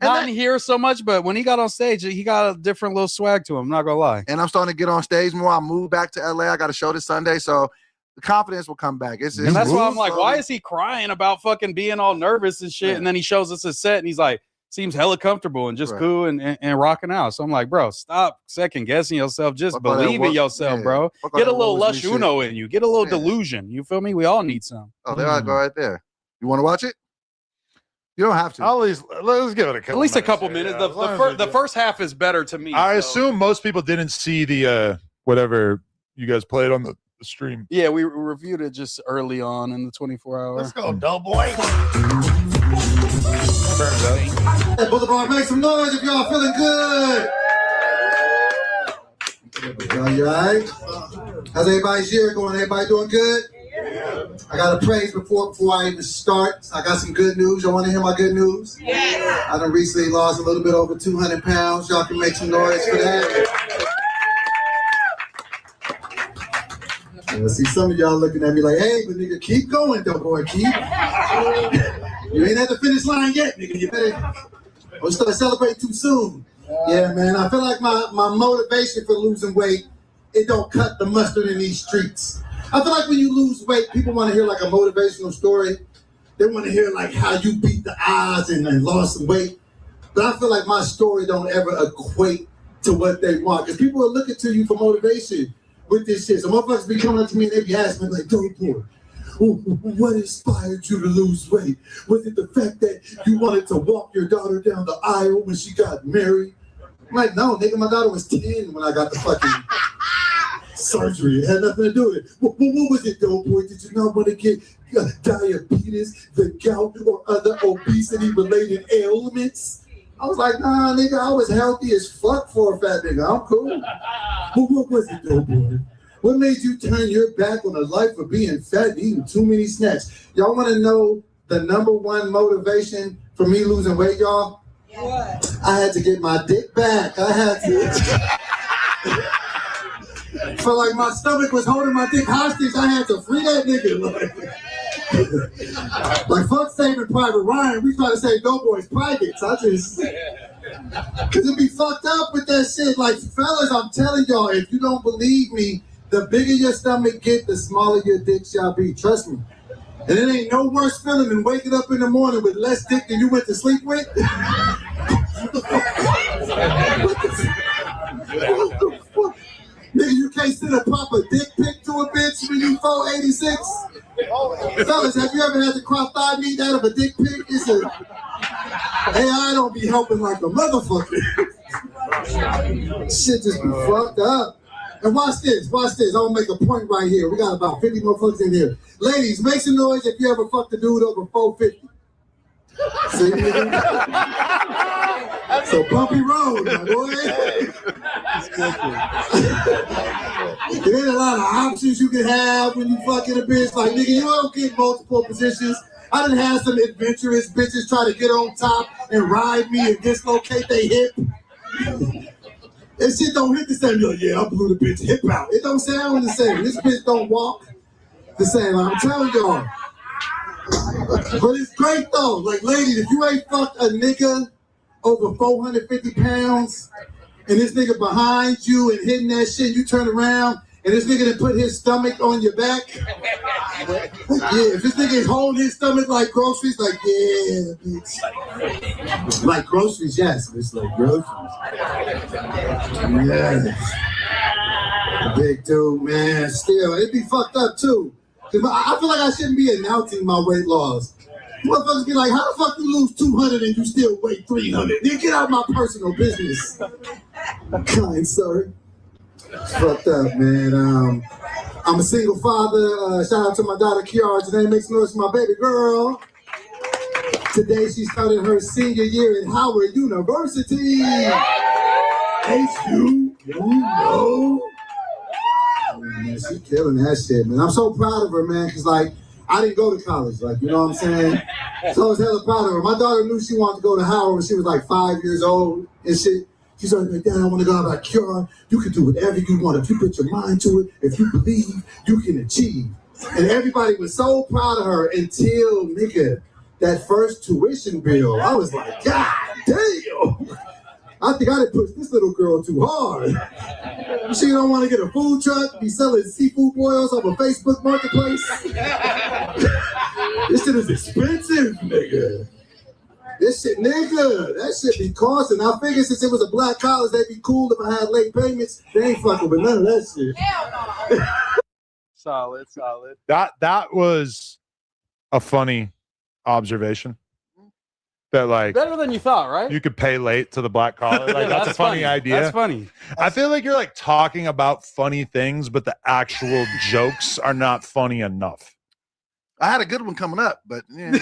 Not in here so much, but when he got on stage, he got a different little swag to him. I'm not gonna lie. And I'm starting to get on stage more. I moved back to LA. I got a show this Sunday, so the confidence will come back. It's and that's why I'm like, why is he crying about fucking being all nervous and shit? Yeah. And then he shows us his set, and he's like, seems hella comfortable and just cool and rocking out. So I'm like, bro, stop second guessing yourself. Just believe in yourself, bro. Get a little lush uno in you. Get a little delusion. You feel me? We all need some. Oh, there I go right there. You want to watch it? You don't have to. Let's give it a couple. At least a couple minutes. The first half is better to me. I assume most people didn't see the whatever you guys played on the stream. Yeah, we reviewed it just early on in the 24-hour. Let's go, Doughboy. Hey, Boulevard, make some noise if y'all feeling good. You all right? How's everybody's year going? Everybody doing good? I got to praise before I even start. I got some good news. Y'all want to hear my good news? Yeah. I done recently lost a little bit over 200 pounds. Y'all can make some noise for that. I see some of y'all looking at me like, hey, but nigga, keep going, though, boy, keep. You ain't at the finish line yet, nigga. You better don't start celebrating too soon. Yeah, man, I feel like my motivation for losing weight, it don't cut the mustard in these streets. I feel like when you lose weight, people want to hear like a motivational story. They want to hear like how you beat the odds and lost some weight. But I feel like my story don't ever equate to what they want. Because people are looking to you for motivation with this shit. So motherfuckers be coming up to me and they be asking me like, Doughboy, what inspired you to lose weight? Was it the fact that you wanted to walk your daughter down the aisle when she got married? I'm like, no, nigga, my daughter was 10 when I got the fucking surgery. It had nothing to do with it. What was it, Doughboy? Did you not want to get diabetes, the gout, or other obesity-related ailments? I was like, nah, nigga, I was healthy as fuck for a fat nigga. I'm cool. But what was it, Doughboy? What made you turn your back on a life of being fat and eating too many snacks? Y'all want to know the #1 motivation for me losing weight, y'all? What? I had to get my dick back. I had to. Felt like my stomach was holding my dick hostage. I had to free that nigga. Like fuck Saving Private Ryan. We try to save Doughboy's privates. I just. Because it be fucked up with that shit. Like, fellas, I'm telling y'all, if you don't believe me, the bigger your stomach get, the smaller your dick shall be. Trust me. And it ain't no worse feeling than waking up in the morning with less dick than you went to sleep with. What the fuck? Nigga, you can't send a proper dick pic to a bitch when you 486? Fellas, have you ever had to crop thigh meat out of a dick pic? It's a... AI don't be helping like a motherfucker. Shit just be fucked up. And watch this. I'm gonna make a point right here. We got about 50 motherfuckers in here. Ladies, make some noise if you ever fucked a dude over 450. See? So bumpy road, my boy. There ain't a lot of options you can have when you fucking a bitch. Like, nigga, you don't get multiple positions. I done had some adventurous bitches try to get on top and ride me and dislocate their hip. That shit don't hit the same. You're like, yeah, I blew the bitch hip out. It don't sound the same. This bitch don't walk the same. I'm telling y'all. But it's great though. Like, ladies, if you ain't fucked a nigga over 450 pounds and this nigga behind you and hitting that shit, you turn around and this nigga done put his stomach on your back. Yeah, if this nigga is holding his stomach like groceries, like, yeah, bitch. Like groceries, yes. It's like groceries. Yes. Big dude, man. Still, it be fucked up too. Cause I feel like I shouldn't be announcing my weight loss. Motherfuckers be like, how the fuck you lose 200 and you still weigh 300? Then get out of my personal business. Kind sir. It's fucked up, man. I'm a single father. Shout out to my daughter Kiara. Today makes noise for my baby girl. Today she started her senior year at Howard University. HU, you know. Man, she killing that shit, man. I'm so proud of her, man, because, like, I didn't go to college, like, you know what I'm saying? So I was hella proud of her. My daughter knew she wanted to go to Howard when she was, like, 5 years old and shit. She started like, Dad, I want to go. I'm like, Kiara, you can do whatever you want. If you put your mind to it, if you believe, you can achieve. And everybody was so proud of her until, nigga, that first tuition bill. I was like, God damn. I think I done pushed this little girl too hard. She don't want to get a food truck, be selling seafood boils off a Facebook marketplace. This shit is expensive, nigga. This shit, nigga, that shit be costing. I figured since it was a black college, they'd be cool if I had late payments. They ain't fucking with none of that shit. Solid. That was a funny observation. That, like, better than you thought, right? You could pay late to the black collar. Like, Yeah, that's a funny idea. That's funny. I feel like you're like talking about funny things, but the actual jokes are not funny enough. I had a good one coming up, but yeah.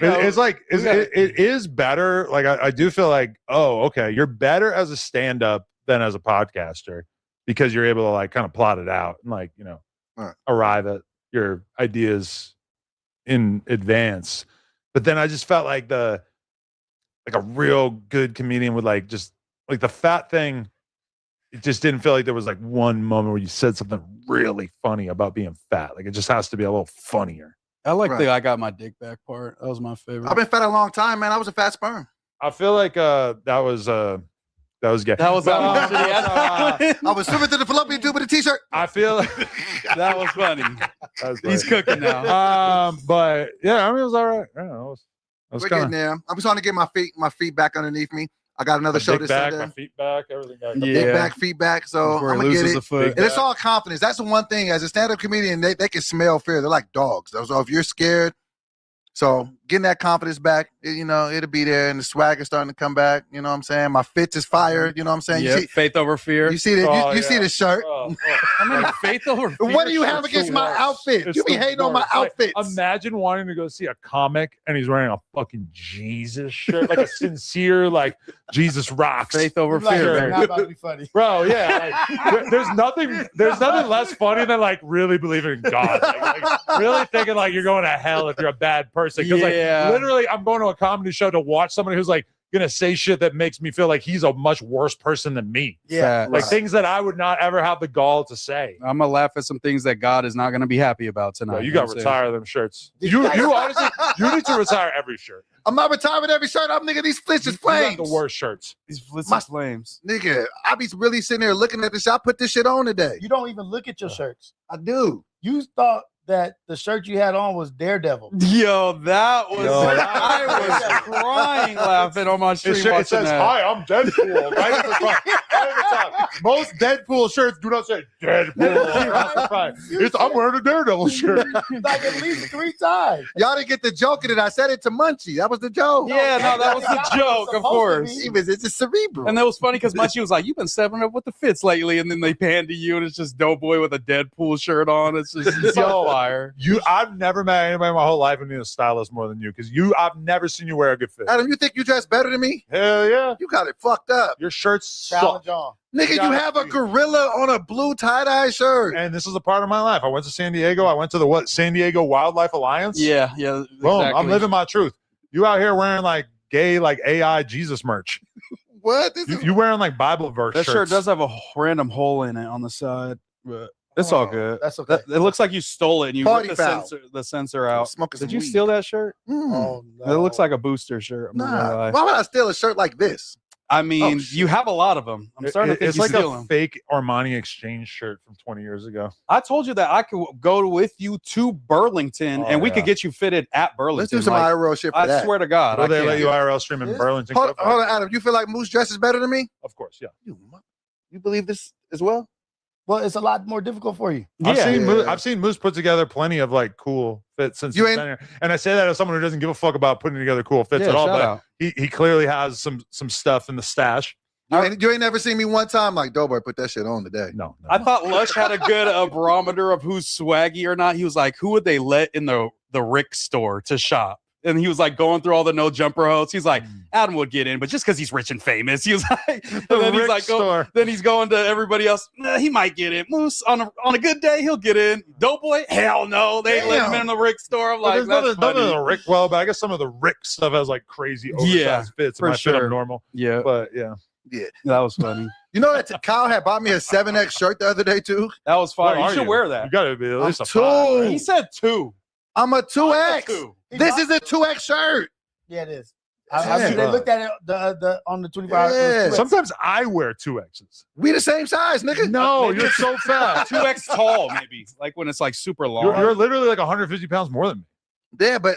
It's like it is better. Like I do feel like, oh, okay, you're better as a stand-up than as a podcaster because you're able to like kind of plot it out and like, you know, arrive at your ideas in advance. But then I just felt like a real good comedian would like just like the fat thing. It just didn't feel like there was like one moment where you said something really funny about being fat. Like it just has to be a little funnier. I like the I got my dick back part. That was my favorite. I've been fat a long time, man. I was a fat sperm. I feel like that was gay. That was I was swimming through the fallopian tube with a t-shirt. I feel like that was funny. He's cooking now. But yeah, I mean, it was all right. I don't know. We're getting there. I'm trying to get my feet back underneath me. I got another show this Sunday. My feet back, everything back. Dick back, feet back. So Before I'm he gonna get loses it. a foot. And it's all confidence. That's the one thing. As a stand-up comedian, they can smell fear. They're like dogs. So if you're scared, so getting that confidence back, you know, it'll be there, and the swag is starting to come back. You know what I'm saying? My fits is fired. You know what I'm saying? Yeah, You see, faith over fear. you see the you see the shirt. I mean, faith over fear. What do you have It's against the my worst. outfit? It's You be the hating on my worst. Like, outfits. imagine wanting to go see a comic and he's wearing a fucking Jesus shirt, like a sincere, like Jesus rocks. Faith over Like, fear. not about to be funny. Bro, yeah. Like, there's nothing less funny than like really believing in God. Like really thinking like you're going to hell if you're a bad person. Because Yeah. like literally I'm going to a comedy show to watch somebody who's like gonna say shit that makes me feel like he's a much worse person than me. Yeah. Like things that I would not ever have the gall to say. I'm gonna laugh at some things that God is not gonna be happy about tonight. Bro, you got to retire them shirts. You honestly, you need to retire every shirt. I'm not retiring every shirt. I'm nigga. These flits is You got flames. the worst shirts. These flits flames. Nigga, I be really sitting there looking at this. I put this shit on today. You don't even look at your shirts. I do. You thought that the shirt you had on was Daredevil. Yo, that was I was crying laughing on my stream. It watching says, that. "Hi, I'm Deadpool." Right at the front. Right at the top. Most Deadpool shirts do not say Deadpool. Across the front. I'm wearing a Daredevil shirt. Like at least 3 times. Y'all didn't get the joke in it. I said it to Munchie. That was the joke. Yeah, no, that was the joke, of course. It's just cerebral. And that was funny because Munchie was like, "You've been stepping up with the fits lately," and then they pan to you, and it's just Doughboy with a Deadpool shirt on. It's just so fire. I've never met anybody in my whole life who needs a stylist more than you because I've never seen you wear a good fit. Adam, you think you dress better than me? Hell yeah. You got it fucked up. Your shirts suck. Challenge on. Nigga, you have a gorilla on a blue tie-dye shirt. And this is a part of my life. I went to San Diego. I went to the San Diego Wildlife Alliance. Yeah. Boom. Exactly. I'm living my truth. You out here wearing like gay, like AI Jesus merch. What? You wearing like Bible verse That shirts. shirt does have a random hole in it on the side, but it's all good. That's okay. It looks like you stole it and you Party ripped foul. the sensor out. Smoking Did some you weed. steal that shirt? Oh, It looks like a booster shirt. I'm not gonna Nah. lie. Why would I steal a shirt like this? I mean, shit. you have a lot of them. I'm starting to think It's you like steal a them. fake Armani Exchange shirt from 20 years ago. I told you that I could go with you to Burlington and we could get you fitted at Burlington. Let's do some Like, IRL shit for I that. swear to God. Will I they can't. let you IRL stream in Burlington? Hold on, Adam. You feel like Moose dresses better than me? Of course, yeah. You believe this as well? Well, it's a lot more difficult for you. I've seen Moose put together plenty of like cool fits since You he's been here. And I say that as someone who doesn't give a fuck about putting together cool fits Yeah, at all, shout but out. he clearly has some stuff in the stash. You ain't never seen me one time like, Doughboy, put that shit on today. No. I thought Lush had a good barometer of who's swaggy or not. He was like, who would they let in the Rick store to shop? And he was like going through all the no jumper hosts. He's like, Adam would get in, but just because he's rich and famous, he was like, and then he's like, then he's going to everybody else. He might get in. Moose on a good day, he'll get in. Doughboy, hell no, they ain't let him in the Rick store. I'm like, none of the Rick. Well, but I guess some of the Rick stuff has like crazy oversized fits. for My fit sure. up normal. Yeah, but yeah, that was funny. You know that Kyle had bought me a 7X shirt the other day too. That was fire. What You should are wear that. You got to be at least a 2. 5, right? He said 2. I'm a 2X. 2. This is a 2X shirt. Yeah, it is. I mean, they looked at it the on the 24 hours. Yeah. Sometimes I wear 2Xs. We the same size, nigga. No, you're so fat. 2X tall, maybe. Like when it's like super long. You're literally like 150 pounds more than me. Yeah, but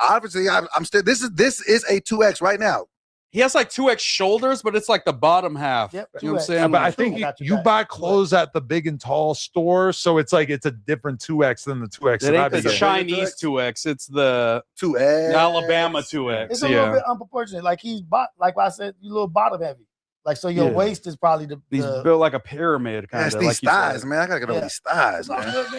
obviously I'm still. This is a 2X right now. He has like 2X shoulders, but it's like the bottom half. Yep, You know what I'm 2X. saying? But I think you buy clothes at the big and tall store, so it's like it's a different 2X than the 2X. It ain't the Chinese 2X. It's the 2X. Alabama 2X. It's a little bit unproportionate. Like he's like I said, you little bottom heavy. Like so, your waist is probably the. He's built like a pyramid kind That's of. these Like thighs, man. I gotta get over these thighs, man. Look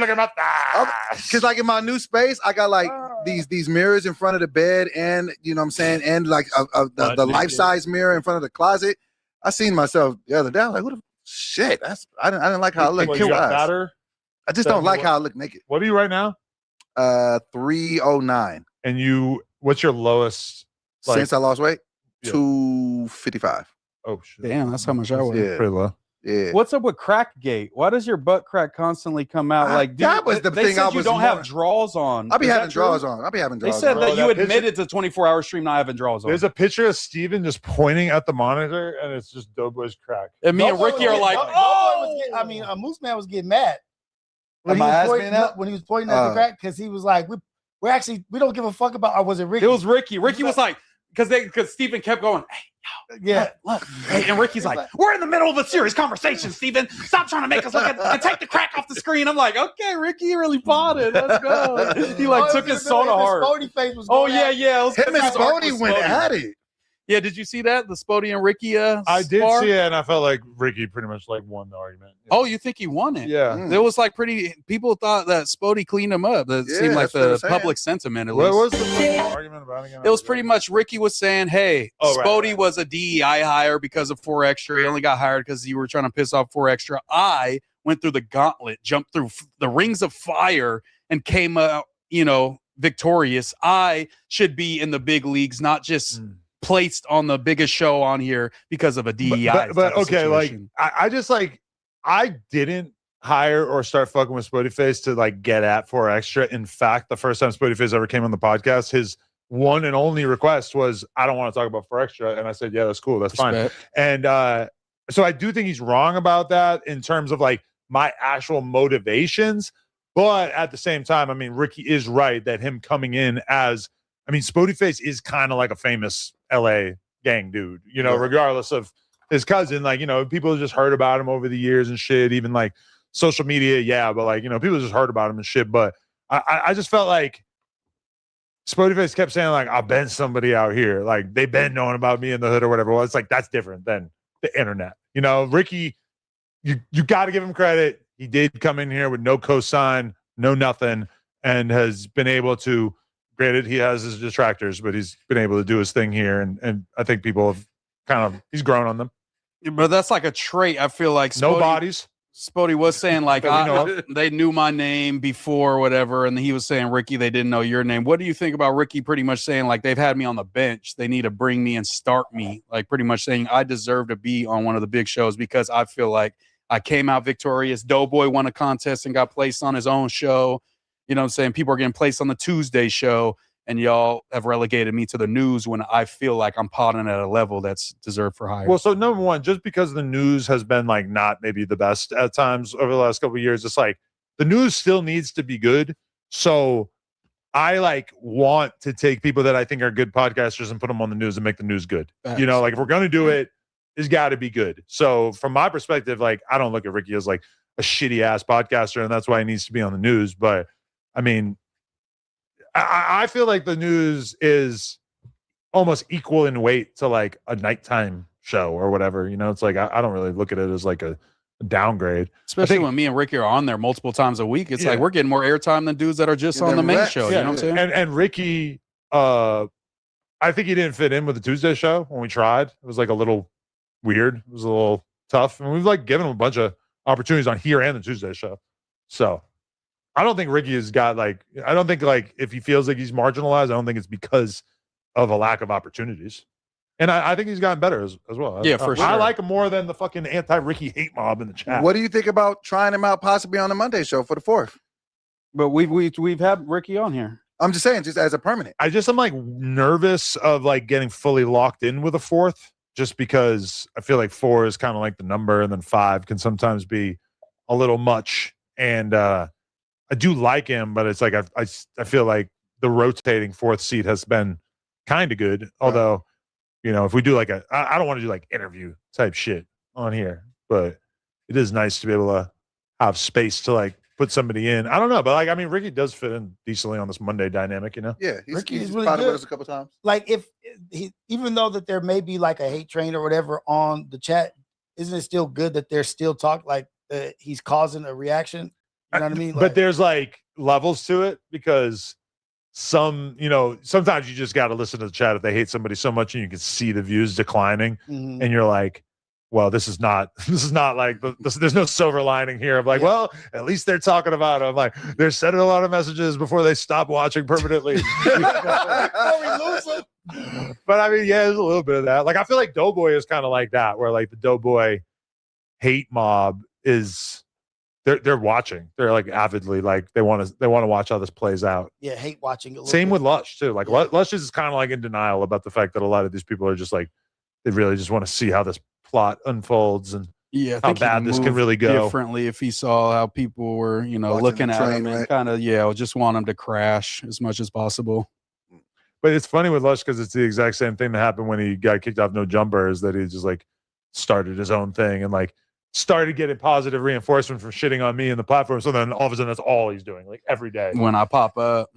at my thighs. Because like in my new space, I got like these mirrors in front of the bed, and you know what I'm saying, and like the life size mirror in front of the closet. I seen myself the other day. I was like, what the shit? I didn't like how I look. You got fatter? I just don't like how I look naked. What are you right now? 309. And what's your lowest? Since I lost weight? Yeah. 255. Oh shit! Damn, that's how much I weigh. Yeah. Pretty low. Yeah. What's up with Crackgate? Why does your butt crack constantly come out? Like that was the they thing said I you was don't more- have draws on. I'll be Is having that true? draws on. I'll be having They draws said on. that you that picture- admitted to 24-hour stream not having draws on. There's a picture of Steven just pointing at the monitor, and it's just Doughboy's crack. And me and Ricky are like, Moose Man was getting mad Am I ass being out? when he was pointing at the crack because he was like, we don't give a fuck about. Or was it Ricky? It was Ricky. Ricky was like, because Steven kept going, hey, yeah. Look. Hey, and Ricky's like, we're in the middle of a serious conversation, Steven. Stop trying to make us look at and take the crack off the screen. I'm like, okay, Ricky really bought it. Let's go. He like took his soda hard. Spody face was Oh, yeah. It was Him and his arc Spody with went Spody. at it. Yeah, did you see that? The Spody and Ricky I did spar? see it, and I felt like Ricky pretty much like won the argument. Oh, you think he won it? Yeah. It was like people thought that Spody cleaned him up. That Yeah, seemed like that's what I'm the saying. public sentiment at What least. was the fucking argument about again? It was pretty much Ricky was saying, hey, Oh, right, Spody right. was a DEI hire because of 4 Extra. He only got hired because you were trying to piss off 4 Extra. I went through the gauntlet, jumped through the rings of fire, and came out, victorious. I should be in the big leagues, not just placed on the biggest show on here because of a DEI. But type of okay, like situation. I just like I didn't hire or start fucking with Spodyface to like get at 4 Extra. In fact, the first time Spodyface ever came on the podcast, his one and only request was, I don't want to talk about 4 Extra. And I said, yeah, that's cool. That's fine. And so I do think he's wrong about that in terms of like my actual motivations. But at the same time, I mean, Ricky is right that him coming in as, I mean, Spodyface is kind of like a famous LA gang dude, regardless of his cousin. Like, people have just heard about him over the years and shit, even like social media. Yeah. But like, people just heard about him and shit. But I just felt like Spodyface kept saying like, I've been somebody out here. Like they've been knowing about me in the hood or whatever. Well, it's like, that's different than the internet. Ricky, you got to give him credit. He did come in here with no cosign, no nothing, and has been able to, granted, he has his detractors, but he's been able to do his thing here. And I think people have he's grown on them. But that's like a trait. I feel like No bodies. Spody was saying like That we know they knew my name before or whatever, and he was saying, Ricky, they didn't know your name. What do you think about Ricky pretty much saying like they've had me on the bench, they need to bring me and start me, like pretty much saying I deserve to be on one of the big shows because I feel like I came out victorious. Doughboy won a contest and got placed on his own show. You know what I'm saying? People are getting placed on the Tuesday show, and y'all have relegated me to the news when I feel like I'm potting at a level that's deserved for hire. Well, so number one, just because the news has been like not maybe the best at times over the last couple of years, it's like the news still needs to be good. So I like want to take people that I think are good podcasters and put them on the news and make the news good. Facts. Like if we're going to do it, it's got to be good. So from my perspective, like I don't look at Ricky as like a shitty ass podcaster and that's why he needs to be on the news. But I mean, I feel like the news is almost equal in weight to like a nighttime show or whatever. You know, it's like I don't really look at it as like a downgrade. Especially when me and Ricky are on there multiple times a week. It's like we're getting more airtime than dudes that are just on the main show. You know what I'm saying? And Ricky, I think he didn't fit in with the Tuesday show when we tried. It was like a little weird. It was a little tough. And we've like given him a bunch of opportunities on here and the Tuesday show. So I don't think Ricky has got like, I don't think like if he feels like he's marginalized, I don't think it's because of a lack of opportunities. And I think he's gotten better as well. Yeah, for sure. I like him more than the fucking anti-Ricky hate mob in the chat. What do you think about trying him out possibly on the Monday show for the 4th? But we've had Ricky on here. I'm just saying, just as a permanent. I'm like nervous of like getting fully locked in with a 4th, just because I feel like 4 is kind of like the number, and then 5 can sometimes be a little much. And I do like him, but it's like I feel like the rotating 4th seat has been kind of good. Although, you know, if we do like I don't want to do like interview type shit on here, but it is nice to be able to have space to like put somebody in. I don't know, but like, I mean, Ricky does fit in decently on this Monday dynamic, you know? Yeah, Ricky's he's really probably good. with us a couple times. Like if he, even though that there may be like a hate train or whatever on the chat, isn't it still good that there's still talk like he's causing a reaction? You know what I mean? But there's like levels to it, because some, you know, sometimes you just got to listen to the chat if they hate somebody so much and you can see the views declining, and you're like, well, this is not like there's no silver lining here of like, well, at least they're talking about it. I'm like, they're sending a lot of messages before they stop watching permanently. But I mean, yeah, there's a little bit of that. Like, I feel like Doughboy is kind of like that, where like the Doughboy hate mob is they're watching. They're like avidly, like they want to watch how this plays out. Yeah, hate watching a little Same bit. with Lush too. Like Lush is kind of like in denial about the fact that a lot of these people are just like, they really just want to see how this plot unfolds and I how think bad he'd this can move really go. differently if he saw how people were, you know, Watching looking the at train him and wreck. kind of, just want him to crash as much as possible. But it's funny with Lush because it's the exact same thing that happened when he got kicked off No Jumper, is that he just like started his own thing and like started getting positive reinforcement from shitting on me and the platform. So then all of a sudden that's all he's doing, like every day. When I pop up.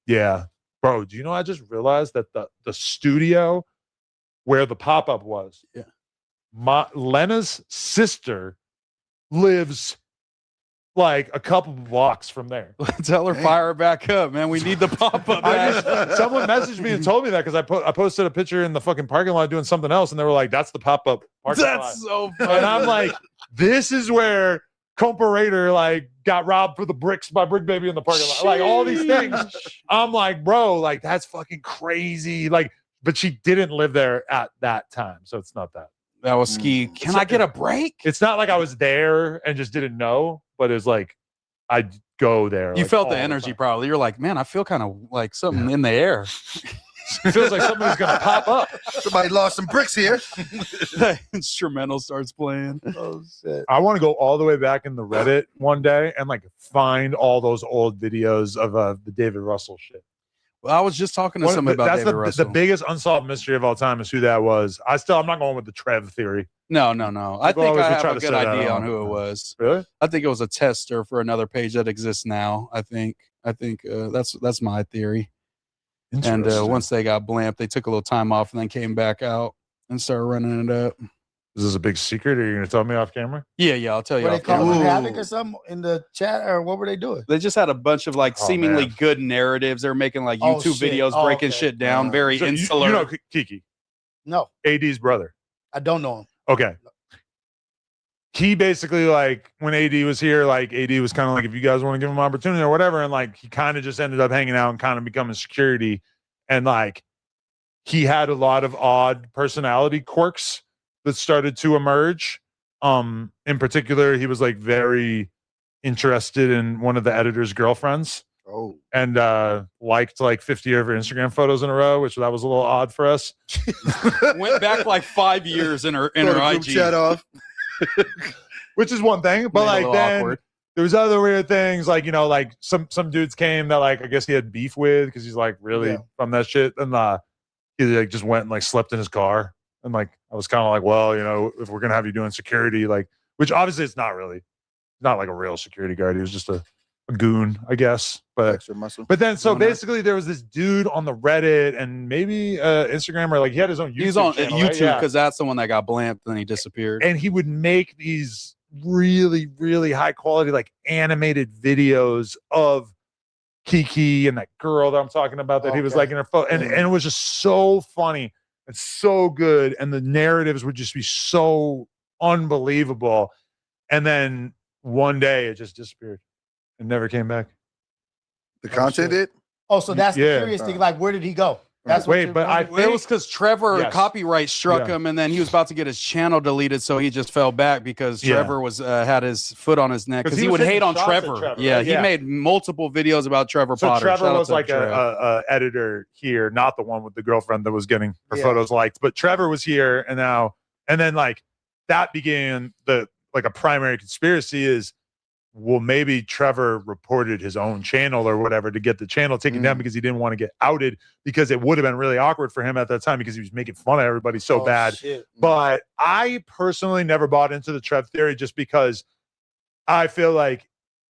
Yeah. Bro, do you know I just realized that the studio where the pop-up was, Lena's sister lives like a couple blocks from there. Tell her fire back up, man. We need the pop-up. Someone messaged me and told me that because I posted a picture in the fucking parking lot doing something else, and they were like, that's the pop-up parking lot. That's so funny. And I'm like, this is where Comparator like got robbed for the bricks by Brick Baby in the parking lot. Like all these things. I'm like, bro, like that's fucking crazy. Like, but she didn't live there at that time, so it's not that. That was ski. Can I get a break? It's not like I was there and just didn't know, but it's like I'd go there. You like, felt all the energy probably. You're like, man, I feel kind of like something in the air. It feels like somebody's gonna pop up. Somebody lost some bricks here. The instrumental starts playing. Oh shit! I want to go all the way back in the Reddit one day and like find all those old videos of the David Russell shit. Well, I was just talking to somebody about that's David Russell. The biggest unsolved mystery of all time is who that was. I'm not going with the Trev theory. No. I People think always I would have try a to good say that idea on on. who it was. Really? I think it was a tester for another page that exists now. I think that's my theory. And once they got blamped, they took a little time off and then came back out and started running it up. Is this a big secret? Or are you going to tell me off camera? Yeah, I'll tell you. Were they off camera. calling havoc or something in the chat, or what were they doing? They just had a bunch of like seemingly good narratives. They're making like YouTube videos breaking shit down, very So insular. You know Kiki, No, AD's brother. I don't know him. Okay. He basically, like, when AD was here, like, AD was kind of like, if you guys want to give him an opportunity or whatever, and like he kind of just ended up hanging out and kind of becoming security, and like he had a lot of odd personality quirks that started to emerge. In particular, he was like very interested in one of the editor's girlfriends. Oh. And liked like 50 of her Instagram photos in a row, which that was a little odd for us. Went back like 5 years in her IG. Chat off. Which is one thing, but Made it a like little then awkward. there was other weird things, like, you know, like some dudes came that like I guess he had beef with because he's like really from that shit, and he like just went and like slept in his car, and like I was kind of like, well, you know, if we're gonna have you doing security, like, which obviously it's not like a real security guard, he was just a a goon, I guess. But Extra muscle. But then, so basically, there was this dude on the Reddit and maybe Instagram, or like he had his own YouTube He was on channel, YouTube right? because that's the one that got blamped, then he disappeared. And he would make these really, really high quality, like animated videos of Kiki and that girl that I'm talking about that he was like in her phone. And it was just so funny and so good. And the narratives would just be so unbelievable. And then one day it just disappeared and never came back. The content did? Oh, so that's the curious thing. Like, where did he go? That's what it was because Trevor copyright struck him, and then he was about to get his channel deleted, so he just fell back because Trevor was had his foot on his neck because he would hate on Trevor. Yeah, he made multiple videos about Trevor Potter. Trevor was like a editor here, not the one with the girlfriend that was getting her photos liked, but Trevor was here, and then like that began a primary conspiracy is, well, maybe Trevor reported his own channel or whatever to get the channel taken down because he didn't want to get outed, because it would have been really awkward for him at that time because he was making fun of everybody so bad. Shit. But I personally never bought into the Trev theory just because I feel like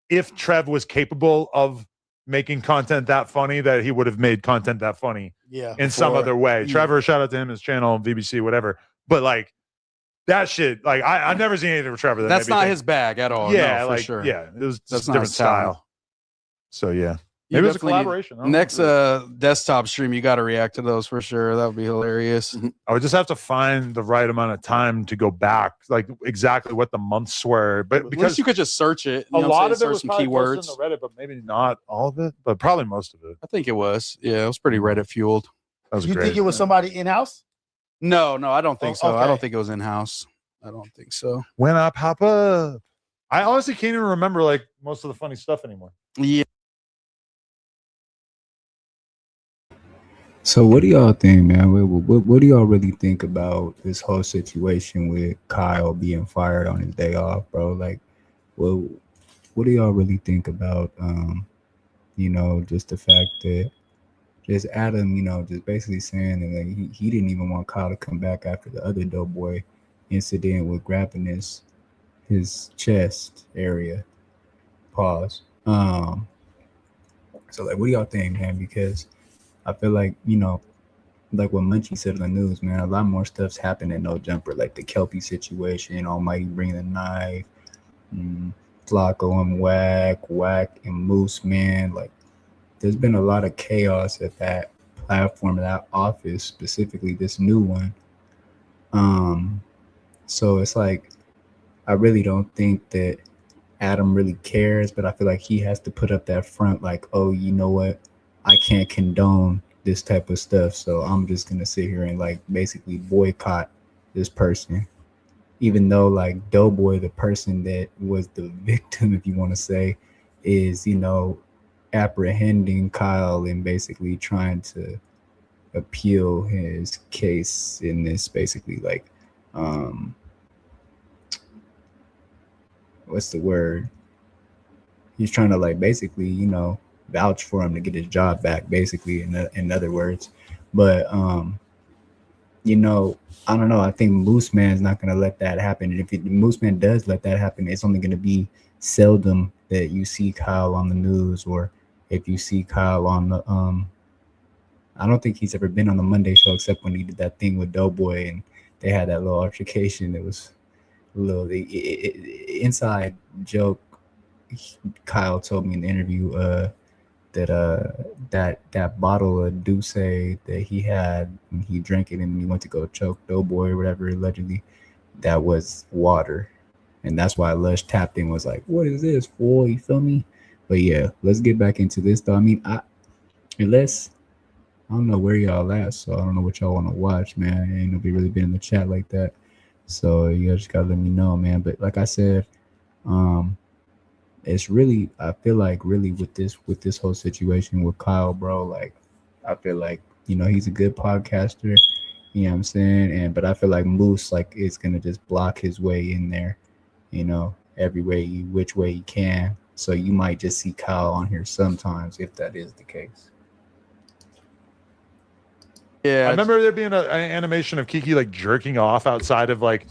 if Trev was capable of making content that funny, that he would have made content that funny in some other way. Trevor, shout out to him, his channel, VBC, whatever. But like, that shit, like I've never seen anything with Trevor. That's not his bag at all. Yeah, no, like for sure. yeah, it was That's a not different his talent. style. So yeah, maybe it was a collaboration. Next desktop stream, you got to react to those for sure. That would be hilarious. I would just have to find the right amount of time to go back, like exactly what the months were. But At because least you could just search it. a lot of it was some probably keywords. posted on the Reddit, but maybe not all of it, but probably most of it. I think it was. Yeah, it was pretty Reddit fueled. That was You great. think it was somebody in house? No, I don't think so. I okay. don't think it was in house. I don't think so. When I pop up, I honestly can't even remember like most of the funny stuff anymore. Yeah. So what do y'all think, man? What do y'all really think about this whole situation with Kyle being fired on his day off, bro? Like, what do y'all really think about, just the fact that just Adam, just basically saying that like, he didn't even want Kyle to come back after the other Doughboy incident with grabbing his chest area. Pause. So like, what do y'all think, man? Because I feel like, like what Munchie said on the news, man, a lot more stuff's happened at No Jumper, like the Kelpie situation, Almighty bringing the knife, Flacco and Wack and Moose, man. Like, there's been a lot of chaos at that platform, that office, specifically this new one. So it's like, I really don't think that Adam really cares, but I feel like he has to put up that front, like, oh, you know what? I can't condone this type of stuff, so I'm just gonna sit here and like basically boycott this person, even though like Doughboy, the person that was the victim, if you want to say, is apprehending Kyle and basically trying to appeal his case in this basically like what's the word? He's trying to like basically vouch for him to get his job back, basically, in other words. But I don't know. I think Moose Man's not gonna let that happen. And if Moose Man does let that happen, it's only gonna be seldom that you see Kyle on the news, or if you see Kyle on the I don't think he's ever been on the Monday show except when he did that thing with Doughboy and they had that little altercation. It was a little inside joke. Kyle told me in the interview that bottle of Douce that he had when he drank it and he went to go choke Doughboy or whatever, allegedly, that was water. And that's why Lush tapped in, was like, what is this, fool? You feel me? But yeah, let's get back into this though. I mean, I don't know where y'all at, so I don't know what y'all want to watch, man. Ain't nobody really been in the chat like that. So you just gotta let me know, man. But like I said, it's really, I feel like really with this whole situation with Kyle, bro, like I feel like, he's a good podcaster, you know what I'm saying? But I feel like Moose like is gonna just block his way in there, every way, which way he can. So you might just see Kyle on here sometimes if that is the case. Yeah, I remember there being an animation of Kiki like jerking off outside of like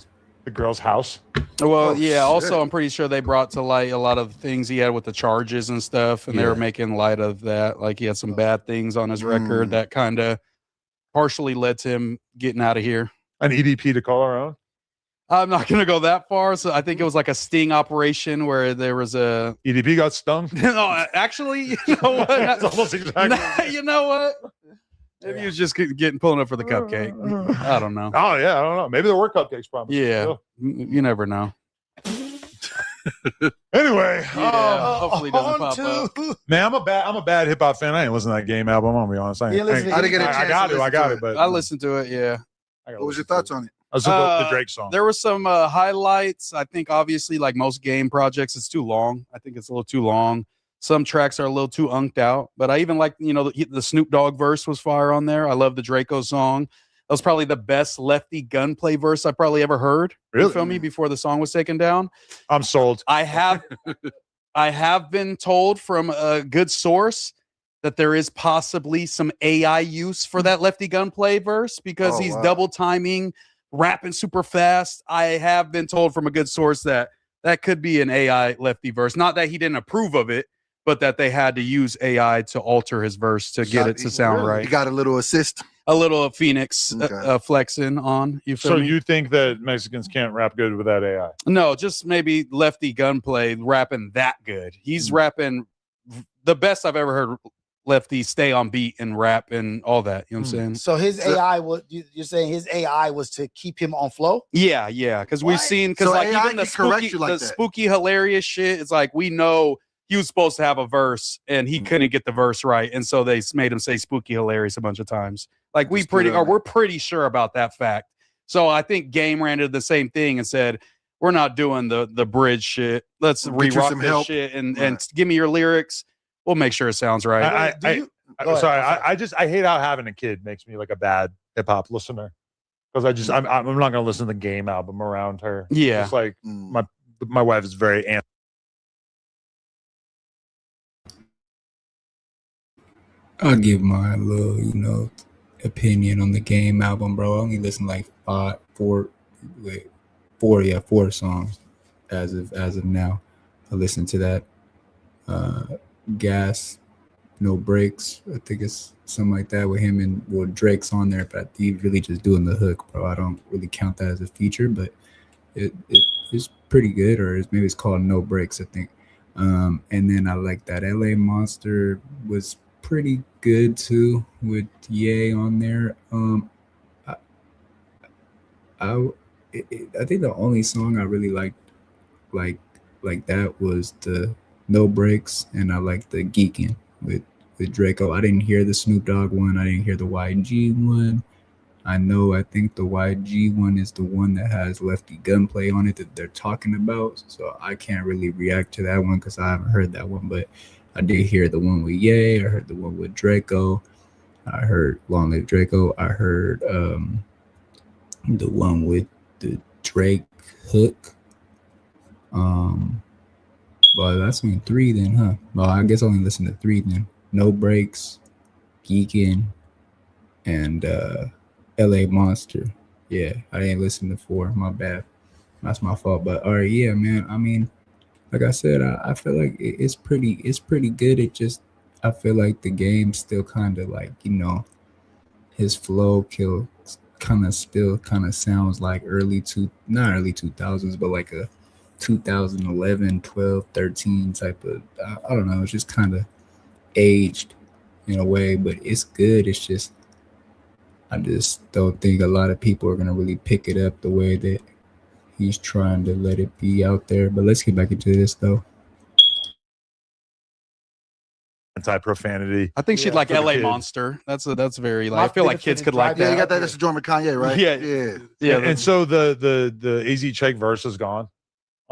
the girl's house. Well, yeah. Also, I'm pretty sure they brought to light a lot of things he had with the charges and stuff, and they were making light of that. Like he had some bad things on his record that kind of partially led to him getting out of here. An EDP to call our own. I'm not going to go that far. So I think it was like a sting operation where there was a EDP got stung. No, actually, you know what? That's almost exactly. You know what? Maybe he was just pulling up for the cupcake. I don't know. Oh yeah, I don't know. Maybe there were cupcakes promised. Yeah, you never know. Anyway, hopefully it doesn't pop up. Man, I'm a bad hip hop fan. I ain't listening to that Game album. I'm gonna be honest. I got it. I listened to it. Yeah. What was your thoughts on it? I was the Drake song. There were some highlights. I think obviously, like most Game projects, it's too long. I think it's a little too long. Some tracks are a little too unked out. But I even like, the Snoop Dogg verse was fire on there. I love the Draco song. That was probably the best lefty gunplay verse I probably ever heard. Really? You feel me? Before the song was taken down. I'm sold. I have been told from a good source that there is possibly some AI use for that lefty gunplay verse because he's double timing, rapping super fast. I have been told from a good source that could be an AI lefty verse. Not that he didn't approve of it, but that they had to use AI to alter his verse to get it to sound right. You got a little assist. A little Phoenix flexing on. You feel me? You think that Mexicans can't rap good without AI? No, just maybe lefty gunplay rapping that good. He's rapping the best I've ever heard lefty stay on beat and rap and all that. You know what I'm saying? So his AI was, you're saying his AI was to keep him on flow? Yeah. Because we've seen, because like even the spooky, hilarious shit, it's like we know he was supposed to have a verse and he couldn't get the verse right. And so they made him say spooky, hilarious a bunch of times. Like we're pretty sure about that fact. So I think Game ran into the same thing and said, we're not doing the bridge shit. Let's re-rock this shit and give me your lyrics. We'll make sure it sounds right. I hate how having a kid makes me like a bad hip hop listener because I'm not gonna listen to the Game album around her. Yeah, it's like my wife is very anti. I'll give my little, opinion on the Game album, bro. I only listen like four songs as of now. I listened to that. Gas, No Breaks. I think it's something like that with him and Drake's on there, but he's really just doing the hook, bro. I don't really count that as a feature, but it is pretty good, or maybe it's called No Breaks, I think. And then I like that LA Monster was pretty good too with Ye on there. I think the only song I really liked like that was the No Breaks, and I like the Geekin' with Draco. I didn't hear the Snoop Dogg one. I didn't hear the YG one. I think the YG one is the one that has lefty gunplay on it that they're talking about. So I can't really react to that one because I haven't heard that one. But I did hear the one with Ye. I heard the one with Draco. I heard Long Live Draco. I heard the one with the Drake hook. Well, that's only 3 then, huh? Well, I guess I only listened to 3 then. No Breaks, Geekin', and LA Monster. Yeah, I didn't listen to 4. My bad. That's my fault. But all right, yeah, man. I mean, like I said, I feel like it's pretty good. It just, I feel like the Game still kind of like, his flow kind of sounds like not early 2000s, but like a 2011, 12, 13 type of, I don't know, it's just kind of aged in a way, but it's good. It's just, I just don't think a lot of people are going to really pick it up the way that he's trying to let it be out there. But let's get back into this though. Anti-profanity. I think she'd like LA Monster. That's very like, I feel like kids could like that. Yeah, you got that. That's the joint with Kanye, right? Yeah. And so the azchike verse is gone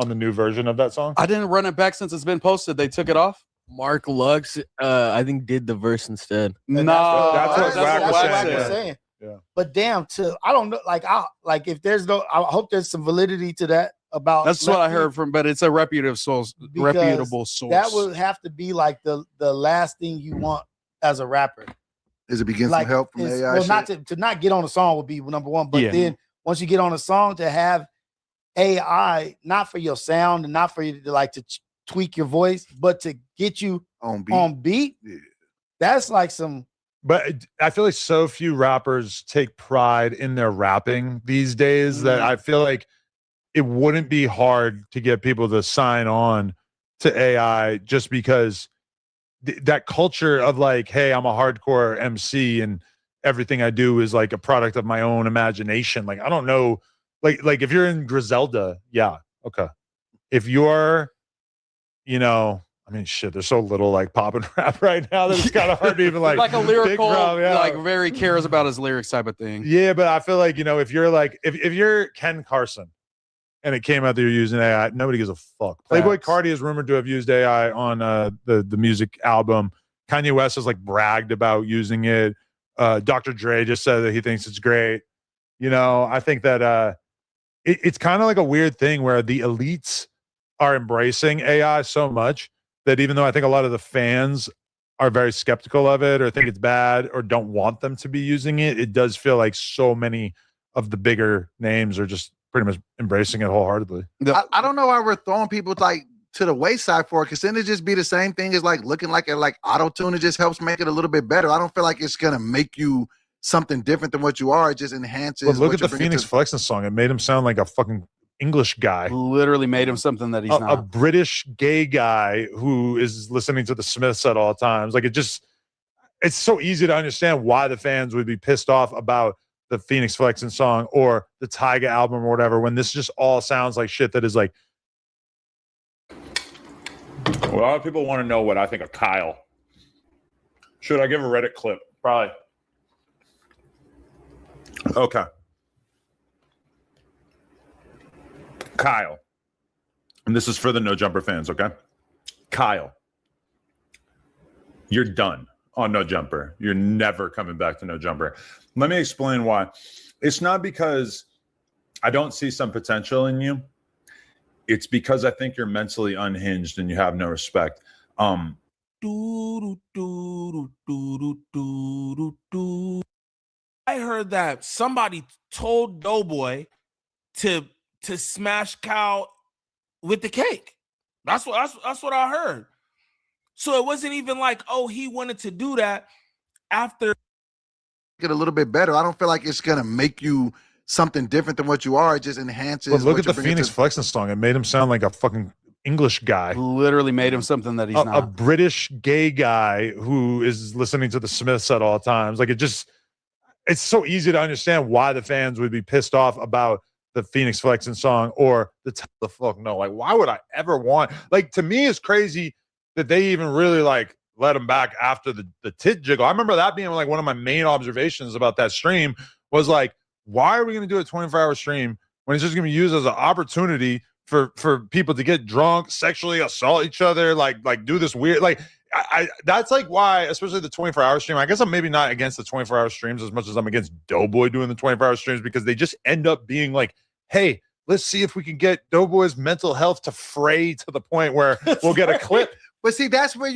on the new version of that song. I didn't run it back since it's been posted. They took it off. Mark Lux, I think, did the verse instead. No, that's what Wack was saying. Yeah. But damn, I don't know. Like if there's no, I hope there's some validity to that about. That's what I heard from, but it's a reputable source. That would have to be like the last thing you want as a rapper. Is it begin some help from AI? Well, not to not get on a song would be number one, but then once you get on a song, to have AI, not for your sound and not for you to like to tweak your voice, but to get you on beat. Yeah. That's like some. But I feel like so few rappers take pride in their rapping these days that I feel like it wouldn't be hard to get people to sign on to AI just because that culture of like, hey, I'm a hardcore MC and everything I do is like a product of my own imagination. Like, I don't know, like if you're in Griselda, yeah, okay. If you're, you know, I mean, shit, there's so little like pop and rap right now that it's kind of hard to even like a lyrical, yeah. like very cares about his lyrics type of thing. Yeah, but I feel like, you know, if you're like, if you're Ken Carson and it came out that you're using AI, nobody gives a fuck. Playboy Cardi is rumored to have used AI on the music album. Kanye West has like bragged about using it. Dr. Dre just said that he thinks it's great. You know, I think that it's kind of like a weird thing where the elites are embracing AI so much that even though I think a lot of the fans are very skeptical of it or think it's bad or don't want them to be using it, it does feel like so many of the bigger names are just pretty much embracing it wholeheartedly. I don't know why we're throwing people like to the wayside for it, because then it just be the same thing as like looking like auto-tune. It just helps make it a little bit better. I don't feel like it's gonna make you something different than what you are. It just enhances. But look at the Phoenix Flexing song. It made him sound like a fucking English guy. Literally made him something that he's not. A British gay guy who is listening to the Smiths at all times. Like it's so easy to understand why the fans would be pissed off about the Phoenix Flexing song or the Tyga album or whatever, when this just all sounds like shit that is like. Well, a lot of people want to know what I think of Kyle. Should I give a Reddit clip? Probably. Okay. Kyle. And this is for the No Jumper fans, okay? Kyle. You're done on No Jumper. You're never coming back to No Jumper. Let me explain why. It's not because I don't see some potential in you. It's because I think you're mentally unhinged and you have no respect. I heard that somebody told Doughboy to smash Cal with the cake. That's what I heard. So it wasn't even like, oh, he wanted to do that after. Get a little bit better. I don't feel like it's gonna make you something different than what you are. It just enhances. But look at the Phoenix Flexing song. It made him sound like a fucking English guy. Literally made him something that he's not. A British gay guy who is listening to the Smiths at all times. Like it's so easy to understand why the fans would be pissed off about the Phoenix Flexing song or the fuck no. Like, why would I ever want? Like, to me, it's crazy that they even really like let him back after the tit jiggle. I remember that being like one of my main observations about that stream was like, why are we going to do a 24-hour stream when it's just going to be used as an opportunity for people to get drunk, sexually assault each other, like do this weird, like I that's like why, especially the 24-hour stream. I guess I'm maybe not against the 24-hour streams as much as I'm against Doughboy doing the 24-hour streams, because they just end up being like, hey, let's see if we can get Doughboy's mental health to fray to the point where we'll get a clip. But see, that's where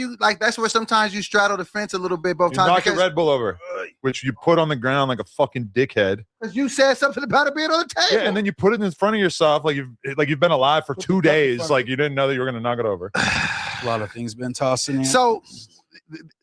sometimes you straddle the fence a little bit both you times. Knock a Red Bull over, which you put on the ground like a fucking dickhead. Because you said something about it being on the table. Yeah, and then you put it in front of yourself like you've been alive for 2 days, like you didn't know that you were going to knock it over. A lot of things been tossing in. So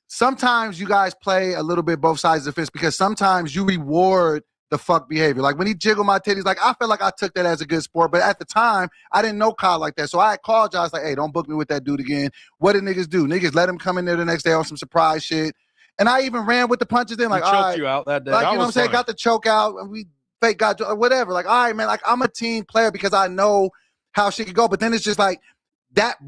sometimes you guys play a little bit both sides of the fence, because sometimes you reward the fuck behavior. Like when he jiggled my titties, like I felt like I took that as a good sport, but at the time I didn't know Kyle like that. So I called y'all, I was like, hey, don't book me with that dude again. What did niggas do? Niggas let him come in there the next day on some surprise shit. And I even ran with the punches then, like, he choked you out that day. Like, that you know what I'm saying? Got the choke out and we fake got whatever. Like, all right, man, like I'm a team player because I know how shit could go. But then it's just like that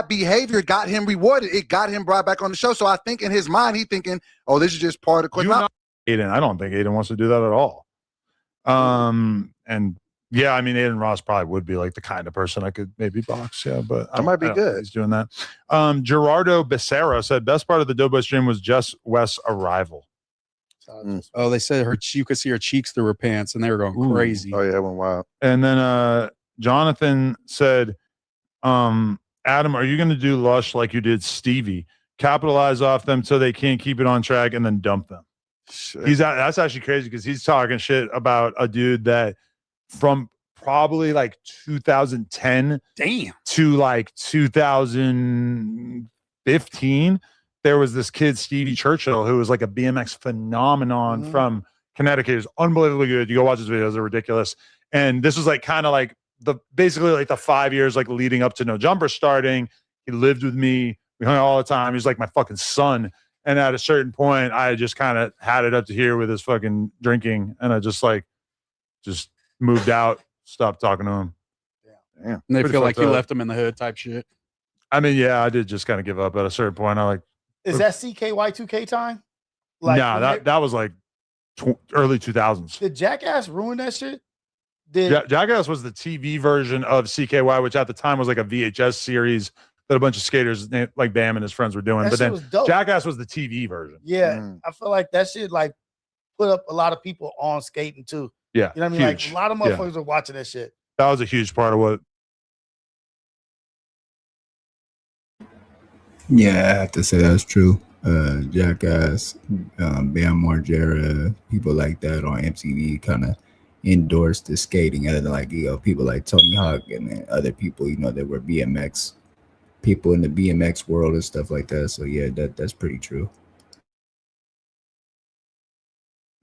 behavior got him rewarded. It got him brought back on the show. So I think in his mind, he thinking, oh, this is just part of the course. Aiden, I don't think Aiden wants to do that at all. And yeah, I mean, Aiden Ross probably would be like the kind of person I could maybe box. Yeah, but I might be good. He's doing that. Gerardo Becerra said best part of the Doughboy stream was Jess West's arrival. Oh, they said you could see her cheeks through her pants, and they were going crazy. Oh yeah, it went wild. And then Jonathan said, Adam, are you going to do Lush like you did Stevie? Capitalize off them so they can't keep it on track and then dump them. Shit. That's actually crazy because he's talking shit about a dude that from probably like 2010 to like 2015. There was this kid, Stevie Churchill, who was like a BMX phenomenon from Connecticut. He was unbelievably good. You go watch his videos, they're ridiculous. And this was like kind of like basically like the 5 years like leading up to No Jumper starting. He lived with me. We hung out all the time. He was like my fucking son. And at a certain point, I just kind of had it up to here with his fucking drinking. And I just moved out, stopped talking to him. Yeah. And they feel like you left them in the hood type shit. I mean, yeah, I did just kind of give up at a certain point. I like. Is that CKY2K time? Nah, that was like early 2000s. Did Jackass ruin that shit? Jackass was the TV version of CKY, which at the time was like a VHS series that a bunch of skaters like Bam and his friends were doing. That But shit then was dope. Jackass was the TV version. Yeah, I feel like that shit like put up a lot of people on skating too. Yeah, you know what I mean. huge. Like a lot of Yeah. motherfuckers are watching that shit. That was a huge part of what. Yeah, I have to say that's true. Jackass, Bam Margera, people like that on MTV kind of endorsed the skating, other than like people like Tony Hawk and then other people that were BMX people in the BMX world and stuff like that. So yeah, that's pretty true.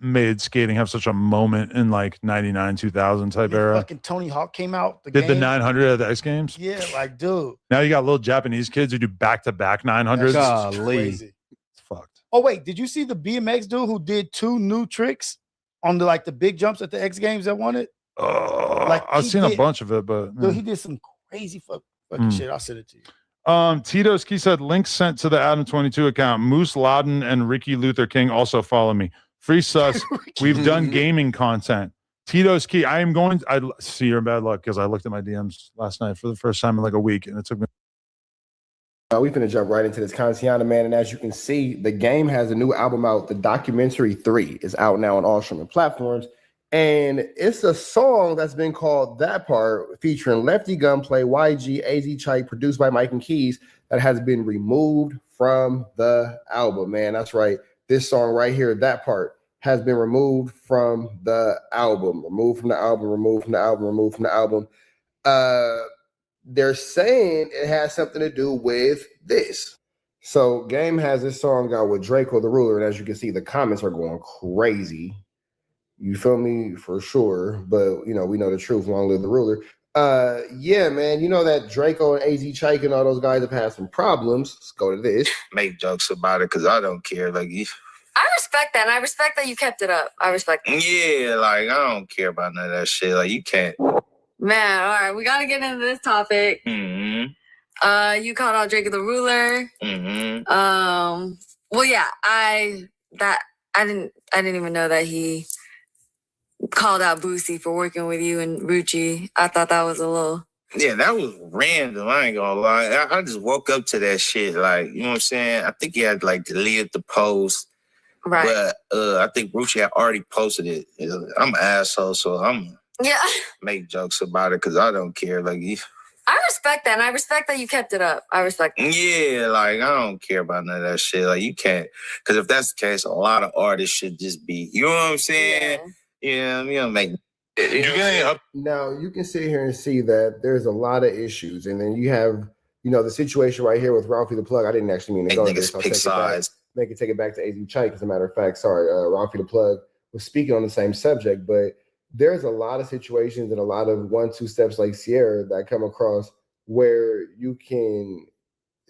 Made skating have such a moment in like 99, 2000 type era. Fucking Tony Hawk came out. Did the 900 at the X Games? Yeah, like dude. Now you got little Japanese kids who do back-to-back 900s. That's crazy. It's fucked. Oh wait, did you see the BMX dude who did 2 new tricks on the big jumps at the X Games that won it? I've seen a bunch of it, but dude, he did some crazy fucking shit. I'll send it to you. Tito's Key said, link sent to the Adam22 account. Moose Loudon and Ricky Luther King also follow me. Free sus. We've done gaming content. Tito's Key. I see you're in bad luck because I looked at my DMs last night for the first time in like a week, and it took me. We're going to jump right into this Kantiana, man. And as you can see, the game has a new album out. The Documentary 3 is out now on all streaming platforms. And it's a song that's been called That Part, featuring Lefty Gunplay, YG, azchike, produced by Mike and Keys, that has been removed from the album, man. That's right. This song right here, That Part, has been removed from the album. Removed from the album, removed from the album, removed from the album. They're saying it has something to do with this. So Game has this song out with Draco the Ruler, and as you can see, the comments are going crazy. You feel me? For sure. But, we know the truth. Long live the ruler. Yeah, man. You know that Draco and azchike and all those guys have had some problems. Let's go to this. Make jokes about it because I don't care. Like, I respect that. And I respect that you kept it up. I respect that. yeah, like, I don't care about none of that shit. Like, you can't. Man, all right. We got to get into this topic. Mm-hmm. You called out Drake the Ruler. Mm-hmm. Well, yeah, I didn't even know that he called out Boosie for working with you and Rucci. I thought that was a little. Yeah, that was random. I ain't gonna lie. I just woke up to that shit. Like, you know what I'm saying? I think he had like deleted the post. Right. But I think Rucci had already posted it. I'm an asshole, so I'm make jokes about it because I don't care. Like, I respect that, and I respect that you kept it up. I respect that. yeah, like, I don't care about none of that shit. Like, you can't. Because if that's the case, a lot of artists should just be, you know what I'm saying? Yeah, you know, make. Now you can sit here and see that there's a lot of issues, and then you have, the situation right here with Ralphie the Plug. I didn't actually mean to go to this. I'll take it back to azchike. As a matter of fact, sorry, Ralphie the Plug was speaking on the same subject, but there's a lot of situations and a lot of 1-2 steps like Sierra that come across where you can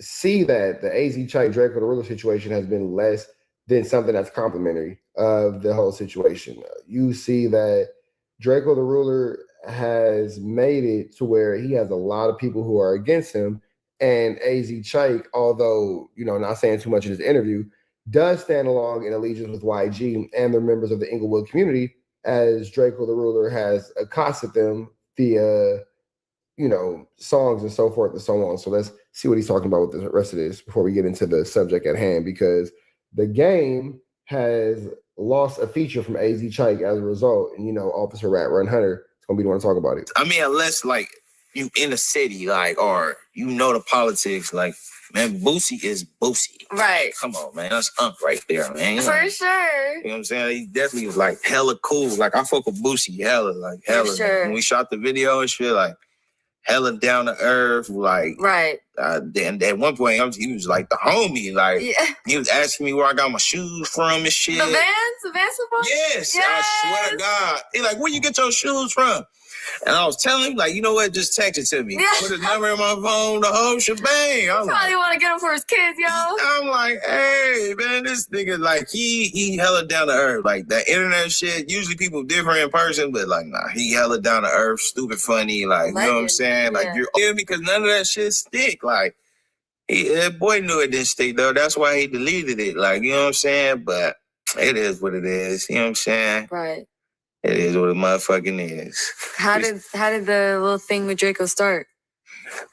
see that the azchike Draco the Ruler situation has been less than something that's complimentary of the whole situation. You see that Draco the Ruler has made it to where he has a lot of people who are against him, and azchike, although, not saying too much in this interview, does stand along in allegiance with YG and the members of the Inglewood community, as Draco the Ruler has accosted them via, songs and so forth and so on. So let's see what he's talking about with the rest of this before we get into the subject at hand, because the game has lost a feature from azchike as a result. And, Officer Rat100 is going to be the one to talk about it. I mean, unless, like, you in the city, like, or the politics, like, man, Boosie is Boosie. Right. Come on, man. That's right there, man. You know, For sure. You know what I'm saying? He definitely was like hella cool. Like I fuck with Boosie hella, like hella. For sure. When we shot the video and shit, like hella down to earth, like right. Then at one point he was like the homie, like he was asking me where I got my shoes from and shit. The Vans support? Yes, I swear to God. He like, where you get your shoes from? And I was telling him, like, you know what? Just text it to me. Put his number in my phone, the whole shebang. I'm probably want to get him for his kids, yo. I'm like, hey, man, this nigga, like, he hella down to earth. Like, that internet shit, usually people different in person, but, like, nah, he hella down to earth, stupid funny, like, you know what I'm saying? Like, you're me because none of that shit stick. Like, that boy knew it didn't stick, though. That's why he deleted it. Like, you know what I'm saying? But it is what it is. You know what I'm saying? Right. It is what it motherfucking is. How did the little thing with Draco start?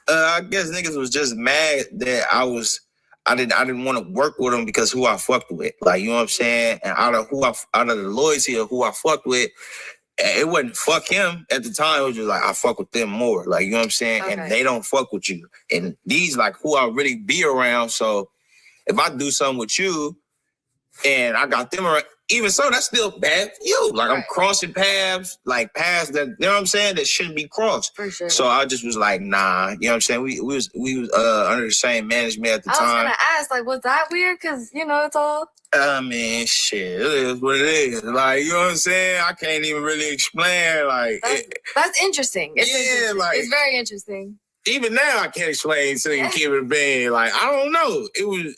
I guess niggas was just mad that I didn't want to work with him because who I fucked with. Like, you know what I'm saying? And out of the loyalty of who I fucked with, it wasn't fuck him at the time. It was just like I fuck with them more. Like, you know what I'm saying? Okay. And they don't fuck with you. And these like who I really be around. So if I do something with you and I got them around, even so, that's still bad for you. Like, I'm crossing paths, like paths that, you know what I'm saying, that shouldn't be crossed. For sure. So I just was like, nah, you know what I'm saying? We was under the same management at the time. I was gonna ask, like, was that weird? Because, you know, it's all. I mean, shit, it is what it is. Like, you know what I'm saying? I can't even really explain. Like, that's interesting. It's interesting. Like, it's very interesting. Even now, I can't explain so you can keep it bang. Like, I don't know. It was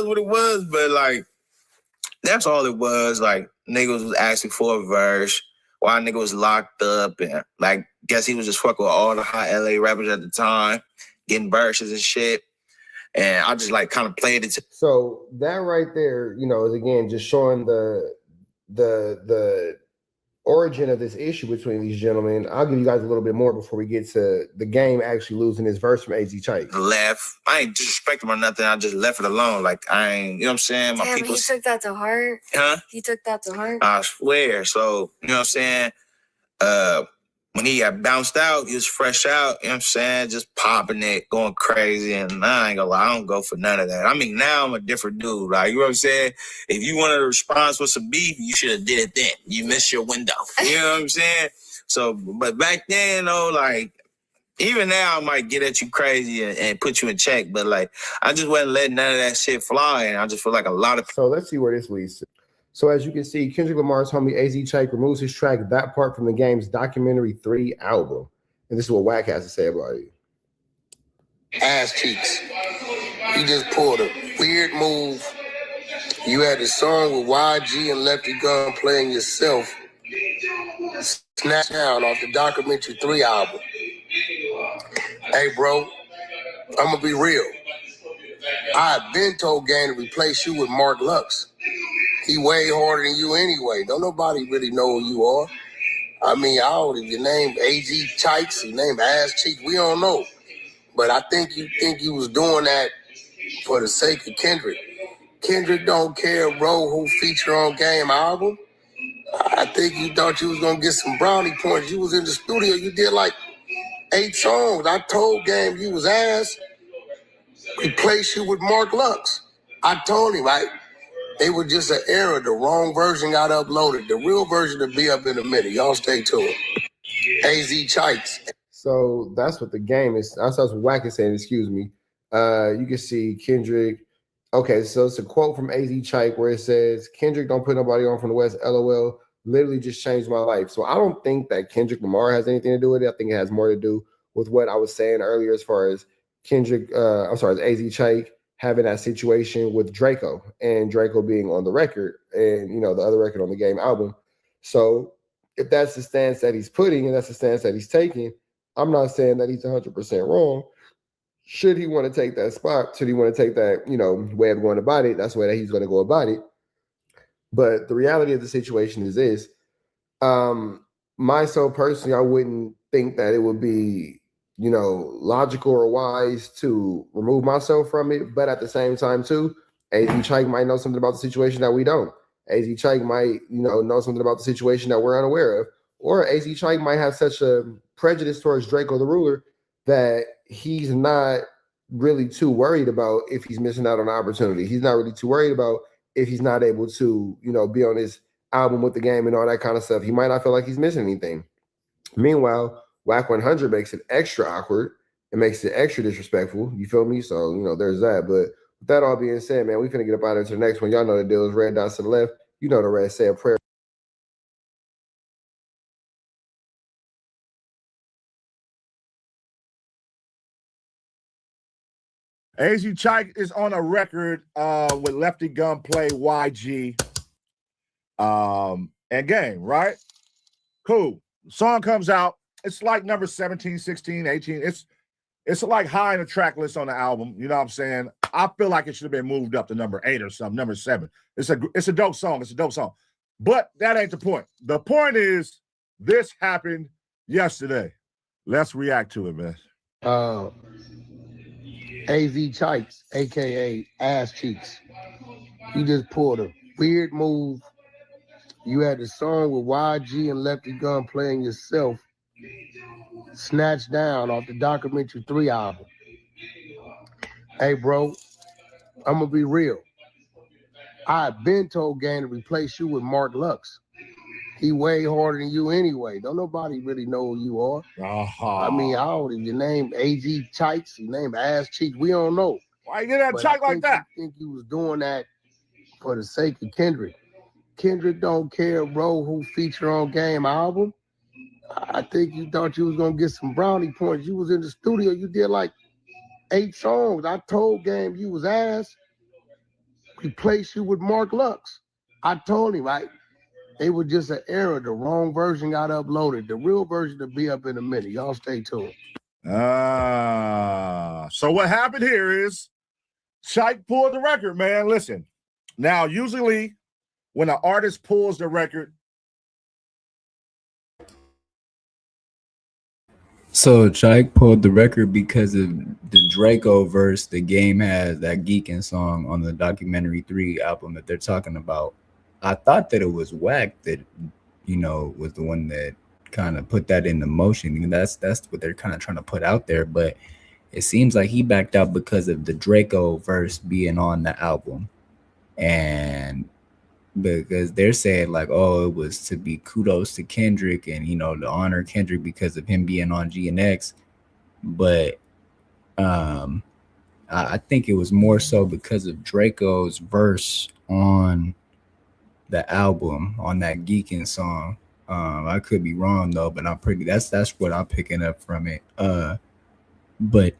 what it was, but like, that's all it was. Like, niggas was asking for a verse while nigga was locked up. And, like, guess he was just fucking with all the hot LA rappers at the time, getting verses and shit. And I just, like, kind of played it. So that right there, you know, is, again, just showing the origin of this issue between these gentlemen. I'll give you guys a little bit more before we get to the game actually losing his verse from azchike. Left. I ain't disrespect him or nothing. I just left it alone. Like, I ain't, you know what I'm saying? My people. He took that to heart? Huh? He took that to heart? I swear. So, you know what I'm saying? When he got bounced out, he was fresh out, you know what I'm saying? Just popping it, going crazy. And I ain't gonna lie, I don't go for none of that. I mean, now I'm a different dude. Like, you know what I'm saying? If you wanted a response with some beef, you should have did it then. You missed your window. You know what I'm saying? So, but back then, though, like, even now I might get at you crazy and put you in check. But, like, I just wasn't letting none of that shit fly. And I just feel like a lot of... So let's see where this leads to. So as you can see, Kendrick Lamar's homie azchike removes his track That Part from the Game's Documentary 3 album. And this is what Wack has to say about it. Ass cheeks. You just pulled a weird move. You had a song with YG and Lefty Gun playing yourself. Snatched down off the Documentary 3 album. Hey, bro, I'm going to be real. I've been told Game to replace you with Mark Lux. He way harder than you anyway. Don't nobody really know who you are. I mean, I don't even name azchike, your name azchike. We don't know. But I think you was doing that for the sake of Kendrick. Kendrick don't care, bro, who feature on Game album. I think you thought you was gonna get some brownie points. You was in the studio, you did like 8 songs. I told Game you was ass. Replace you with Mark Lux. I told him, right? It was just an error. The wrong version got uploaded. The real version will be up in a minute. Y'all stay tuned. azchike. So that's what the game is. That's what Wack is saying, excuse me. You can see Kendrick. Okay, so it's a quote from azchike where it says, Kendrick don't put nobody on from the West, LOL, literally just changed my life. So I don't think that Kendrick Lamar has anything to do with it. I think it has more to do with what I was saying earlier as far as azchike having that situation with Draco and Draco being on the record and, you know, the other record on the Game album. So if that's the stance that he's putting and that's the stance that he's taking, I'm not saying that he's 100% wrong. Should he want to take that spot? Should he want to take that, you know, way of going about it? That's the way that he's going to go about it. But the reality of the situation is this. Myself personally, I wouldn't think that it would be, you know, logical or wise to remove myself from it. But at the same time, too, azchike might know something about the situation that we don't. azchike might, you know something about the situation that we're unaware of. Or azchike might have such a prejudice towards Draco the Ruler that he's not really too worried about if he's missing out on an opportunity. He's not really too worried about if he's not able to, be on his album with the game and all that kind of stuff. He might not feel like he's missing anything. Meanwhile, wack100 makes it extra awkward. It makes it extra disrespectful. You feel me? So, there's that. But with that all being said, man, we finna get up out into the next one. Y'all know the deal is red dots to the left. You know the rest. Say a prayer. Azchike is on a record with Lefty Gunplay, YG, and Game, right? Cool. Song comes out. It's like number 17, 16, 18. It's like high in the track list on the album. You know what I'm saying? I feel like it should have been moved up to number 8 or something, number 7. It's a dope song. It's a dope song. But that ain't the point. The point is this happened yesterday. Let's react to it, man. azchike, aka ass cheeks. You just pulled a weird move. You had the song with YG and Lefty Gun playing yourself, snatched down off the Documentary 3 album. Hey, bro, I'm gonna be real. I've been told Game to replace you with Mark Lux. He way harder than you anyway. Don't nobody really know who you are. I mean, I don't even, your name azchike, your name ass cheeks. We don't know. Why you get that check like that? I think you was doing that for the sake of Kendrick. Kendrick don't care, bro, who feature on Game album. I think you thought you was gonna get some brownie points. You was in the studio, you did like 8 songs. I told Game you was ass. Replace you with Mark Lux. I told him, right? It was just an error. The wrong version got uploaded. The real version will be up in a minute. Y'all stay tuned. So what happened here is Chike pulled the record, man. Listen, now usually when an artist pulls the record. So Chike pulled the record because of the Draco verse the Game has, that Geekin' song on the Documentary 3 album that they're talking about. I thought that it was Wack that, was the one that kind of put that into motion. And that's what they're kind of trying to put out there. But it seems like he backed out because of the Draco verse being on the album. And because they're saying like, oh, it was to be kudos to Kendrick and, to honor Kendrick because of him being on GNX. But I think it was more so because of Draco's verse on the album, on that Geekin' song. I could be wrong though, but that's what I'm picking up from it. But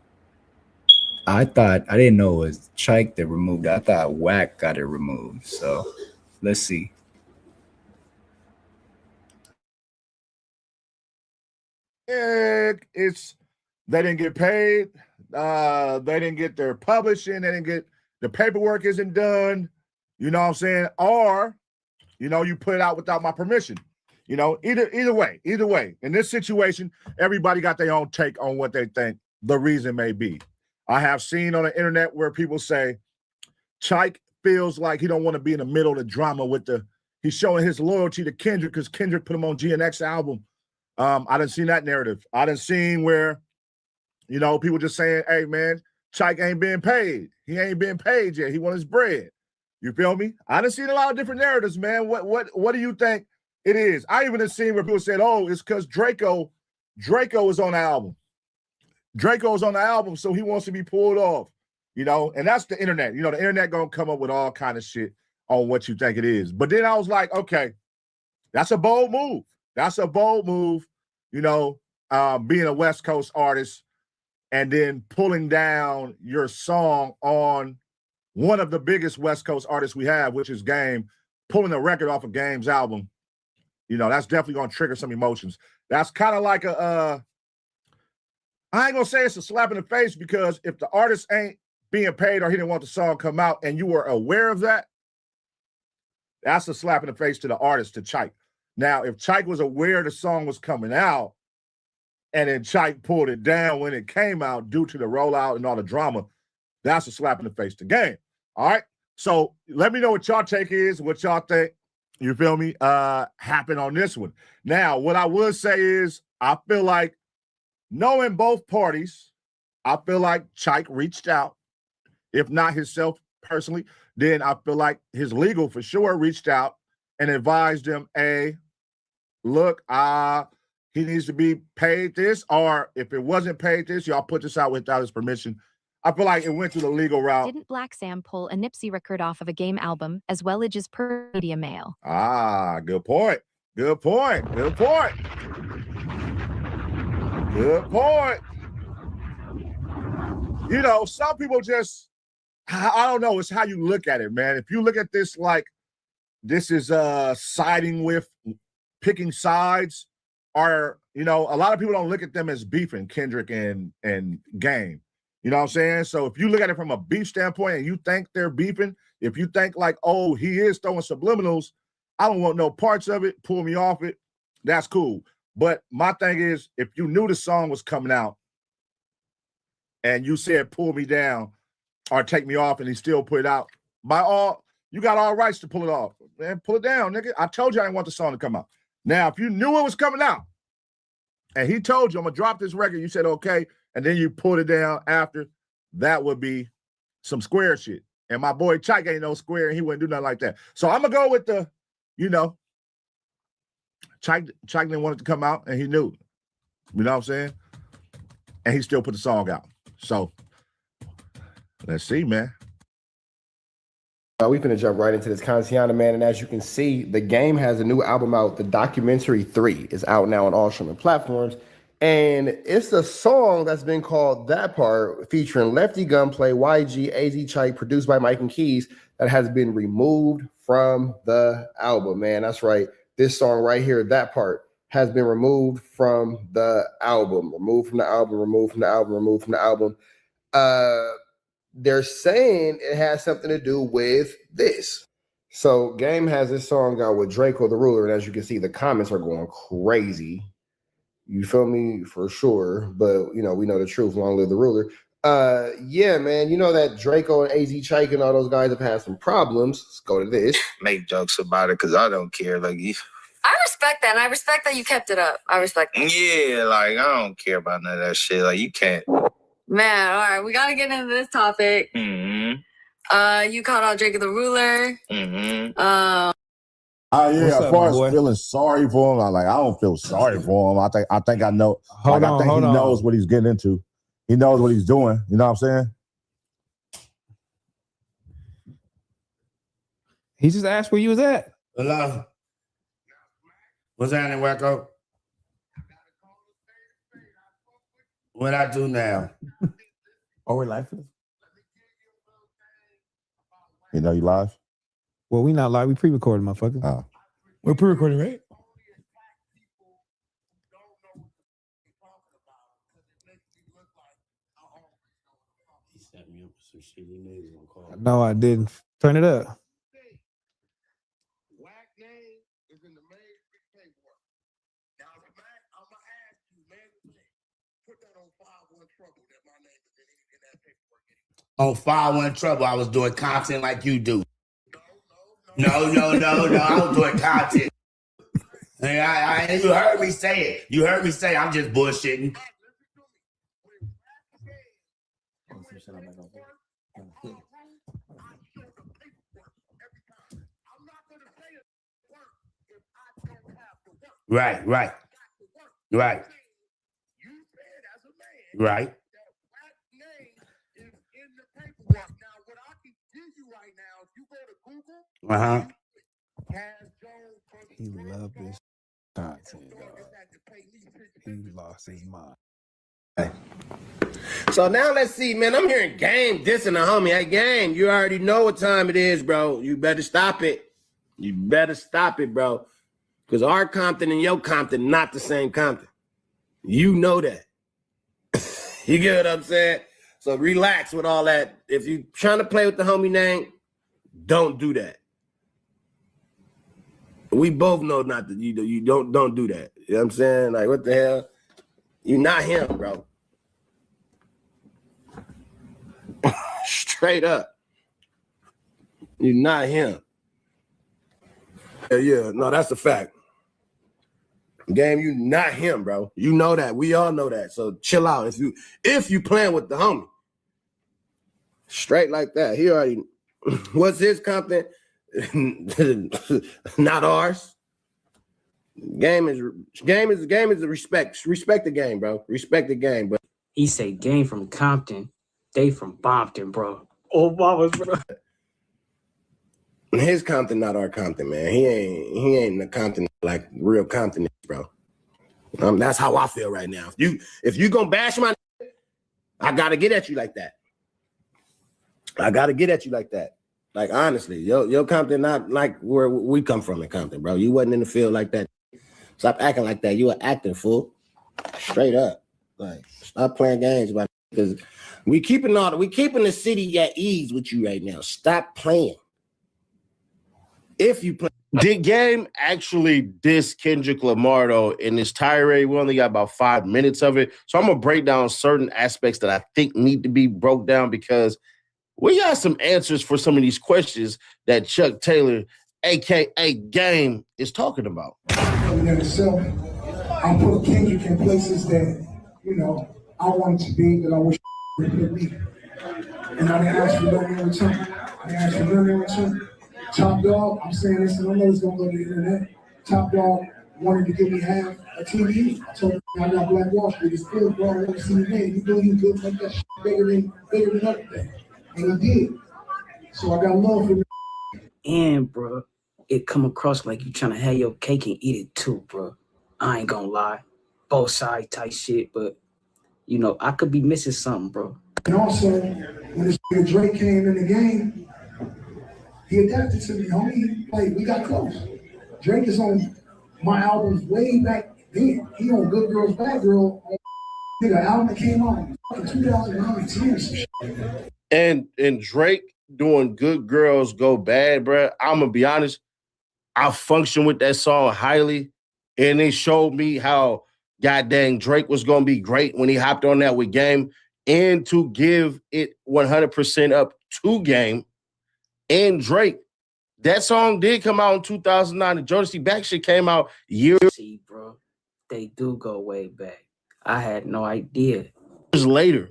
I didn't know it was Chike that removed it. I thought Wack got it removed. So let's see. They didn't get paid. They didn't get their publishing. They didn't get the paperwork isn't done. You know what I'm saying? Or, you put it out without my permission. Either way. In this situation, everybody got their own take on what they think the reason may be. I have seen on the internet where people say Chike feels like he don't want to be in the middle of the drama he's showing his loyalty to Kendrick because Kendrick put him on GNX album. I didn't see that narrative. I didn't see where, people just saying, hey man, Chike ain't being paid. He ain't been paid yet. He want his bread. You feel me? I done seen a lot of different narratives, man. What do you think it is? I even have seen where people said, oh, it's because Draco is on the album. Draco is on the album, so he wants to be pulled off, and that's the internet. The internet gonna come up with all kind of shit on what you think it is. But then I was like, okay, that's a bold move. Being a West Coast artist and then pulling down your song on one of the biggest West Coast artists we have, which is Game, pulling a record off of Game's album. That's definitely gonna trigger some emotions. That's kind of like I ain't gonna say it's a slap in the face because if the artist ain't being paid or he didn't want the song come out and you were aware of that, that's a slap in the face to the artist, to Chike. Now, if Chike was aware the song was coming out and then Chike pulled it down when it came out due to the rollout and all the drama, that's a slap in the face to Game. All right? So let me know what y'all take is, what y'all think, you feel me, happened on this one. Now, what I would say is I feel like knowing both parties, I feel like Chike reached out, if not himself personally, then I feel like his legal for sure reached out and advised him, hey, look, he needs to be paid this, or if it wasn't paid this, y'all put this out without his permission. I feel like it went through the legal route. Didn't Black Sam pull a Nipsey record off of a Game album as well as per media mail? Good point. Good point. Good point. Good point. You know, some people just, I don't know, it's how you look at it, man. If you look at this like this is siding with, picking sides, or, you know, a lot of people don't look at them as beefing, Kendrick and Game. You know what I'm saying? So if you look at it from a beef standpoint and you think they're beefing, if you think like, oh, he is throwing subliminals, I don't want no parts of it, pull me off it, that's cool. But my thing is, if you knew the song was coming out and you said pull me down or take me off and he still put it out, you got all rights to pull it off. Man, pull it down, nigga. I told you I didn't want the song to come out. Now, if you knew it was coming out and he told you, I'm going to drop this record, you said, okay, and then you pulled it down after, that would be some square shit. And my boy Chike ain't no square, and he wouldn't do nothing like that. So I'm going to go with the, you know, Chike didn't want it to come out, and he knew. You know what I'm saying? And he still put the song out. So let's see, man. We finna jump right into this Kantiana, man. And as you can see, the Game has a new album out. The Documentary 3 is out now on all streaming platforms. And it's a song that's been called That Part, featuring Lefty Gunplay, YG, azchike, produced by Mike and Keys, that has been removed from the album, man. That's right. This song right here, That Part, has been removed from the album. Removed from the album, removed from the album, removed from the album. They're saying it has something to do with this. So Game has this song out with Draco the Ruler, and as you can see, the comments are going crazy. You feel me? For sure. But, you know, we know the truth. Long live the ruler. Yeah, man. You know that Draco and azchike and all those guys have had some problems. Let's go to this. Make jokes about it because I don't care. Like, I respect that, and I respect that you kept it up. I respect that. yeah, like, I don't care about none of that shit. Like, you can't. Man, all right, we got to get into this topic. Mm-hmm. You called out Drake the Ruler. Mm-hmm. Yeah, as far as feeling sorry for him, I don't feel sorry for him. I think I know. I think he knows what he's getting into. He knows what he's doing. You know what I'm saying? He just asked where you was at. Hello. What's happening, Wacko? What I do now? Oh, we're live. You know you live? Well, we not live. We pre-recorded, motherfucker. Oh. We're pre-recording, right? No, I didn't. Turn it up. On 5-1 Trouble, I was doing content like you do. No. I was doing content. And you heard me say it. You heard me say I'm just bullshitting. Right. Uh-huh. He loved this content, dog. He lost his mind. So now let's see, man. I'm hearing Game dissing a homie. Hey, Game, you already know what time it is, bro. You better stop it. Bro. Because our Compton and your Compton not the same Compton. You know that. You get what I'm saying? So relax with all that. If you're trying to play with the homie name, don't do that. We both know not to. You don't do that. You know what I'm saying? Like, what the hell? You're not him, bro. Straight up. You're not him. Yeah, no, that's a fact. Game, you not him, bro. You know that. We all know that. So chill out. If you playing with the homie. Straight like that. He already what's his Compton? Not ours. Game is a respect. Respect the game, bro. Respect the game, bro. He say game from Compton, they from Bompton, bro. Oh, mamas, bro. His Compton, not our Compton, man. He ain't the Compton like real Compton, bro. That's how I feel right now. If you gonna bash my, I gotta get at you like that. Like honestly, your Compton not like where we come from in Compton, bro. You wasn't in the field like that. Stop acting like that. You were acting, fool. Straight up. Like, stop playing games about it. Because we keeping the city at ease with you right now. Stop playing. If you play. Did Game actually diss Kendrick Lamar though in this tirade? We only got about 5 minutes of it. So I'm gonna break down certain aspects that I think need to be broke down because we got some answers for some of these questions that Chuck Taylor, aka Game, is talking about. I put Kendrick in places that, I wanted to be, that I wish would put me. And I didn't ask for nothing in return. Top Dog, I'm saying this, and I know it's gonna go to the internet. Top Dog wanted to give me half a TV. I told him I got Black Wall Street. It's good, bro. I want to see the name. You know you good, make that shit bigger than everything. And he did. So I got love for him. And, bro, it come across like you trying to have your cake and eat it too, bro. I ain't gonna lie. Both side type shit, but, I could be missing something, bro. And also, when this nigga Drake came in the game, he adapted to me, homie. Like, we got close. Drake is on my albums way back then. He on Good Girls, Bad Girl. Nigga, album that came out in 2009, 10 some shit. And Drake doing Good Girls Go Bad, bro. I'm gonna be honest. I function with that song highly, and it showed me how goddamn Drake was gonna be great when he hopped on that with Game, and to give it 100% up to Game and Drake. That song did come out in 2009. The Jodeci Back shit came out years. See, bro, they do go way back. I had no idea. Years later.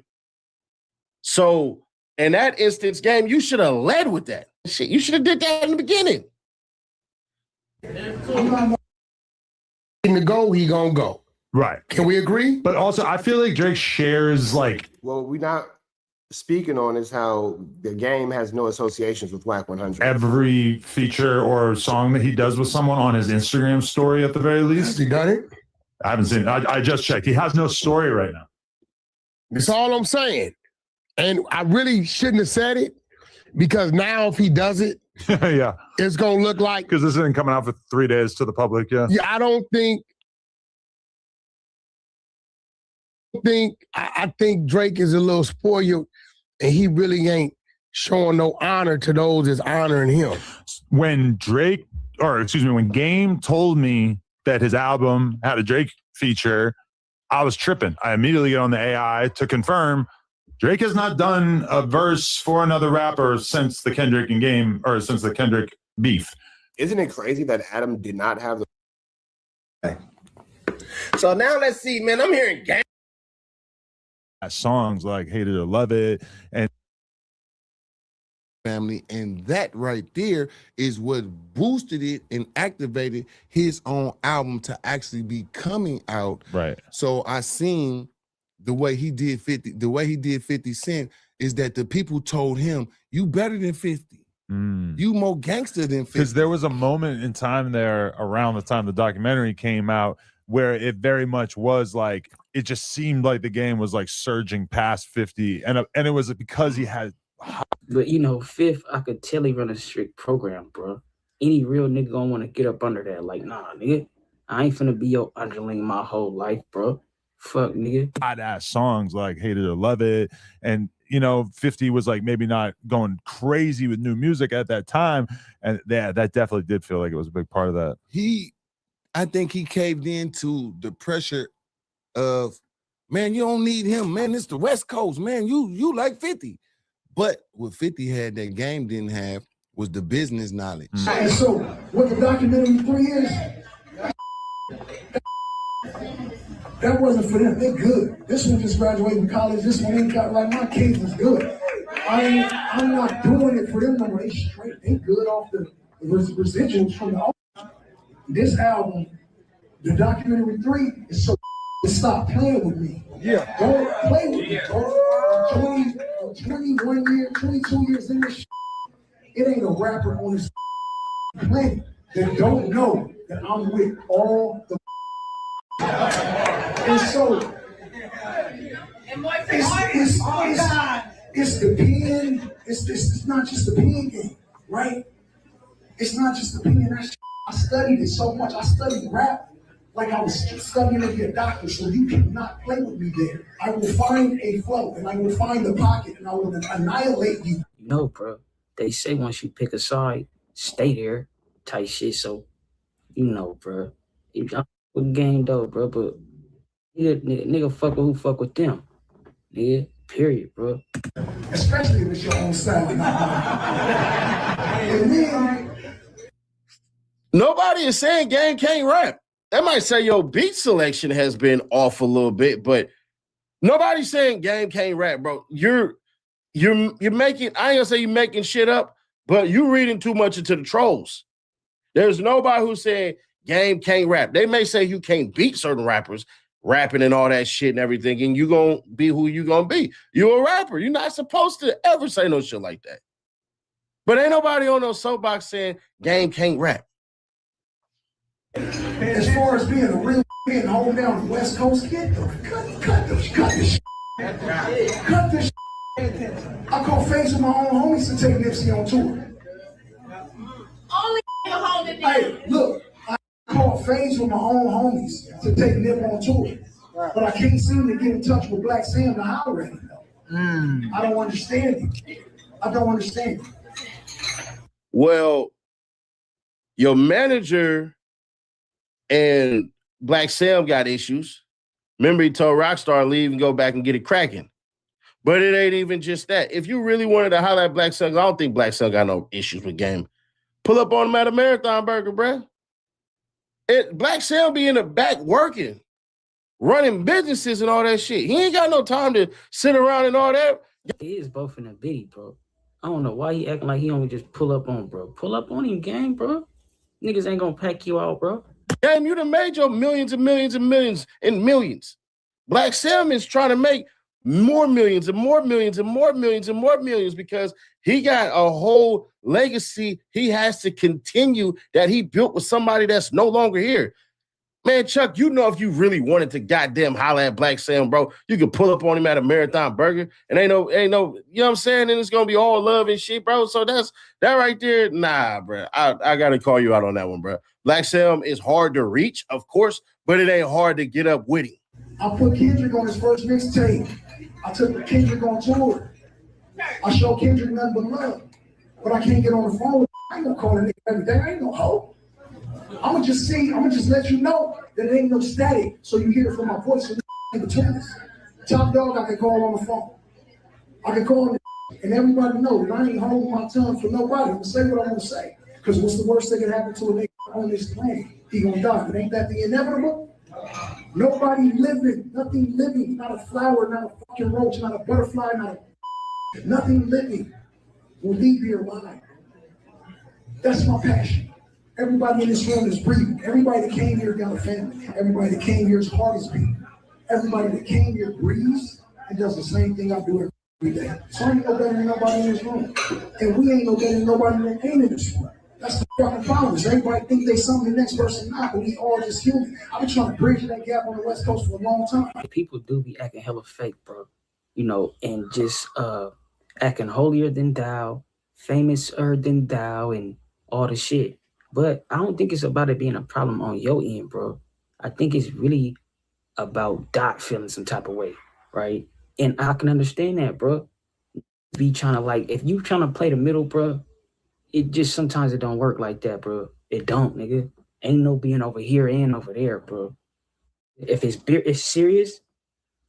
So in that instance, Game, you should have led with that shit. You should have did that in the beginning. To go, he gonna go. Right. Can we agree? But also, I feel like Drake shares like. Well, we not speaking on is how the Game has no associations with wack100. Every feature or song that he does with someone on his Instagram story, at the very least. Has he done it? I haven't seen it. I just checked. He has no story right now. That's all I'm saying. And I really shouldn't have said it because now if he does it, yeah, it's gonna look like, because this isn't coming out for 3 days to the public. Yeah, I think Drake is a little spoiled, and he really ain't showing no honor to those that's honoring him. When Game told me that his album had a Drake feature, I was tripping. I immediately get on the AI to confirm Drake has not done a verse for another rapper since the Kendrick and Game, or since the Kendrick beef. Isn't it crazy that Adam did not have the... So now let's see, man. I'm hearing Game. Songs like Hate It or Love It and family, and that right there is what boosted it and activated his own album to actually be coming out. Right. So I seen the way he did 50 Cent is that the people told him, you better than 50. You more gangster than 50. Because there was a moment in time there around the time the documentary came out where it very much was like, it just seemed like the Game was like surging past 50. And it was because he had. But Fifth, I could tell he run a strict program, bro. Any real nigga gonna want to get up under that. Like, nah, nigga, I ain't finna be your underling my whole life, bro. Fuck, nigga. Hot ass songs like Hate It or Love It. And, 50 was like maybe not going crazy with new music at that time. And that definitely did feel like it was a big part of that. I think he caved into the pressure of, man, you don't need him, man. It's the West Coast, man. You like 50. But what 50 had that Game didn't have was the business knowledge. And so, what the documentary 3 is, That wasn't for them. They good. This one just graduated from college. This one ain't got, like, my case is good. I'm not doing it for them no more. They straight. They good off the residuals from the. This album, the documentary 3, is so. Stop playing with me. Yeah. Don't play with me. 21 years, 22 years in this. It ain't a rapper on this planet that don't know that I'm with all the. And so it's the pen. It's not just the pen game, right? It's not just the pen. I studied it so much. I studied rap like I was studying to be a doctor. So you cannot play with me there. I will find a flow and I will find the pocket and I will annihilate you. No, bro. They say once you pick a side, stay there, type shit. So, you know, bro. I'm with game though, bro. But nigga fuck with who fuck with them. Nigga, period, bro. Especially if it's your own style. And then, nobody is saying Game can't rap. That might say your beat selection has been off a little bit, but nobody's saying Game can't rap, bro. You're making, I ain't gonna say you're making shit up, but you reading too much into the trolls. There's nobody who's saying Game can't rap. They may say you can't beat certain rappers, rapping and all that shit and everything, and you gonna be who you gonna be. You're a rapper. You're not supposed to ever say no shit like that. But ain't nobody on no soapbox saying Game can't rap. As far as being a real man, home down the West Coast, cut this shit. Cut this shit. I call face with my own homies to take Nipsey on tour. Only holding me. Hey, look, I call face with my own homies to take Nip on tour. But I can't seem to get in touch with Black Sam to holler at him, though. I don't understand it. I don't understand it. Well, your manager and Black Sam got issues. Remember, he told Rockstar leave and go back and get it cracking. But it ain't even just that. If you really wanted to highlight Black Sam, I don't think Black Sam got no issues with Game. Pull up on him at a Marathon Burger, bruh. Black Sam be in the back working, running businesses and all that shit. He ain't got no time to sit around and all that. He is both in the biddy, bro. I don't know why he acting like he only just pull up on, bro. Pull up on him, Game, bro. Niggas ain't gonna pack you out, bro. Game, you done made your millions and millions and millions and millions. Black Sam is trying to make more millions and more millions and more millions and more millions because he got a whole legacy he has to continue that he built with somebody that's no longer here. Man, Chuck, you know if you really wanted to goddamn holler at Black Sam, bro, you could pull up on him at a Marathon Burger and ain't no, you know what I'm saying? And it's gonna be all love and shit, bro. So that right there, nah, bro. I gotta call you out on that one, bro. Black Sam is hard to reach, of course, but it ain't hard to get up with him. I put Kendrick on his first mixtape. I took Kendrick on tour. I showed Kendrick nothing but love. But I can't get on the phone with him. I ain't gonna call a nigga every day. I ain't no hoe. I'm gonna just let you know that it ain't no static. So you hear it from my voice in between us. Top dog, I can call on the phone. I can call him and everybody know that I ain't holding my tongue for nobody. I'm gonna say what I'm gonna say. Because what's the worst that can happen to a nigga on this planet? He gonna die. But ain't that the inevitable? Nobody living, nothing living, not a flower, not a fucking roach, not a butterfly, nothing living will leave here alive. That's my passion. Everybody in this room is breathing. Everybody that came here got a family. Everybody that came here's heart is beating. Everybody that came here breathes and does the same thing I do every day. So I ain't no better than nobody in this room. And we ain't no better than nobody that ain't in this room. That's the fucking problem. Everybody think they something the next person not, but we all just human. I've been trying to bridge that gap on the West Coast for a long time. People do be acting hella fake, bro. You know, and just acting holier than thou, famouser than thou, and all the shit. But I don't think it's about it being a problem on your end, bro. I think it's really about Dot feeling some type of way, right? And I can understand that, bro. Be trying to, like, if you trying to play the middle, bro, it just sometimes it don't work like that, bro. It don't, nigga. Ain't no being over here and over there, bro. If it's serious,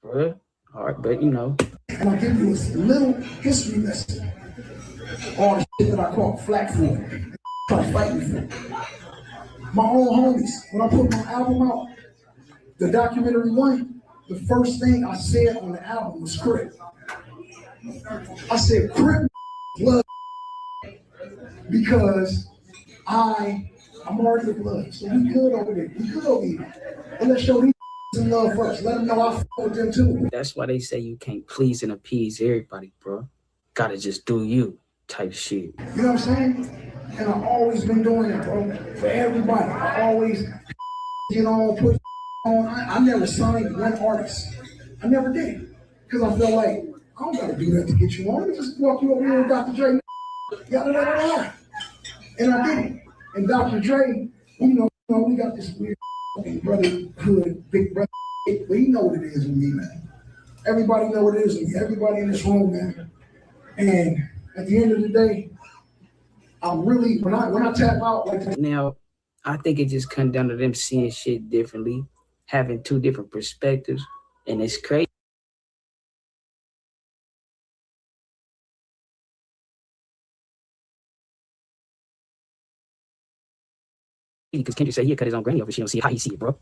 bro. All right, but you know. And I'll give you a little history lesson. All the shit that I caught flack for. Try to fight me for. My own homies, when I put my album out, the documentary one, the first thing I said on the album was Crip. I said Crip blood because I'm already a blood, so we good over there. We good over here. And let's show these some love first. Let them know I fuck with them too. That's why they say you can't please and appease everybody, bro. Gotta just do you type shit. You know what I'm saying? And I've always been doing that, bro. For everybody. I always, put on. I never signed one artist. I never did. Because I feel like, I don't gotta do that to get you on. Let me just walk you over here with Dr. Dre. Yada, yada, yada. And I did it. And Dr. Dre, we got this weird brotherhood, big brother, but you know what it is with me, man. Everybody know what it is with me. Everybody in this room, man. And at the end of the day, I'm really, when I tap out like that. Now, I think it just comes down to them seeing shit differently, having two different perspectives, and it's crazy. Because Kendrick said he'll cut his own granny off if she don't see how he see it, bro.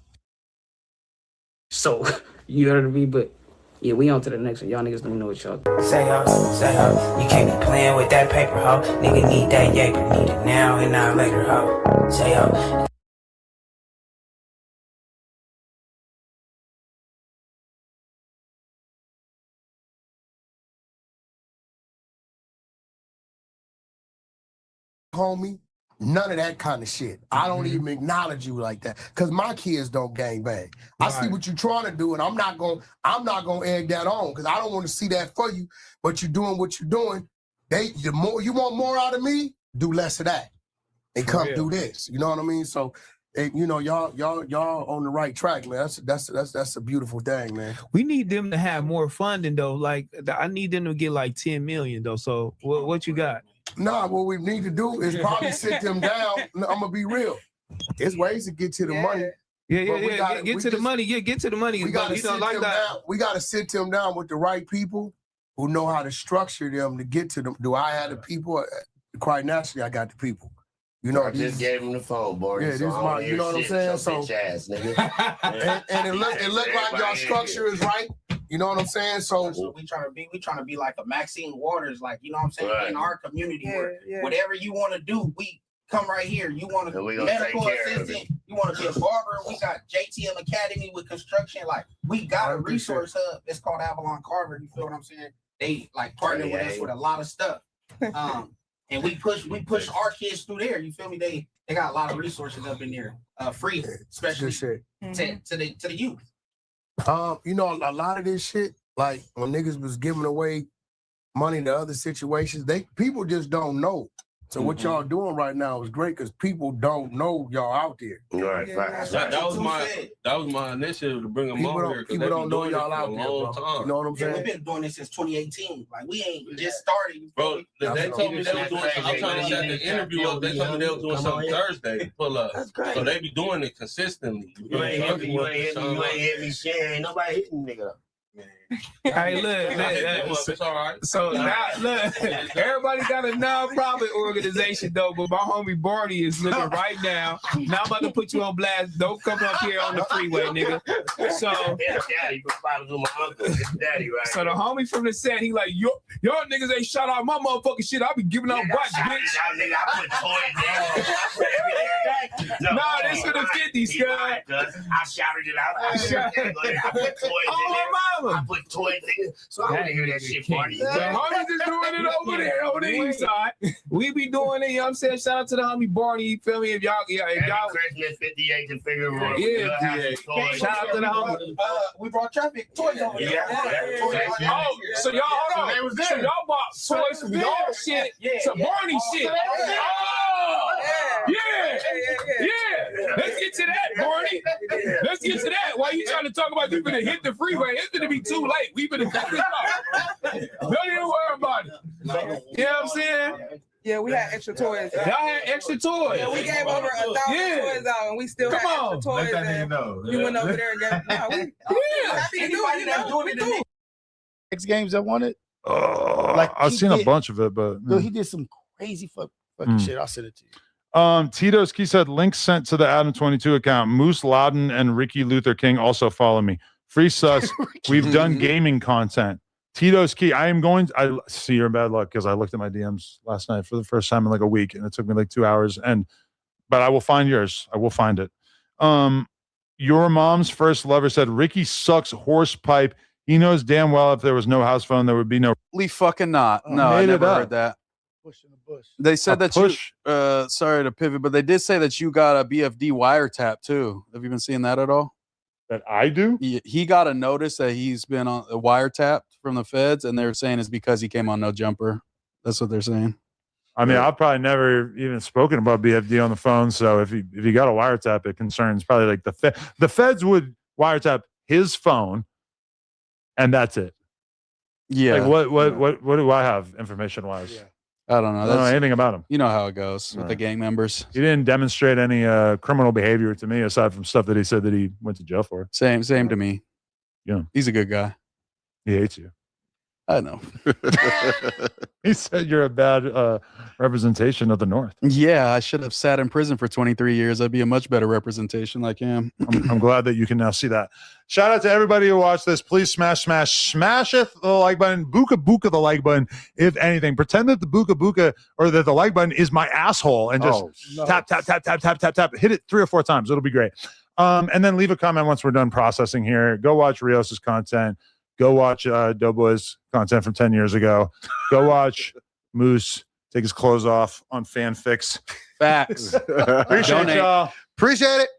So, you know what I mean? But yeah, we on to the next one. Y'all niggas don't know what y'all do. Say ho, you can't be playing with that paper, ho. Nigga need that yaper, need it now and not later, ho. Say ho. Homie, none of that kind of shit. I don't even acknowledge you like that because my kids don't gang bang. I see what you're trying to do, and I'm not gonna egg that on because I don't want to see that for you. But you're doing what you're doing. The more you want more out of me, do less of that, and come do this. You know what I mean? So, y'all on the right track, man. That's a beautiful thing, man. We need them to have more funding though. Like I need them to get like 10 million though. So what you got? Nah, what we need to do is probably sit them down. I'm gonna be real. There's ways to get to the money. Get to the money. Get to the money. We gotta sit them down. We gotta sit them down with the right people who know how to structure them to get to them. Do I have the people? Quite naturally, I got the people. You know, I just gave him the phone, boy. Yeah, this is my. You know what I'm saying? So, bitch ass, nigga. and it look like y'all structure is right. You know what I'm saying? So that's what we trying to be like a Maxine Waters, like, you know what I'm saying, in our community where whatever you want to do, we come right here. You want to medical assistant, you want to be a barber, we got JTM Academy with construction, like we got a resource hub. It's called Avalon Carver. You feel what I'm saying? They like partner with us with a lot of stuff. And we push our kids through there. You feel me? They got a lot of resources up in there, free, especially to the youth. You know, a lot of this shit, like when niggas was giving away money to other situations, people just don't know. So what y'all doing right now is great because people don't know y'all out there. Right. That was my initiative to bring them over here. People don't know y'all out there, bro. You know what I'm saying? We've been doing this since 2018. Like we ain't just started. Bro, they told me they was doing. I'm trying to set the interview up. They told me they was doing something Thursday. Pull up. That's great. So they be doing it consistently. You ain't hit me shit. Ain't nobody hitting nigga up. Hey, look, it's all right. So now, look, everybody got a non-profit organization though, but my homie Barney is looking right now. Now I'm about to put you on blast. Don't come up here on the freeway, nigga. So, so the homie from the set, he like, y'all niggas ain't shout out my motherfucking shit. I be giving out watch, bitch. I put toys down. Nah, this for the 50s, cuz. I shouted it out. I put toys in there. Mama. I put toys in. So I want to hear that shit, Barney. The homies is doing it over there, over the east side. We be doing it, you know what I'm saying? Shout out to the homie Barney, you feel me? If y'all Christmas 58 to figure out. Yeah. Shout out to the homie. We brought traffic toys over there. Oh, so y'all, hold on. So y'all bought toys from y'all shit to Barney shit. Oh, yeah. Let's get to that, Barney. Let's get to that. Why you trying to talk about you finna hit the freeway? It's gonna be too late. We finna cut this off. Don't even worry about it. You know what I'm saying? Yeah, we had extra toys. Y'all had extra toys. Yeah, we gave over 1,000 toys out, and we still had extra toys. Let that nigga know. We went over there and got. Happy to do it. X Games that won it. I've seen a bunch of it, but he did some crazy fucking shit. I'll send it to you. Tito's Key said, link sent to the Adam 22 account. Moose Loudon and Ricky Luther King also follow me. Free sus. We've done gaming content. Tito's Key. I see you're in bad luck because I looked at my DMs last night for the first time in like a week, and it took me like 2 hours. But I will find yours. I will find it. Your mom's first lover said, Ricky sucks horse pipe. He knows damn well if there was no house phone, there would be no. Fucking not. No, I never heard that. Push in the bush. They said that push. you, sorry to pivot, but they did say that you got a BFD wiretap too. Have you been seeing that at all? That I do? He got a notice that he's been on a wiretap from the feds, and they're saying it's because he came on No Jumper. That's what they're saying. I mean, I've probably never even spoken about BFD on the phone. So if he got a wiretap, it concerns probably like the feds would wiretap his phone, and that's it. Yeah. Like what do I have information wise? Yeah. I don't know. I don't know anything about him. You know how it goes with the gang members. He didn't demonstrate any criminal behavior to me aside from stuff that he said that he went to jail for. Same to me. Yeah. He's a good guy. He hates you. I know. He said you're a bad representation of the North. Yeah, I should have sat in prison for 23 years. I'd be a much better representation like him. I'm glad that you can now see that. Shout out to everybody who watched this. Please smash it the like button. Buka the like button. If anything, pretend that the buka or that the like button is my asshole and just tap. Hit it 3 or 4 times. It'll be great. And then leave a comment once we're done processing here. Go watch Rios's content. Go watch Doughboy's content from 10 years ago. Go watch Moose take his clothes off on fanfics. Facts. Appreciate y'all. Appreciate it.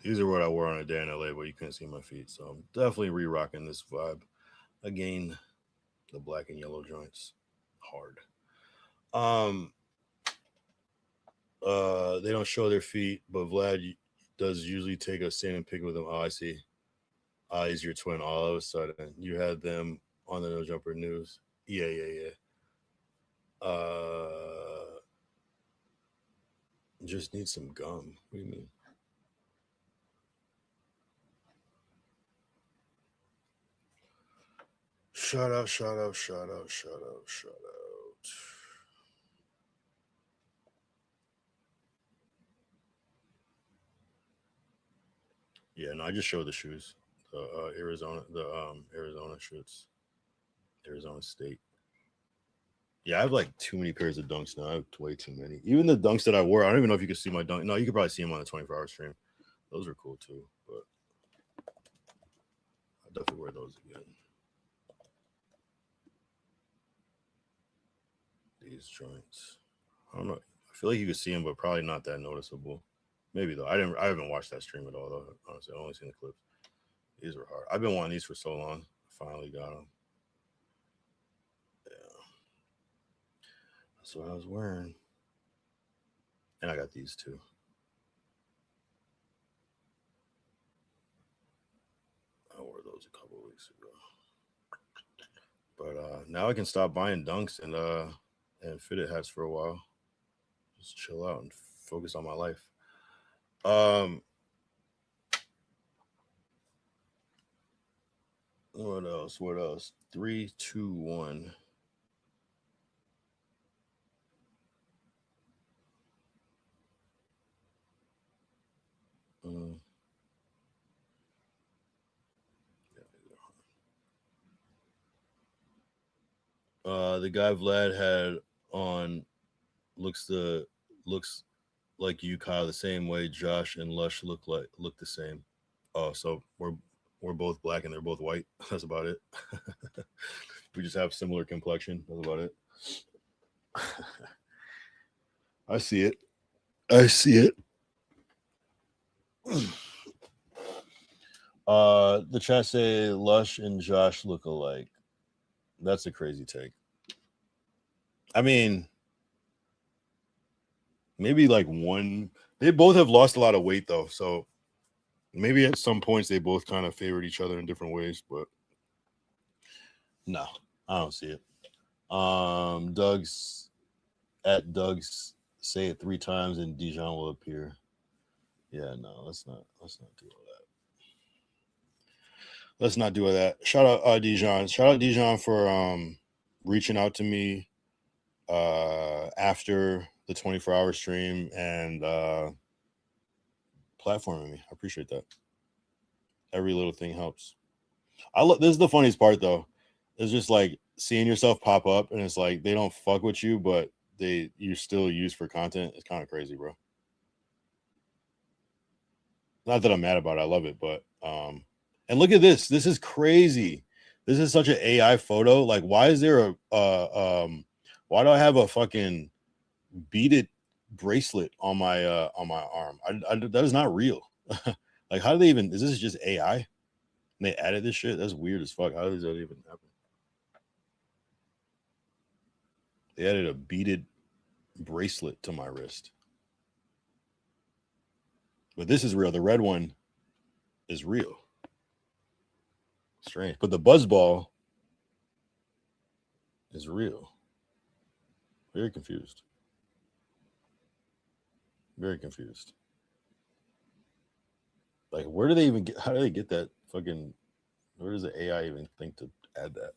These are what I wore on a day in LA, but you couldn't see my feet. So I'm definitely re-rocking this vibe. Again, the black and yellow joints. Hard. They don't show their feet, but Vlad does usually take a standing pic with them. Oh, I see. He's your twin. All of a sudden, you had them on the No Jumper News. Yeah. Just need some gum. What do you mean? Shout out. Yeah, no, I just showed the shoes. The Arizona shirts. Arizona State. Yeah, I have like too many pairs of dunks now. I have way too many. Even the dunks that I wore, I don't even know if you can see my dunk. No, you could probably see them on the 24-hour stream. Those are cool too, but I'll definitely wear those again. These joints. I don't know. I feel like you could see them, but probably not that noticeable. Maybe though. I haven't watched that stream at all though. Honestly, I've only seen the clips. These were hard. I've been wanting these for so long. I finally got them. Yeah. That's what I was wearing. And I got these too. I wore those a couple of weeks ago. But now I can stop buying dunks and fitted hats for a while. Just chill out and focus on my life. What else? 3, 2, 1. The guy Vlad had on looks like you, Kyle, the same way Josh and Lush look the same. Oh, so we're both black and they're both white. That's about it. We just have similar complexion. That's about it. I see it. The chat say Lush and Josh look alike. That's a crazy take. I mean, maybe like one. They both have lost a lot of weight though, so maybe at some points they both kind of favored each other in different ways, but no, I don't see it. Doug's say it 3 times and Dijon will appear. Yeah, no, let's not do all that. Let's not do all that. Shout out Dijon. Shout out Dijon for reaching out to me after the 24-hour stream and platforming me. I appreciate that. Every little thing helps. This is the funniest part though. It's just like seeing yourself pop up and it's like they don't fuck with you, but you're still used for content. It's kind of crazy, bro. Not that I'm mad about it. I love it, but and look at this. This is crazy. This is such an AI photo. Like, why is there why do I have a fucking beaded bracelet on my arm? That is not real. Like, how do they even? Is this just AI? And they added this shit. That's weird as fuck. How does that even happen? They added a beaded bracelet to my wrist. But this is real. The red one is real. Strange. But the buzzball is real. Very confused. Very confused. Like, where do they even get? How do they get that fucking? Where does the AI even think to add that?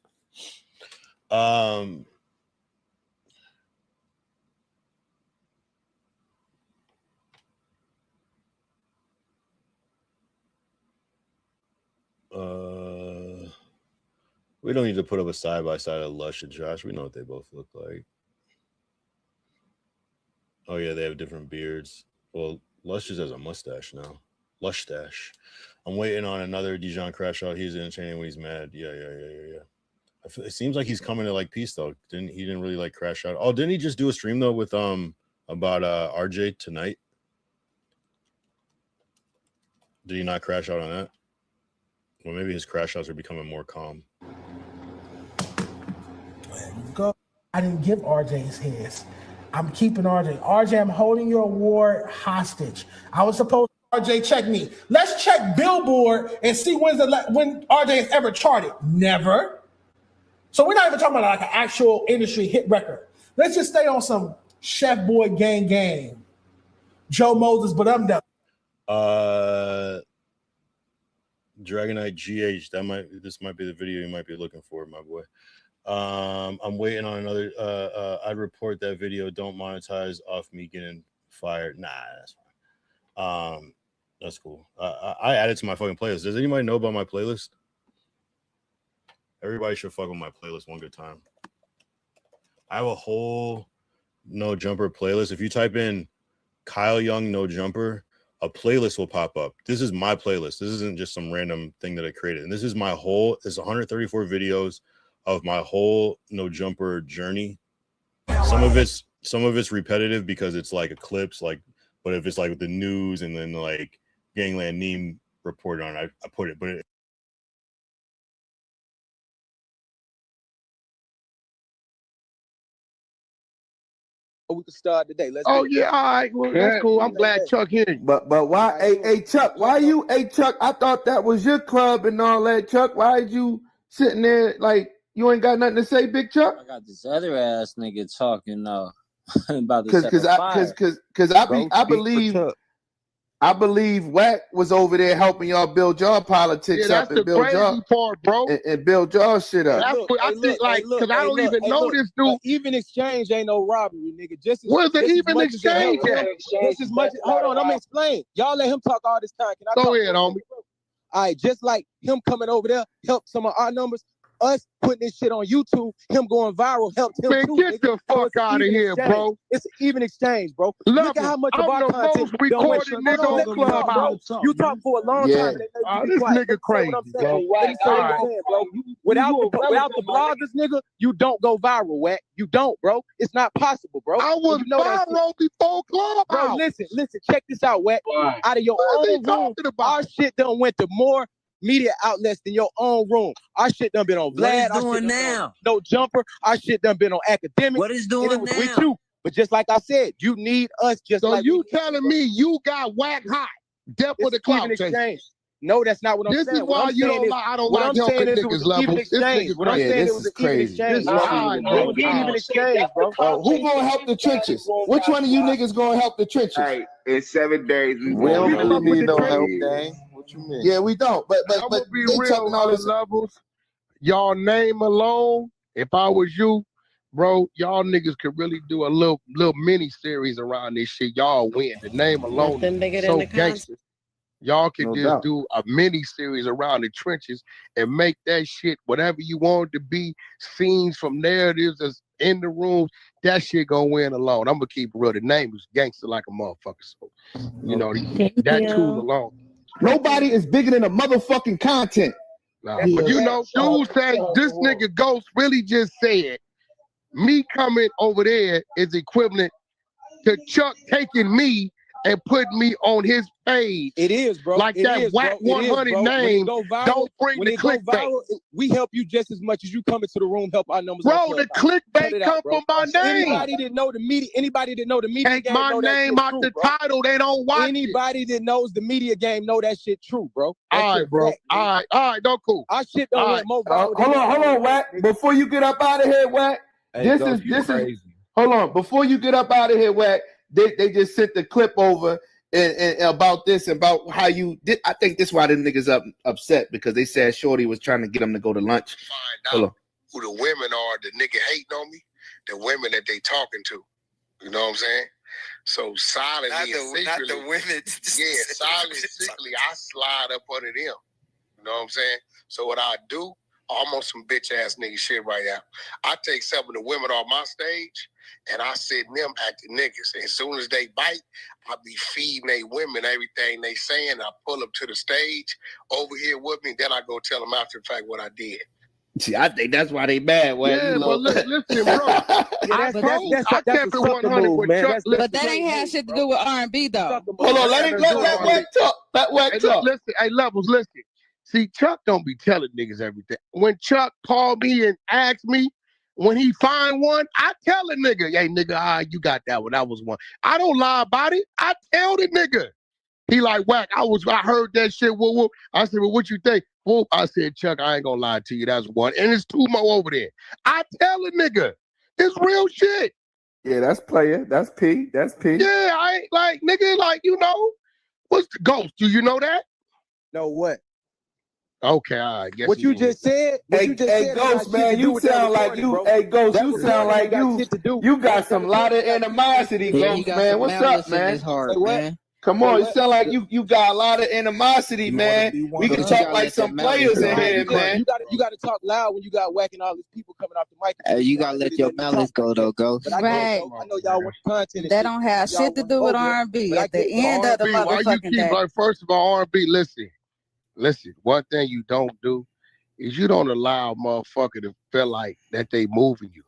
We don't need to put up a side by side of Lush and Josh. We know what they both look like. Oh yeah, they have different beards. Well, Lush just has a mustache now. Lush stash. I'm waiting on another Dijon crash out. He's entertaining when he's mad. Yeah. It seems like he's coming to like peace though. He didn't really like crash out. Oh, didn't he just do a stream though with about RJ tonight? Did he not crash out on that? Well, maybe his crash outs are becoming more calm. Go. I didn't give RJ his hands. I'm keeping RJ. RJ, I'm holding your award hostage. I was supposed to RJ check me. Let's check Billboard and see when RJ has ever charted. Never. So we're not even talking about like an actual industry hit record. Let's just stay on some Chef Boy Gang Gang. Joe Moses, but I'm done. Dragonite GH. This might be the video you might be looking for, my boy. I'm waiting on another. I'd report that video. Don't monetize off me getting fired. Nah, that's fine. That's cool. I added to my fucking playlist. Does anybody know about my playlist? Everybody should fuck with my playlist one good time. I have a whole No Jumper playlist. If you type in Kyle Young No Jumper, a playlist will pop up. This is my playlist. This isn't just some random thing that I created. And this is my whole, it's 134 videos of my whole No Jumper journey. Some of it's repetitive because it's like a clips, like, but if it's like the news and then like Gangland Neem reported on it, I put it, but we can start today. Let's all right. Well, that's cool. I'm glad Chuck here. But why, hey Chuck, why you, Chuck? I thought that was your club and all that, Chuck. Why is you sitting there like you ain't got nothing to say, Big Chuck? I got this other ass nigga talking about this. Because I believe Wack was over there helping y'all build y'all politics up and build y'all part, bro, and build y'all shit up. That's what I think, like, because I don't even know this dude. Even exchange ain't no robbery, nigga. Where's the even exchange at? This is much. Hold on, I'm gonna explain. Y'all let him talk all this time. Can I go ahead, homie? All right, just like him coming over there helped some of our numbers. Us putting this shit on YouTube, him going viral helped him Man, too. Get the fuck out of here, bro. It's an even exchange, bro. Look at how much of our content recorded nigga on the clubhouse. You talk for a long time. This nigga crazy, bro. Bro. Without the bloggers, nigga, you don't go viral, Wack. You don't, bro. It's not possible, bro. I was viral before clubhouse. Bro, listen. Check this out, Wack. Out of your own room, our shit done went to more media outlets than your own room. Our shit done been on Vlad. What is doing now? No Jumper. Our shit done been on Academic. What is doing now? With you. But just like I said, you need us just like you telling me you got Wack hot. Death for the clout exchange. No, that's not what I'm saying. This is why you don't like, I don't like helping niggas level. This nigga's what I'm saying it was an even exchange. It was an even exchange, bro. Who gonna help the trenches? Which one of you niggas gonna help the trenches? Hey, in 7 days, we don't really need no help, gang. What you mean? Yeah, we don't. But I'm gonna be real all these levels. Y'all name alone. If I was you, bro, y'all niggas could really do a little mini series around this shit. Y'all win. The name alone Nothing bigger is than so the gangster. Y'all can No just doubt. do a mini series around the trenches and make that shit whatever you want it to be. Scenes from narratives that's in the rooms. That shit gonna win alone. I'm gonna keep it real. The name is gangster like a motherfucker. So you know that tool alone. Nobody is bigger than a motherfucking content. Nah, but you know, dude say this nigga Ghost really just said me coming over there is equivalent to Chuck taking me and putting me on his page. It is, bro. Like It that is, wack bro. It is, 100 bro. name. When it go viral, Don't bring when the it go clickbait. viral, we help you just as much as you come into the room help our numbers. Bro, the clickbait come from my name. Anybody that know the media, anybody that know the media Take game, my know that name shit out true, the bro. title, they don't watch Anybody that knows the media game know that shit true, bro. That All shit right, bro. fact, All right, don't cool. our shit don't All went more viral. Hold on, Wack. Before you get up out of here, Wack. Hey, This Ghost, you is crazy. hold on. Before you get up out of here, Wack, they just sent the clip over and about this, about how you did. I think this is why the niggas upset because they said Shorty was trying to get them to go to lunch. Hold on. Who the women are, the nigga hating on me, the women that they talking to. You know what I'm saying? So silently Not the women. Yeah, silently and secretly, I slide up under them. You know what I'm saying? So what I do, almost some bitch ass nigga shit right now. I take some of the women off my stage and I sit them acting niggas. And as soon as they bite, I be feeding they women everything they saying. I pull them to the stage over here with me. Then I go tell them after the fact what I did. See, I think that's why they mad. Wack. Yeah, You but know? listen, bro. I kept it 100 with Chuck. But that ain't had shit to do with R&B though. Hold on, let Wack talk. Let Wack talk. Listen, hey, Levels, listen. See, Chuck don't be telling niggas everything. When Chuck called me and asked me, when he find one, I tell the nigga, hey, nigga, you got that one. That was one. I don't lie about it. I tell the nigga. He like, Wack, I heard that shit. Whoop, whoop. I said, well, what you think? Whoop. I said, Chuck, I ain't gonna lie to you. That's one. And it's two more over there. I tell the nigga. It's real shit. Yeah, that's player. That's P. That's P. Yeah, I ain't like, nigga, like, you know, what's the Ghost? Do you know that? No, what? Okay, all right. Guess What you just said? Hey, Ghost, man, you sound like you. Hey, Ghost, you sound like you. You got some lot of animosity, Ghost, man. What's up, man? Come on, you sound like you got a lot of animosity, man. We can talk like some players in here, man. You got to talk loud when you got whacking all these people coming off the mic. Hey, you gotta let your malice go though, Ghost. Right. I know y'all want content. That don't have shit to do with R&B. At the end of the R&B, why you motherfucking keep day. like, first of all, R&B, listen, one thing you don't do is you don't allow a motherfucker to feel like that they moving you,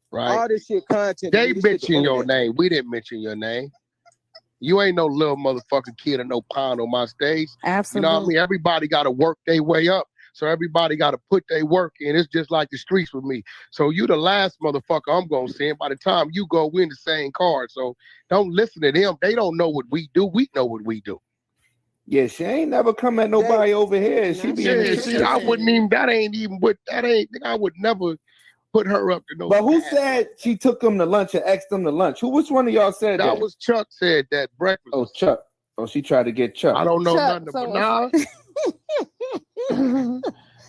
right? All this shit content. They mention your name. We didn't mention your name. You ain't no little motherfucking kid or no pound on my stage. Absolutely. You know what I mean? Everybody got to work their way up. So everybody got to put their work in. It's just like the streets with me. So you the last motherfucker I'm going to send. By the time you go win the same card. So don't listen to them. They don't know what we do. We know what we do. Yeah, she ain't never come at nobody over here. She be in the see, I wouldn't even, I would never put her up to no. But who said she took them to lunch and asked them to lunch? Which one of y'all said that? That was Chuck said that breakfast. Oh, Chuck. Oh, she tried to get Chuck. I don't know nothing about now.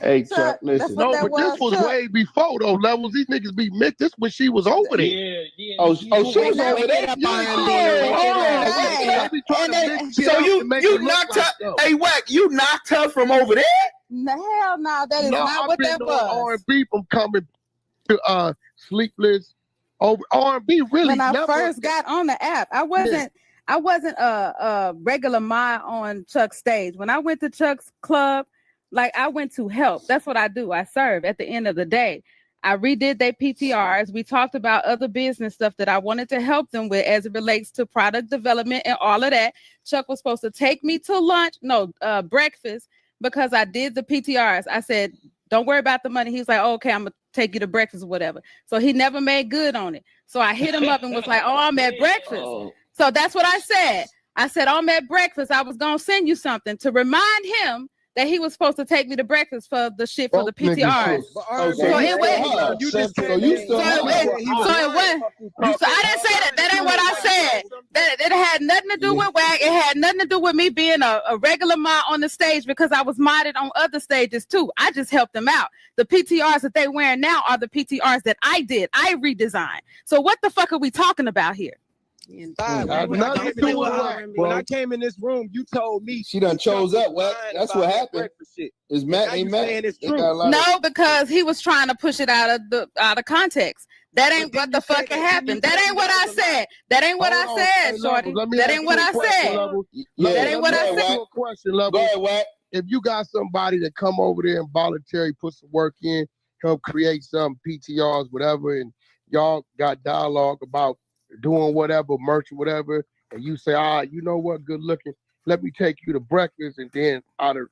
Hey, Chuck, listen. No, but this was way before those levels. These niggas be mixed. This when she was over there. Yeah. Oh, she was over there. So you knocked her. Hey, Wack, you knocked her from over there? Hell no, that is not what that was. R&B from coming to Sleepless over R&B really. When I first got on the app, I wasn't a regular Ma on Chuck's stage. When I went to Chuck's club, like I went to help. That's what I do. I serve at the end of the day. I redid their PTRs. We talked about other business stuff that I wanted to help them with as it relates to product development and all of that. Chuck was supposed to take me to breakfast because I did the PTRs. I said, don't worry about the money. He's like, oh, okay, I'm going to take you to breakfast or whatever. So he never made good on it. So I hit him up and was like, oh, I'm at breakfast. So that's what I said. I said, I'm at breakfast. I was going to send you something to remind him that he was supposed to take me to breakfast for the shit for the PTRs. So it went. So I didn't say that. That ain't what I said. That it had nothing to do with WAC. It had nothing to do with me being a regular mod on the stage because I was modded on other stages too. I just helped them out. The PTRs that they wearing now are the PTRs that I did. I redesigned. So what the fuck are we talking about here? When I came in this room, you told me she done chose up. What? That's what happened. Is Matt ain't Matt? It's true. No, because he was trying to push it out of context. That ain't what the fuck happened. That ain't what I said. That ain't what I said, shorty. That ain't what I said. That ain't what I said. Question, Level. If you got somebody that come over there and voluntarily put some work in, help create some PTRs, whatever, and y'all got dialogue about doing whatever, merch or whatever, and you say, you know what, good looking, let me take you to breakfast, and then out of,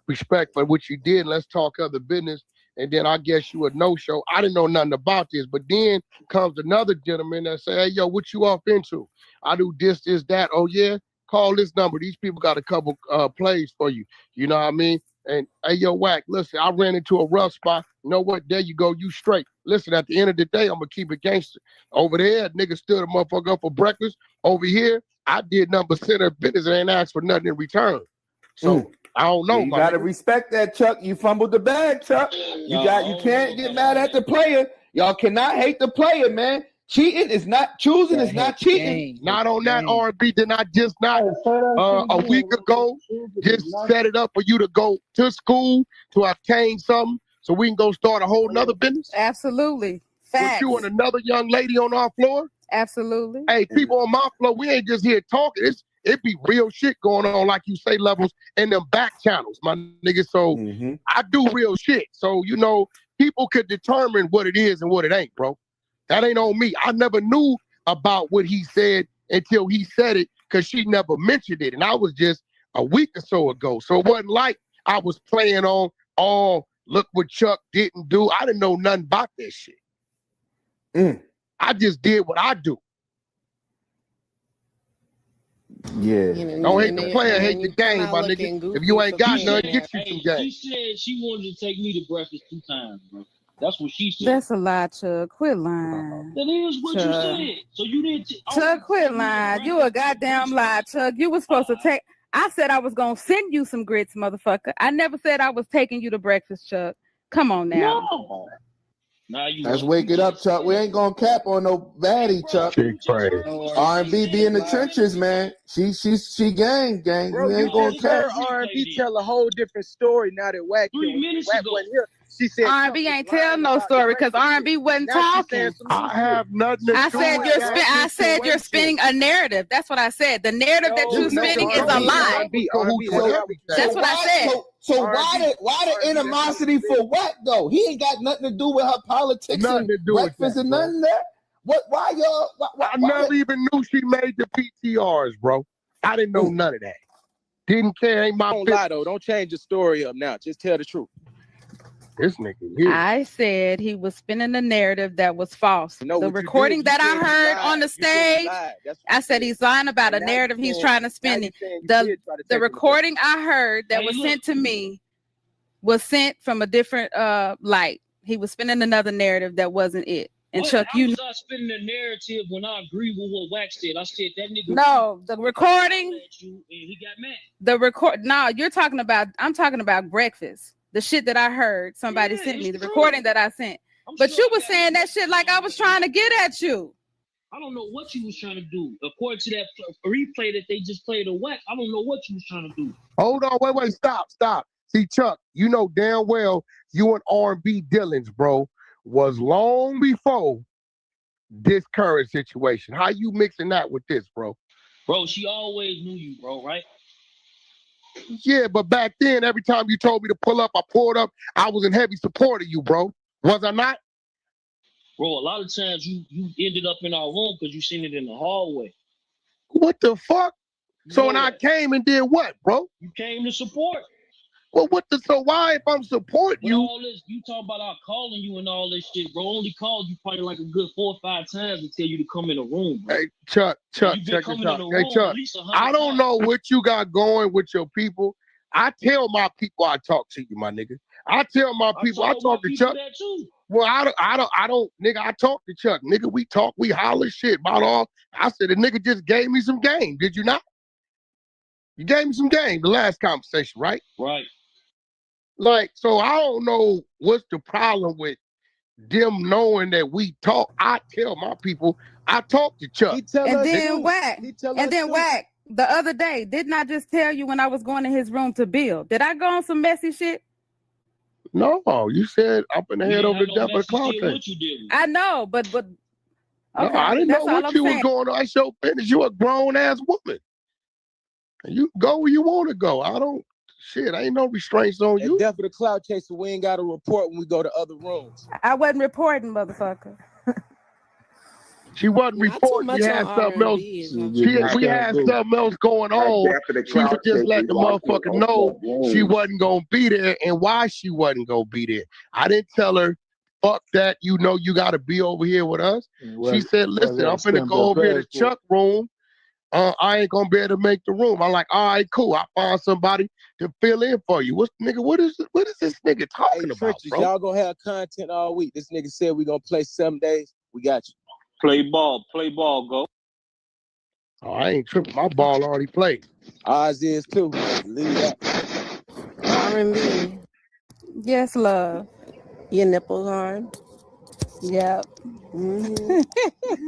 respect for what you did, let's talk other business, and then I guess you a no-show. I didn't know nothing about this, but then comes another gentleman that say, hey, yo, what you off into? I do this, that. Oh, yeah? Call this number. These people got a couple plays for you. You know what I mean? And, hey, yo, Wack, listen, I ran into a rough spot. You know what? There you go. You straight. Listen, at the end of the day, I'm going to keep it gangster. Over there, nigga stood a motherfucker up for breakfast. Over here, I did number center business and ain't asked for nothing in return. So, I don't know. You got to respect that, Chuck. You fumbled the bag, Chuck. You can't get mad at the player. Y'all cannot hate the player, man. Cheating is not choosing, is not cheating. Not on that R&B. Did I just not a week ago just set it up for you to go to school to obtain something so we can go start a whole nother business? Absolutely. Facts. With you and another young lady on our floor? Absolutely. Hey, people on my floor, we ain't just here talking. It be real shit going on, like you say, Levels, in them back channels, my nigga. So I do real shit. So, people could determine what it is and what it ain't, bro. That ain't on me. I never knew about what he said until he said it because she never mentioned it. And I was just a week or so ago. So it wasn't like I was playing on, look what Chuck didn't do. I didn't know nothing about this shit. I just did what I do. Yeah. Don't hate the player, hate the game, my nigga. If you ain't got none, get you some game. She said she wanted to take me to breakfast 2 times, bro. That's what she said. That's a lie, Chuck. Quit lying. That is what you said. So you didn't. Chuck, quit lying. You a goddamn lie, Chuck. You was supposed to take. I said I was gonna send you some grits, motherfucker. I never said I was taking you to breakfast, Chuck. Come on now. No. Let's wake it up, Chuck. We ain't gonna cap on no baddie, Chuck. R&B be in the trenches, man. She gang. Bro, we ain't gonna cap. R&B tell a whole different story now that Wack wasn't here. She said R&B ain't tell no story because R&B wasn't talking. I have nothing to do I said you're spinning a narrative. That's what I said. The narrative that you're spinning is a lie. That's what I said. So why the animosity for what though? He ain't got nothing to do with her politics and breakfast and nothing there. Why y'all? I never even knew she made the PTRs, bro. I didn't know none of that. Didn't care. Ain't my. Don't lie though. Don't change the story up now. Just tell the truth. This nigga here. I said he was spinning a narrative that was false. The recording that I heard on the stage, I said he's lying about a narrative he's trying to spin. The recording I heard that was sent to me was sent from a different light. He was spinning another narrative that wasn't it. And Chuck, I was not spinning the narrative when I agree with what Wack said. I said that nigga. No, the recording. And he got mad. The record. No, you're talking about. I'm talking about breakfast. The shit that I heard somebody sent me, the recording that I sent. But you was saying that shit like I was trying to get at you. I don't know what you was trying to do. According to that replay that they just played of Wack, I don't know what you was trying to do. Hold on, wait, stop. See, Chuck, you know damn well you and R&B dealings, bro, was long before this current situation. How you mixing that with this, bro? Bro, she always knew you, bro, right? Yeah, but back then, every time you told me to pull up, I pulled up. I was in heavy support of you, bro. Was I not? Bro, a lot of times you ended up in our room because you seen it in the hallway. What the fuck? So when I came and did what, bro? You came to support. Well, so why if I'm supporting you? All this, you talk about our calling you and all this shit, bro. Only called you probably like a good 4 or 5 times to tell you to come in the room, bro. Hey, Chuck, check this out. Hey, Chuck, I don't know what you got going with your people. I tell my people I talk to you, my nigga. I tell my people I talk to Chuck. Well, I don't, nigga. I talk to Chuck, nigga. We talk, we holler shit about all. I said the nigga just gave me some game. Did you not? You gave me some game the last conversation, right? Right. Like, so I don't know what's the problem with them knowing that we talk. I tell my people I talk to Chuck. And then Wack. The other day, didn't I just tell you when I was going to his room to build? Did I go on some messy shit? No, you said up in the head over the death of the cloud thing. I know, but okay, no, I didn't know what you was going on. That's your business. You a grown ass woman. And you go where you want to go. I don't. Shit, ain't no restraints on you. Death of the cloud chaser, we ain't got to report when we go to other rooms. I wasn't reporting, motherfucker. She wasn't reporting. We had something else. We had something else going on. She was just letting the motherfucker know she wasn't gonna be there and why she wasn't gonna be there. I didn't tell her, fuck that. You know you gotta be over here with us. She said, listen, I'm finna go over here to Chuck room. I ain't gonna be able to make the room. I'm like, all right, cool. I found somebody to fill in for you. What is this nigga talking about, bro? Y'all gonna have content all week. This nigga said we gonna play 7 days. We got you. Play ball, go. Oh, I ain't tripping. My ball already played. Ours is too. Leave that. R&B. Yes, love. Your nipples hard. Yep.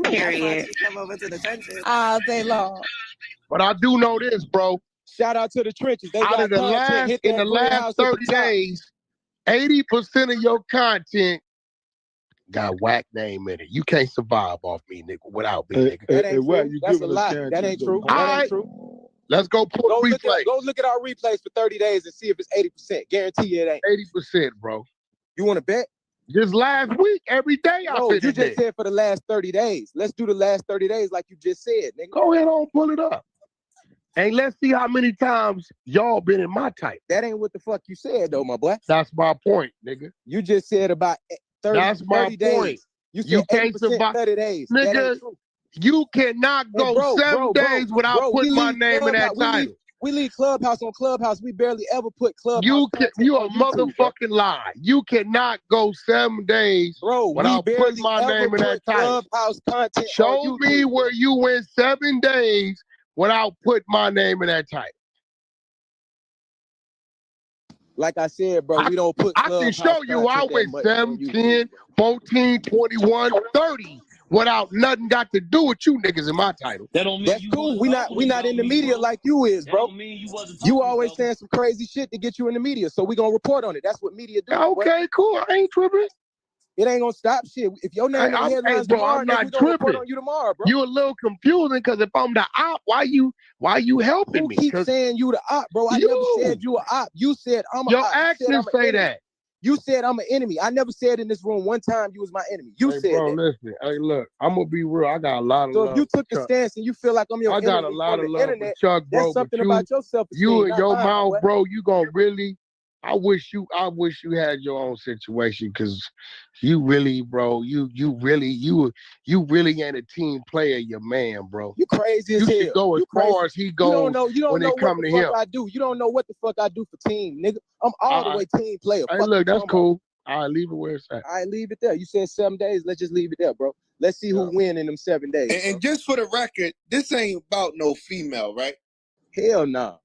Period. Come over to the trenches all day long. But I do know this, bro. Shout out to the trenches. They out got of the content. in the last 30 days, 80% of your content got whack name in it. You can't survive off me, nigga, without me, nigga. That ain't true. That's a lie. That ain't true. That ain't true. Let's go pull a replay. Go look at our replays for 30 days and see if it's 80%. Guarantee you it ain't. 80%, bro. You want to bet? Just last week, every day I you just said for the last 30 days. Let's do the last 30 days like you just said, nigga. Go ahead on, pull it up. And let's see how many times y'all been in my type. That ain't what the fuck you said, though, my boy. That's my point, nigga. You just said about 30, That's my 30 days. point. You said can't 80%, survive. 30 days. Nigga, you cannot go 7 days without putting my name in that title. We leave Clubhouse on Clubhouse. We barely ever put Clubhouse. You a motherfucking lie. You cannot go 7 days without putting my name in that title. Clubhouse content. Show me where you went 7 days without putting my name in that title. Like I said, bro, we don't put. I can show you I went 7, 10, 14, 21, 30 without nothing got to do with you niggas in my title. That don't mean that's cool. We not in the media like you is, bro. You always saying some crazy shit to get you in the media, so we gonna report on it. That's what media do. Okay, cool. I ain't tripping. It ain't gonna stop shit. If your name in the headlines tomorrow, I'm not we gonna report tripping. on you tomorrow, bro. You a little confusing because if I'm the op, why you helping me? Who keep saying you the op, bro? I never said you a op. You said I'm a your op. actions say that. You said I'm an enemy. I never said in this room one time you was my enemy. You said bro, that. Listen, hey, look, I'm gonna be real. I got a lot of love. So if you took the stance and you feel like I'm your enemy, I got a lot of love for Chuck, bro. That's something about your self-esteem. You and your mouth, bro. You gonna really. I wish you had your own situation because you really, bro. You really ain't a team player. Your man, bro. You crazy as hell. You should go as far as he goes. You don't when know it come what to the him. fuck I do. You don't know what the fuck I do for team, nigga. I'm all the way team player. Hey, look, that's cool. All right, leave it where it's at. All right, leave it there. You said 7 days. Let's just leave it there, bro. Let's see who win in them 7 days. And just for the record, this ain't about no female, right? Hell no.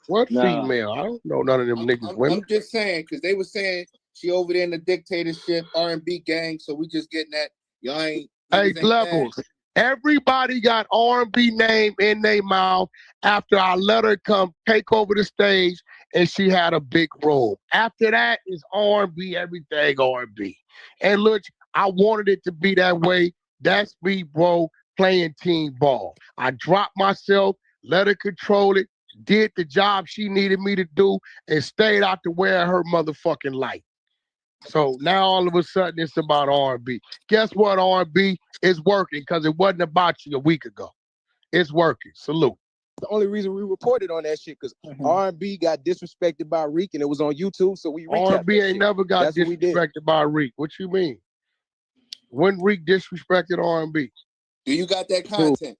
What female? I don't know none of them niggas women. I'm just saying, because they were saying she over there in the dictatorship R&B gang, so we just getting that. Y'all ain't. Hey, levels. Everybody got R&B name in their mouth after I let her come take over the stage and she had a big role. After that is R&B, everything R&B. And look, I wanted it to be that way. That's me, bro, playing team ball. I dropped myself, let her control it, did the job she needed me to do, and stayed out the way of her motherfucking life. So now all of a sudden it's about R&B. Guess what, R&B? It's working because it wasn't about you a week ago. It's working. Salute. The only reason we reported on that shit because R&B got disrespected by Reek and it was on YouTube, so we recapped R&B ain't never got disrespected by Reek. What you mean? When Reek disrespected R&B? Do you got that content?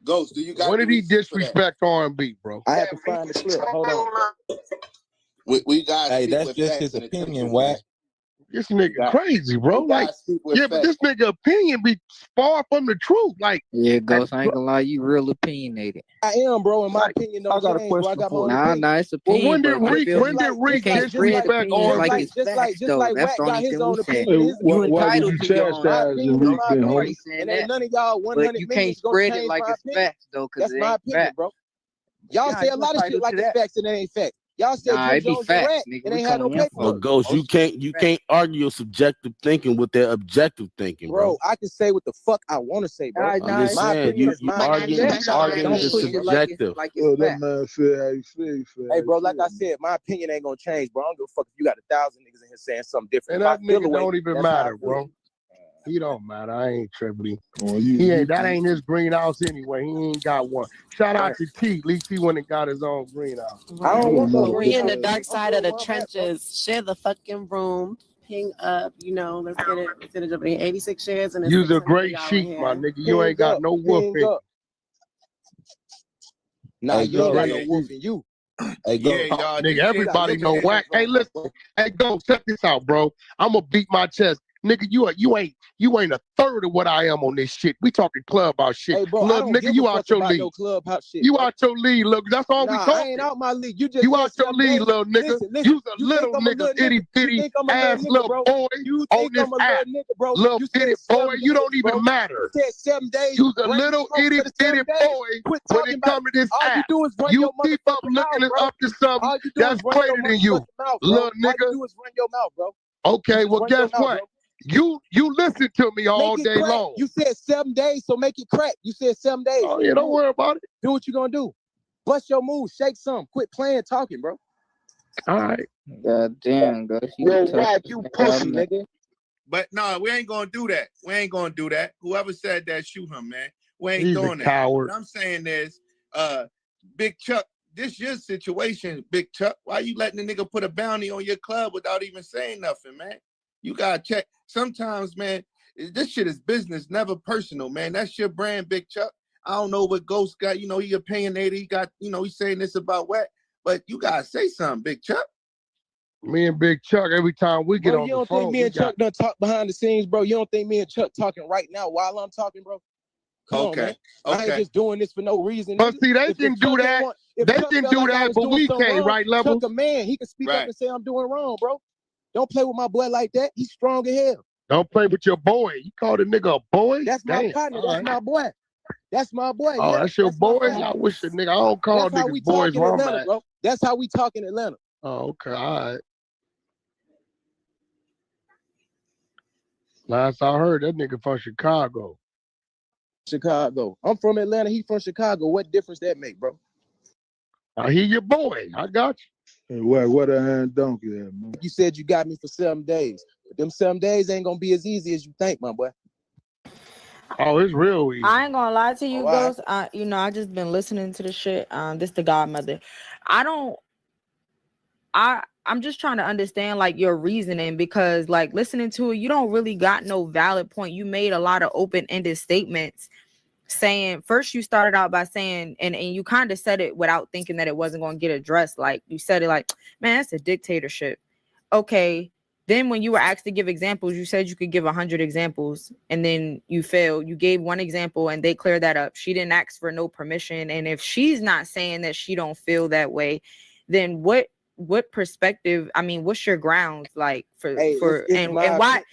Ghost, do you got? What did he receipts for that? disrespect R&B, bro? I have to find the clip. Hold on. We got. Hey, that's just his opinion, Wack. This nigga crazy, bro. Like, yeah, but this nigga opinion be far from the truth. Like, Yeah, Ghost, I ain't gonna lie, you real opinionated. I am, bro. In my opinion, don't change, bro. I got my own opinion. Nah, it's opinion. when did but Rick disrespect opinions like R&B? it's facts, though. Like That's Wack the got only his thing own we saying. opinion. You Why entitled to your own opinion. Nobody saying and that. ain't none of y'all 100 But you can't millions gonna spread it change like my it's opinion. facts, though, because That's it my ain't opinion, facts. bro. Y'all Nah, say a you lot of shit entitled like to it's that. facts and it ain't facts. Y'all said Nah, Jim it be Jones facts, rat nigga. and We ain't had no calling him paperwork. But Ghost, you can't argue your subjective thinking with their objective thinking, bro. Bro, I can say what the fuck I want to say, bro. Nah, I'm just it's My saying, opinion you is my arguing opinion. the Don't push it subjective. like it's that facts. man said how you feel. Hey, bro, like I said, my opinion ain't gonna change, bro. I don't give a fuck if you got 1,000 niggas in here saying something different. And If I that feel nigga away, don't even that's how I matter, feel. bro. He don't matter. I ain't tripping. Oh, He ain't. That ain't his greenhouse anyway. He ain't got one. Shout out to T. At least he went and got his own greenhouse. I don't want no We in the greenhouse. dark side of the trenches. Share the fucking room. Ping up. You know, let's get it. Let's get it up. 86 shares and it's You's a 600 great y'all in sheep, here. my nigga. You Ping ain't got up, no wolf ping in you. up. Nah, Hey, you ain't got Ghost. no wolf in you. Hey, Yeah, Ghost. y'all. Nigga, This shit everybody looking know at Wack. it Hey, wrong, listen. bro. Hey, go check this out, bro. I'm gonna beat my chest. Nigga, you ain't a third of what I am on this shit. We talking clubhouse shit. Hey, bro, I Look, don't nigga, give you a out fuck your about league. no clubhouse shit. You bro. out your league, look. That's all we Nah, I talking. ain't out my league. You just You said out your 7 league, days. little nigga. Listen, You's a you little think I'm a nigga, little itty nigga? You bitty think I'm a ass little nigga, little bro? boy You on think this I'm a app. little nigga, bro? Little You bitty said boy, 7 you don't days, bro. even matter. You said 7 days. You's a Bring the little smoke itty for the bitty 7 days. boy Quit when talking it about comes to this all app. you do is run You your keep up motherfucking mouth, looking bro. up to something All you do that's is run your greater than you, motherfucking mouth, bro. little All you nigga. do is run your mouth, bro. Okay, well, Run your guess mouth, what? bro. You listen to me all Make it day crack. long. You said 7 days, so make it crack. You said 7 days. Oh, yeah, don't worry about it. Do what you gonna do. Bust your move. Shake some. Quit playing, talking, bro. All right. God damn, Ghost. You Yo, tough Wack, as you hell, pussy, man. nigga. But no, we ain't gonna do that. We ain't gonna do that. Whoever said that, shoot him, man. We ain't He's doing a that. coward. What I'm saying is, Big Chuck, this your situation, Big Chuck. Why you letting the nigga put a bounty on your club without even saying nothing, man? You gotta check. Sometimes, man, this shit is business, never personal, man. That's your brand, Big Chuck. I don't know what Ghost got. You know, he opinionated. He got, you know, he's saying this about Wack, but you gotta say something, Big Chuck. Me and Big Chuck, every time we get Bro, on you the don't phone, think me we and got Chuck done talk behind the scenes, bro? You don't think me and Chuck talking right now while I'm talking, bro? Come on, man. I ain't just doing this for no reason. But Nigga. see, they If can do Chuck ain't that. want, if They Chuck can felt do like I that, was but doing we something can't, wrong, right, Chuck Levels? a man. He can speak up Right. and say I'm doing wrong, bro. Don't play with my boy like that. He's strong as hell. Don't play with your boy. You call the nigga a boy? That's my Damn. partner. All That's right. my boy. That's my boy. Oh, Yeah, that's your my boy? partner. I wish a nigga, I don't call That's how niggas we boys talk in where I'm Atlanta, at. bro. That's how we talk in Atlanta. Oh, okay, all right. Last I heard, that nigga from Chicago. Chicago. I'm from Atlanta. He from Chicago. What difference that make, bro? He your boy. I got you. Hey, what a hand donkey there, man. You said you got me for 7 days. But them 7 days ain't gonna be as easy as you think, my boy. Oh, it's real easy. I ain't gonna lie to you, Oh, all right. Ghost. I just been listening to the shit. This the godmother. I'm just trying to understand like your reasoning, because like listening to it, you don't really got no valid point. You made a lot of open-ended statements saying, first you started out by saying, and you kind of said it without thinking that it wasn't going to get addressed. Like you said it like, man, that's a dictatorship. Okay. Then when you were asked to give examples, you said you could give 100 examples and then you failed. You gave one example and they cleared that up. She didn't ask for no permission. And if she's not saying that she don't feel that way, then what perspective, I mean, what's your grounds like for and why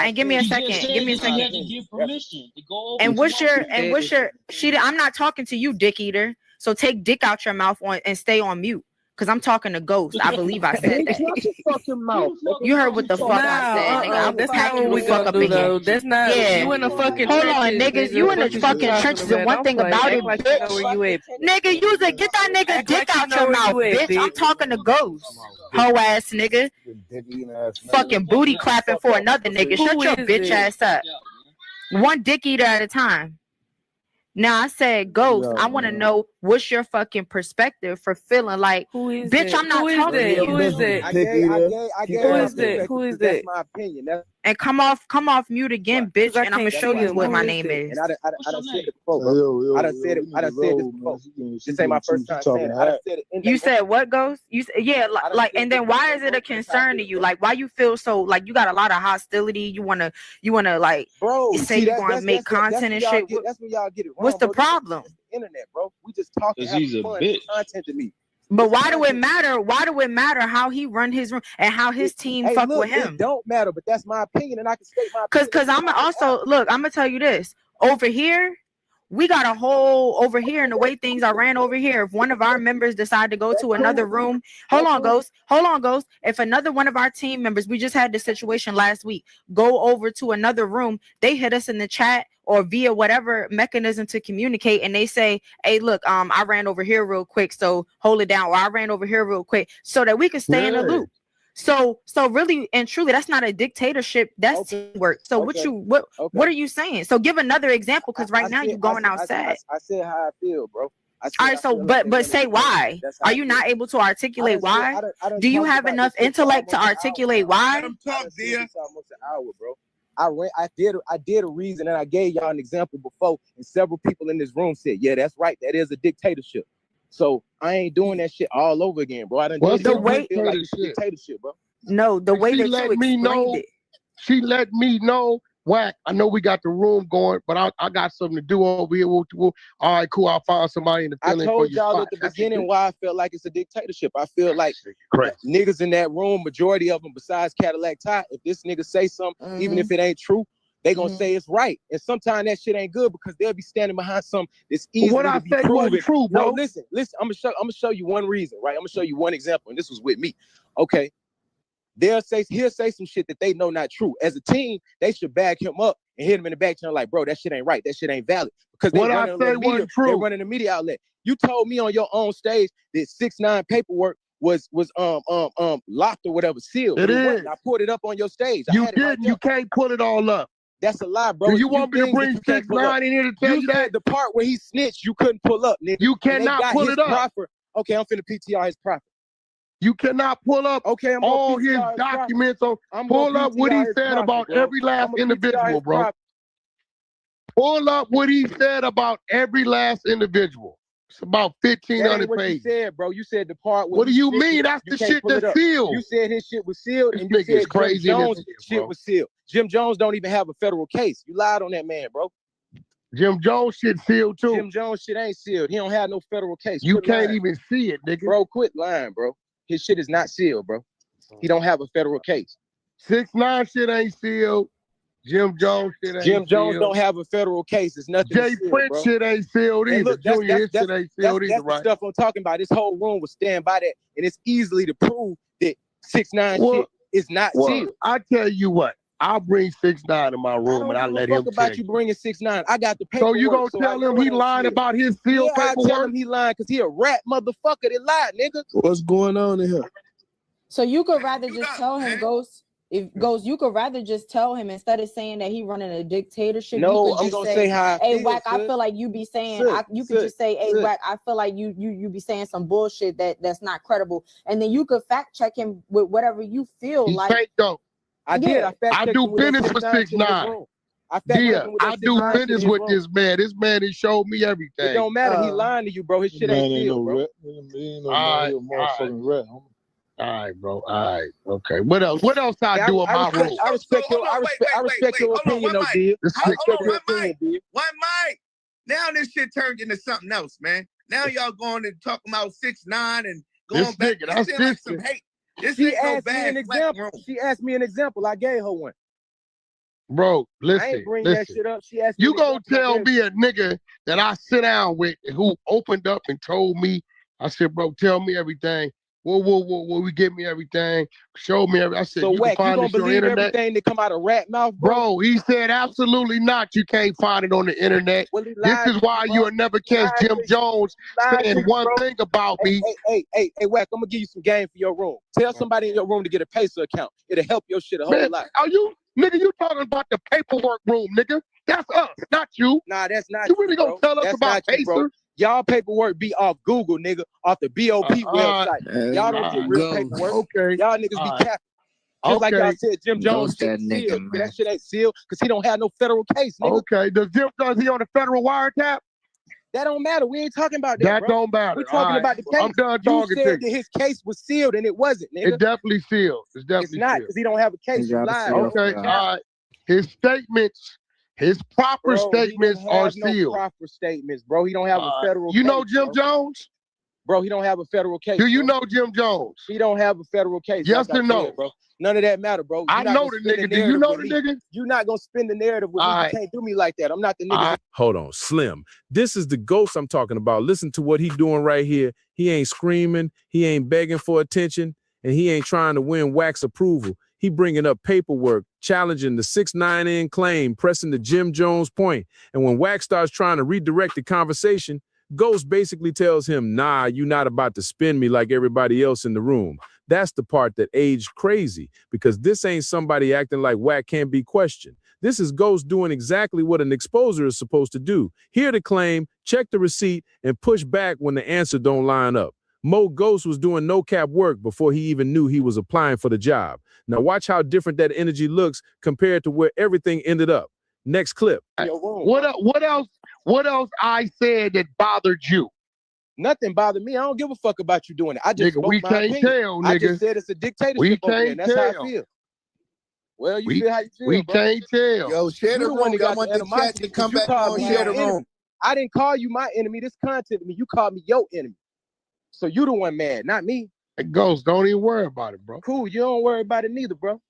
and give me a second. Give me a second. You had to give permission to go over. And what's your I'm not talking to you, dick eater. So take dick out your mouth and stay on mute. Cause I'm talking to Ghost. I believe I said that. Shut your fucking mouth. You heard what the fuck I said, nigga. I will That's pack not you what the we fuck gonna up do in here. though. That's not you in the fucking Hold on, trenches, niggas. You in the What is fucking you talking trenches, about? and one Don't thing play. about Act it, like you know where you at. nigga, use it. Get that nigga Act dick like you out know your where mouth, you at, bitch. I'm bitch. talking to Ghost. Hoe ass nigga. Fucking booty clapping for another nigga. Shut Who your is bitch it? ass up. One dick eater at a time. Now I said, Ghost, I want to know what's your fucking perspective for feeling like, bitch, I'm not talking to you. Who is it? I gave Who is that? Who is that's that? my opinion. And come off mute again, bitch, and I'm gonna show you what my name is. And I done said it before, bro. I done said this before. This ain't my first time saying it. I done said it. You said what, Ghost? You said, yeah, like, and then why is it a concern to you? Like, why you feel so like you got a lot of hostility? You wanna like, bro, say you gonna make content and shit. That's when y'all get it wrong. What's the problem? Internet, bro. We just talking. He's a fun. bitch. Content to me. But why do it matter? Why do it matter how he run his room and how his team fuck with him? It don't matter, but that's my opinion, and I can state my opinion. Cause I'm also look. I'm gonna tell you this. Over here, we got a whole over here, and the way things are ran over here. If one of our members decide to go to another room, hold on, Ghost. If another one of our team members, we just had this situation last week, go over to another room, they hit us in the chat or via whatever mechanism to communicate, and they say, hey, look, I ran over here real quick, so hold it down, or I ran over here real quick, so that we can stay in the loop. So really and truly, that's not a dictatorship, that's teamwork. So what are you saying? So give another example, because right now you're going outside. I said how I feel, bro. All right, so but say why. Are you not able to articulate why? Do you have enough intellect to articulate why? Let him talk, dear. Almost an hour, bro. I did a reason, and I gave y'all an example before, and several people in this room said, yeah, that's right, that is a dictatorship. So I ain't doing that shit all over again, bro. I done did the way feel like it's a dictatorship, bro. No, the way that you explained it. She let me know, Wack, I know we got the room going, but I got something to do over here. All right, cool. I'll find somebody in the I feeling told for your y'all spot. at the beginning why I felt like it's a dictatorship. I feel like niggas in that room, majority of them besides Cadillac Ty, if this nigga say something, even if it ain't true, they gonna say it's right. And sometimes that shit ain't good because they'll be standing behind something that's easy to be proven. True, bro. No, listen, I'm gonna show you one reason, right? I'm gonna show you one example, and this was with me. Okay. He'll say some shit that they know not true. As a team, they should back him up and hit him in the back channel like, bro, that shit ain't right. That shit ain't valid. Because they're running the media outlet. You told me on your own stage that 6ix9ine paperwork was locked or whatever, sealed. It is. I pulled it up on your stage. You didn't. You can't pull it all up. That's a lie, bro. Do you want me to bring 6ix9ine in here to tell you that? The part where he snitched, you couldn't pull up, nigga. You cannot pull it up. Okay, I'm finna PTR his profit. You cannot pull up all his documents. Pull up what he said about every last individual, bro. Pull up what he said about every last individual. It's about 1,500 pages. You said, bro. You said the part. What do you mean? That's the shit that's sealed. You said his shit was sealed, and you said Jim Jones' shit was sealed. Jim Jones don't even have a federal case. You lied on that man, bro. Jim Jones shit sealed too. Jim Jones shit ain't sealed. He don't have no federal case. You can't even see it, nigga. Bro, quit lying, bro. His shit is not sealed, bro. He don't have a federal case. 6ix9ine shit ain't sealed. Jim Jones shit ain't sealed. Jim Jones don't have a federal case. It's nothing. Jay Prince shit ain't sealed either. Look, Junior, his shit ain't sealed either, that's the stuff I'm talking about. This whole room will stand by that, and it's easily to prove that 6ix9ine shit is not sealed. I tell you what, I'll bring 6ix9ine in my room and I let him about you bringing 6ix9ine. I got the paperwork. So you gonna tell him he lied about his sealed paperwork? I tell him he lying because he a rat motherfucker that lied, nigga. What's going on in here? So you could rather just tell him, Ghost. If Ghost, you could rather just tell him instead of saying that he running a dictatorship. No, you could I'm just gonna say how. Hey, Wack, I feel like you be saying. You could just say, hey, Wack, I feel like you be saying some bullshit that's not credible, and then you could fact check him with whatever you feel He's like. fake though. I did. I do business with 6ix9ine. I do business with this man. This man has showed me everything. It don't matter. He lying to you, bro. His shit ain't sealed, bro. All right, bro. All right. Okay. What else? What else I do in my room? I respect your opinion, though, dude. One mic. Now this shit turned into something else, man. Now y'all going and talking about 6ix9ine and going back. That's like some hate. She asked me an example. She asked me an example. I gave her one. Bro, listen. I ain't bring that shit up. She asked me. You gonna tell me a nigga that I sit down with who opened up and told me? I said, bro, tell me everything. Whoa, give me everything. Show me everything. I said, so you Wack, can find you gonna believe everything that come out of rat mouth, bro? He said, absolutely not. You can't find it on the internet. Well, this is why you will never catch Jim Jones saying one thing about me. Hey, Wack, I'm gonna give you some game for your room. Tell somebody in your room to get a Pacer account. It'll help your shit a whole lot. Are you, nigga, you talking about the paperwork room, nigga? That's us, not you. Nah, that's not you. You really gonna tell us about Pacer? Y'all paperwork be off Google, nigga, off the BOP website. Y'all don't get real paperwork. Okay. Y'all niggas be capping. Just like y'all Okay. said, Jim Jones Ghost that shit nigga, sealed. man. That shit ain't sealed because he don't have no federal case, nigga. Okay. Does he on the federal wiretap? That don't matter. We ain't talking about that, That bro. don't matter. We're talking All right. about the case. I'm done You talking to said you. that his case was sealed and it wasn't, nigga. It definitely sealed. It's It's definitely not sealed. because he don't have a case. He You got a lied, seal. bro. Okay. All right. His statements, his proper Bro, he statements didn't are have no sealed. proper statements, bro. He don't have a federal You case. know Jim bro. Jones? Bro, he don't have a federal case. Do you bro. know Jim Jones? He don't have a federal case. Yes like or I no? said, bro. None of that matter, bro. I know the nigga. Do you know the nigga? You're not gonna spin the narrative with me. All You right. can't do me like that. I'm not the nigga. Hold on, Slim. This is the ghost I'm talking about. Listen to what he doing right here. He ain't screaming. He ain't begging for attention. And he ain't trying to win wax approval. He bringing up paperwork, challenging the 6ix9ine claim, pressing the Jim Jones point. And when Wax starts trying to redirect the conversation, Ghost basically tells him, nah, you not about to spin me like everybody else in the room. That's the part that aged crazy, because this ain't somebody acting like Wack can't be questioned. This is Ghost doing exactly what an exposer is supposed to do. Hear the claim, check the receipt, and push back when the answer don't line up. Mo Ghost was doing no cap work before he even knew he was applying for the job. Now watch how different that energy looks compared to where everything ended up. Next clip. What else I said that bothered you? Nothing bothered me. I don't give a fuck about you doing it. I just Nigga, spoke we my can't opinion. tell, I nigga. just said it's a dictatorship We over there, and can't that's how I tell. feel. Well, you We- feel how you feel, We bro. can't tell. Yo, share You the the one room. that Y'all got want the the chat animosity to 'cause come you back called on. me Share my the enemy. room. I didn't call you my enemy. This content to me. You called me your enemy. So you the one mad, not me. Hey, Ghost, don't even worry about it, bro. Cool. You don't worry about it neither, bro.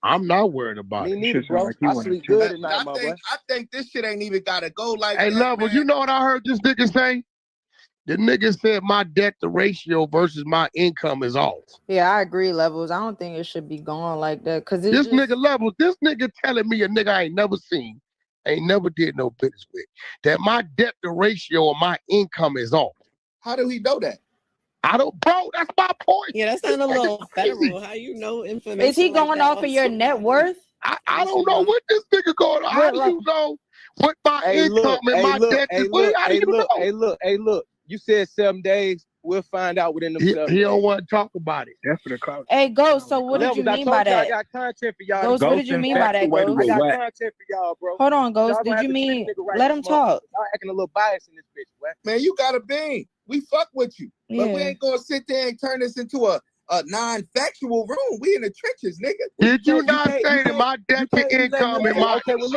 I'm not worried about Me it. neither, bro. I sleep good at night, my boy. I think this shit ain't even gotta go like Hey, that, Levels, man. you know what I heard this nigga say? The nigga said my debt to ratio versus my income is off. Yeah, I agree, Levels. I don't think it should be going like that because This nigga Levels, this nigga telling me a nigga I ain't never seen, ain't never did no business with, that my debt to ratio of my income is off. How do he know that? I don't, bro, that's my point. Yeah, that's not a little federal. How you know information? Is he like going that off of your net worth? I don't know what this nigga going on. How do you know what my income and my debt is? How do you know? Look. You said 7 days. We'll find out within them 7 days. He don't want to talk about it. That's for the cloud. Hey, Ghost, so what did you mean by that? I got content for y'all. Ghost, what did you mean by that, Ghost? I got content for y'all, bro. Hold on, Ghost. Y'all gonna Did have you to treat mean a nigga right let this him month. talk? Y'all acting a little biased in this bitch, man. Man, you got a bean. We fuck with you. But we Yeah. ain't gonna sit there and turn this into a non-factual room. We in the trenches, nigga. Did you not say that my debt to income and my... Okay, well,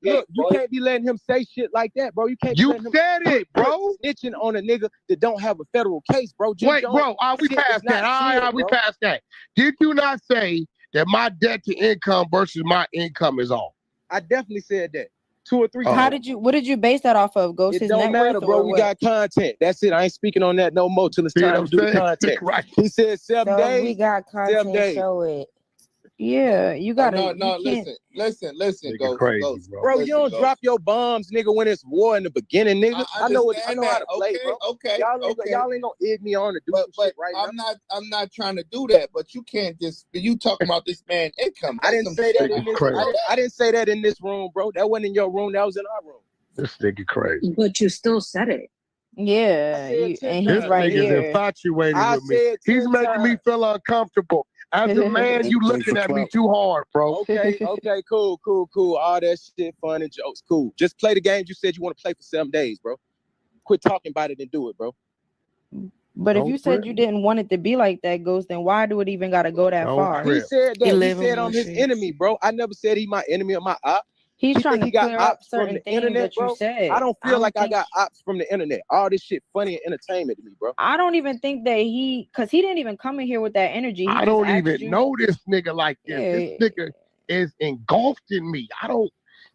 look, you can't be letting him say shit like that, bro. You can't be You letting him said it, bro. snitching on a nigga that don't have a federal case, bro. Jim Wait, Jones, bro, we shit passed is not that. All sealed, right, we bro. passed that. Did you not say that my debt to income versus my income is off? I definitely said that 2 or 3 What times. did you base that off of, Ghost? It His don't net matter, worth bro. or We what? got content. That's it. I ain't speaking on that no more till it's See what time I'm to do the saying? content. Right. He said 7 So days. we got 7 content. days. Show it. Yeah, you gotta. No, you can't. listen, Nigga crazy, Ghost. bro. Bro, Listen, you don't Ghost. drop your bombs, nigga, when it's war in the beginning, nigga. I know understand how to that. play, bro. Okay. Y'all ain't gonna egg me on to do some shit right now. I'm not trying to do that, but you can't just you talking about this man income. I didn't say that Nigga in this. crazy. I didn't say that in this room, bro. That wasn't in your room. That was in our room. This nigga crazy. But you still said it. Yeah, and This he's right nigga's here. infatuated I with me. said He's 10 making me times. feel uncomfortable. As a man, you looking at me too hard, bro. Okay, cool. All that shit, fun and jokes, cool. Just play the games you said you want to play for 7 days, bro. Quit talking about it and do it, bro. But if Don't you said trip. you didn't want it to be like that, Ghost, then why do it even gotta go that Don't far? trip. He said that. He 11 said I'm more his shits. enemy, bro. I never said he my enemy or my op. He's He trying think to he got clear up ops from certain the things internet, that you bro. said. I don't feel like I think- got ops from the internet. All this shit funny and entertainment to me, bro. I don't even think that because he didn't even come in here with that energy. He I just don't asked even you- know this nigga like this. Yeah. This nigga is engulfed in me.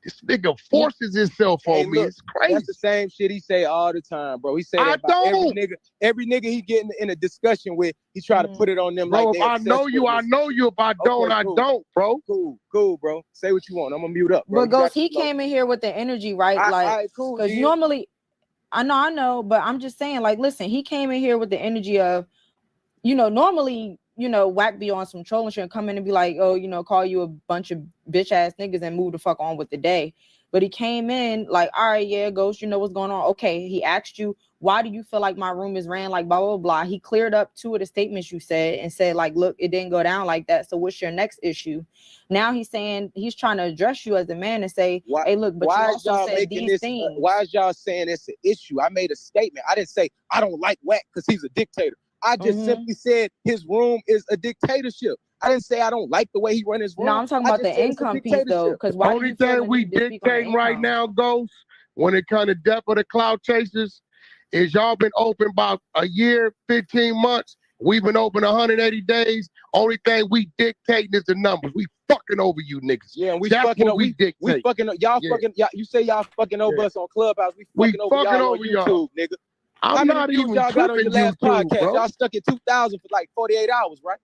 This nigga forces himself Hey, on me. look, It's crazy. that's the same shit he say all the time, bro. He say I that about don't. every nigga he getting in a discussion with, he try to put it on them Bro, like if they I obsessed know with you, him. I know you. If I don't, Okay, I cool. don't, bro. Cool, bro. Say what you want. I'm gonna mute up, bro. But You got Ghost, the he flow. came in here with the energy, right? All Like, right, cool, because G. normally, I know, but I'm just saying, like, listen, he came in here with the energy of, normally, Wack be on some trolling shit and come in and be like, oh, call you a bunch of bitch ass niggas and move the fuck on with the day. But he came in like, all right, yeah, Ghost, you know what's going on. Okay, he asked you, why do you feel like my room is ran like blah, blah, blah. He cleared up 2 of the statements you said and said like, look, it didn't go down like that. So what's your next issue? Now he's saying he's trying to address you as a man and say, hey, look, but you also said these things. Why is y'all saying it's an issue? I made a statement. I didn't say I don't like Wack because he's a dictator. I just simply said his room is a dictatorship. I didn't say I don't like the way he run his room. No, I'm talking about the income piece though. Because why only thing we dictating right now, Ghost, when it comes to death of the clout chasers, is y'all been open about a year, 15 months. We've been open 180 days. Only thing we dictating is the numbers. We fucking over you niggas. Yeah, and That's fucking what we dictate. We fucking y'all fucking y'all. You say y'all fucking over us on Clubhouse. We fucking over y'all on YouTube, nigga. I'm not even y'all got on your last YouTube, podcast. bro. Y'all stuck at 2,000 for like 48 hours, right?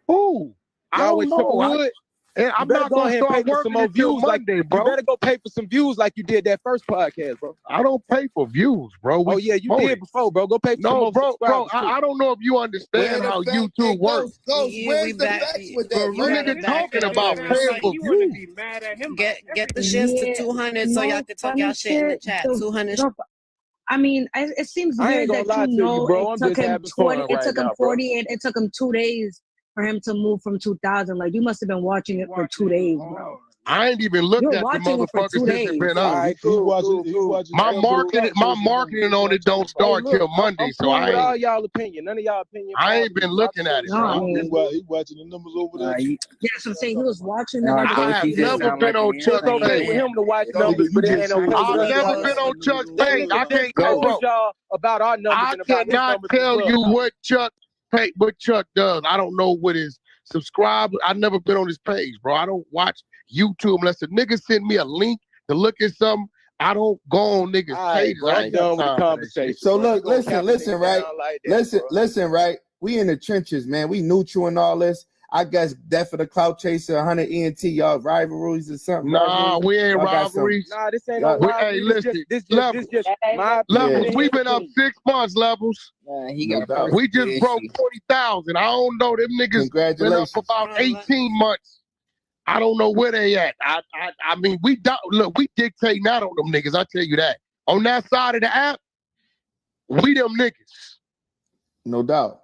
Who? Y'all went triple wood. I'm not go gonna ahead and pay start for some working more until views. Monday, bro. You better go pay for some views like you did that first podcast, bro. I don't pay for views, bro. Oh yeah, you did before, bro. Go pay for some more subscribers. I don't know if you understand how YouTube works. Where's the facts with that? You niggas talking about paying for views. Get the shits to 200 so y'all can talk y'all shit in the chat. 200. I mean, it seems I ain't weird gonna lie that to you, bro. I'm it took just him having 20. fun It right took him now, bro. 48. It took him 2 days for him to move from 2,000. Like you must have been watching it for 2 days, bro. I ain't even looked You're at the watching it for motherfucker 2 since days. it been All up. right, My marketing on it don't start till Monday, so I'm cool with all I ain't. y'all opinion. None of y'all opinion. I ain't been looking at it, No, bro. He watching the numbers over there. Yeah, so I'm saying he was watching them. I have never been on Chuck's It's okay page. for him to watch numbers, but it ain't okay with I've us. never been on Chuck's page. I can't told bro. y'all about our numbers I and about his cannot numbers as tell well. you what Chuck does. I don't know what his subscribe. I've never been on his page, bro. I don't watch YouTube unless a nigga send me a link to look at something. I don't go on niggas' pages. Bro, I I'm ain't done got with the time for that conversation. shit. So bro. look, You gonna listen, cap a listen, nigga right? down like that, Listen, right? We in the trenches, man. We neutral and all this. I guess death of the clout chaser, 100 ENT, y'all rivalries or something. Nah, we ain't Y'all got some- rivalries. Nah, this ain't no rivalry. Hey, listen, This Levels. just my Levels, opinion. we've been up 6 months, Levels. He No got doubt. We just broke 40,000. I don't know. Them niggas been up Congratulations. about 18 months. I don't know where they at. I mean, we don't look. We dictating out on them niggas. I tell you that. On that side of the app, we them niggas. No doubt.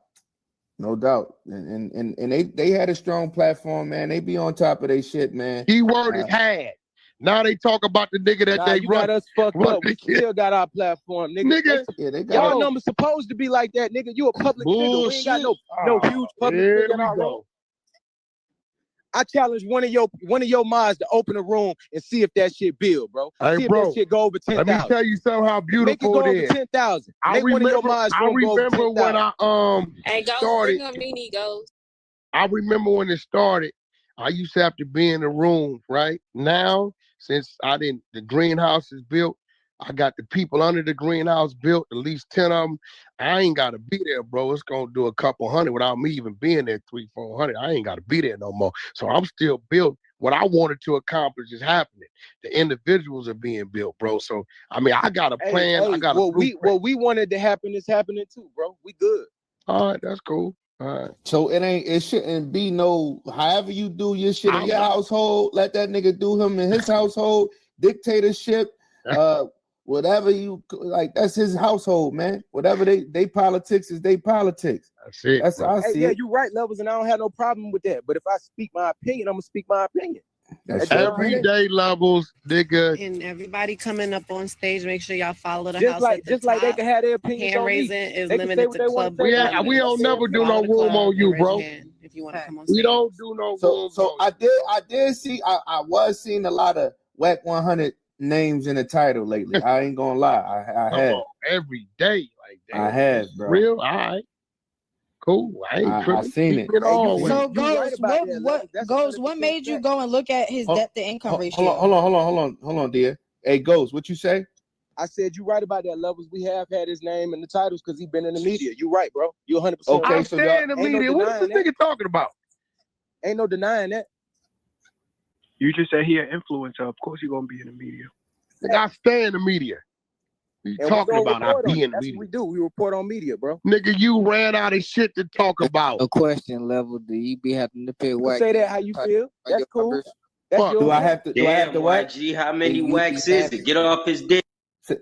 No doubt. And they had a strong platform, man. They be on top of their shit, man. Keyword is had. Now they talk about the nigga that they you run. got us fucked up. We still got our platform, nigga. Y'all numbers supposed to be like that, nigga. You a public figure. We ain't got no huge public Here figure in we our go. room. I challenge one of your minds to open a room and see if that shit build, bro. Hey, see bro, if that shit go over 10,000. Let me tell you something how Make it beautiful go it over is. 10,000. I Make one of your remember, minds I room go over remember when 10,000. Hey, Ghost, started. bring up Mini Ghost. I remember when it started. I used to have to be in the room, right? Now, since the greenhouse is built, I got the people under the greenhouse built, at least 10 of them. I ain't got to be there, bro. It's going to do a couple hundred without me even being there, 300-400. I ain't got to be there no more. So I'm still building. What I wanted to accomplish is happening. The individuals are being built, bro. So, I mean, I got a plan. I got a blueprint. What we wanted to happen is happening too, bro. We good. All right, that's cool. All right. So it shouldn't be no, however you do your shit in your household, let that nigga do him in his household, dictatorship, whatever you like, that's his household, man. Whatever they politics is they politics. That's it. That's how I see it. You're right, Levels, and I don't have no problem with that. But if I speak my opinion, I'm gonna speak my opinion. That's everyday Levels, nigga. And everybody coming up on stage, make sure y'all follow the Just house. like at the like they top. can have their opinions Hand on me. raising is They can say limited what to they want club. to say. We don't never do no room on you, bro. If you want to come on We stage. don't do no room. So I did see I was seeing a lot of wack100 names in the title lately. I ain't gonna lie. I Come have on, every day like that. I have, bro. Real, all right. Cool. I ain't tripping. I seen it. So Ghost, what made you go and look at his debt to income ratio? Hold on, dear. Hey, Ghost, what you say? I said you right about that, Levels. We have had his name in the titles because he been in the media. You right, bro. You 100%. Okay, I stay in the media. What's this nigga talking about? Ain't no denying that. You just said he an influencer. Of course he gonna be in the media. Nigga, I stay in the media. What you And talking we gonna about? I report on be it. in the That's media. what we do. We report on media, bro. Nigga, you ran out of shit to talk about. A question level. Do you be having to pay You Wack? say that how you feel. That's your cool. numbers? That's your Do I have to? Do I have to what? YG, how many whacks is it? Get off his dick. Say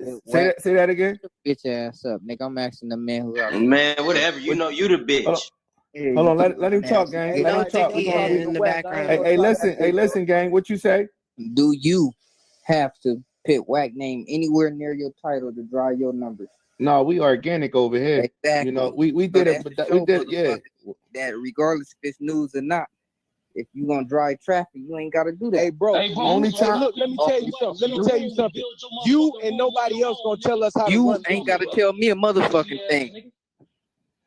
that again. Bitch ass up, nigga. I'm asking the man who else. Man, whatever. You know you the bitch. Hold on, let him talk, gang. Let him talk. In the background. Hey, listen, gang. What you say? Do you have to put whack name anywhere near your title to draw your numbers? No, we organic over here. Exactly. You know, we did it, but we did, yeah. That regardless if it's news or not, if you gonna drive traffic, you ain't gotta do that. Hey, bro. Only time. Look, let me tell you something. You and nobody else gonna tell us how to You run. ain't gotta tell me a motherfucking thing.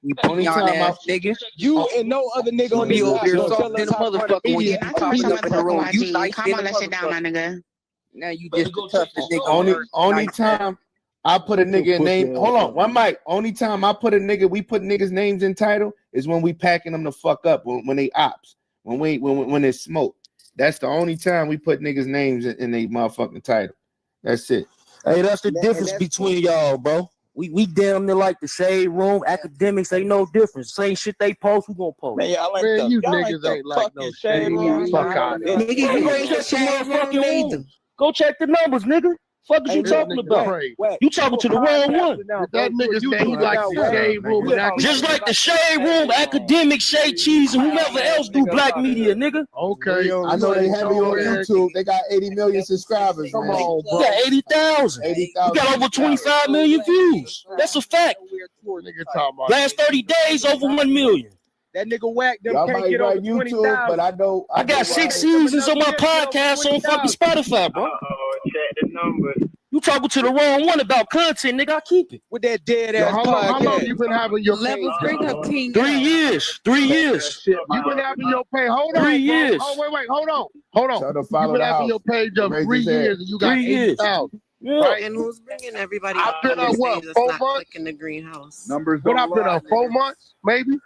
You Only peon time ass nigga. You and no other nigga on Be this over app there gonna soft tell in us a how to run motherfucker the when you media. be talking up in the room. You nice in a motherfucker. Now you just the toughest nigga. Only time I put a nigga in name. Hold on, one mic. Only time I put a nigga, we put niggas' names in title is when we packing them the fuck up when they ops. When it's smoke. That's the only time we put niggas' names in they motherfucking title. That's it. Hey, that's the difference between y'all, bro. We damn near like the shade room. Academics ain't no difference. Same shit they post, we gonna post. Man, y'all ain't Man, you y'all niggas ain't like no fucking shade room. Fuck out of here. Nigga, you Go ain't check the the shade motherfucking room room. Go check the numbers, nigga. Fuck is you Hey, talking This nigga about? crazy. You talking to the wrong one. That nigga said he like the shade room and that. Just like the shade room, academic, shade cheese, and whomever else do black media, nigga. Okay. I know they heavy on YouTube. They got 80 million subscribers. Come man. on, bro. We got 80,000. 80,000. We got over 25 million views. That's a fact. Nigga talking about Last 30 days, over 1 million. That nigga whack them Y'all can't might get over write 20,000. YouTube, but I know I got 6 seasons on my podcast on fucking Spotify, bro. Check the numbers. You talking to the wrong one about content, nigga. I keep it. With that dead Yo, ass how long you podcast. been having your page? Levels, bring up King. 3 years. 3 years. You been having your page. Hold on, 3 years. bro. Oh, wait. Hold on. Tell them You follow been the having house. your page up Raise 3 his hand. years and you got 3 years. 80,000. Yeah. Right? And who's bringing everybody I've up been on on the what, stage that's 4 not months? clicking the greenhouse? Numbers What don't I've been lie, on 4 nigga. months, maybe?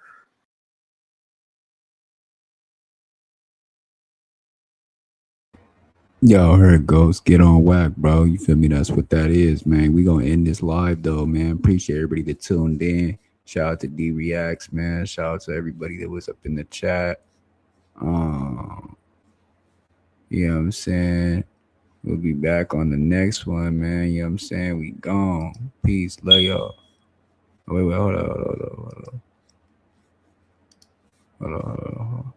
Y'all heard Ghost, get on whack, bro. You feel me? That's what that is, man. We gonna end this live though, man. Appreciate everybody that tuned in. Shout out to D Reacts, man. Shout out to everybody that was up in the chat. You know what I'm saying? We'll be back on the next one, man. You know what I'm saying? We gone. Peace. Love y'all. Wait, hold on. Hold on.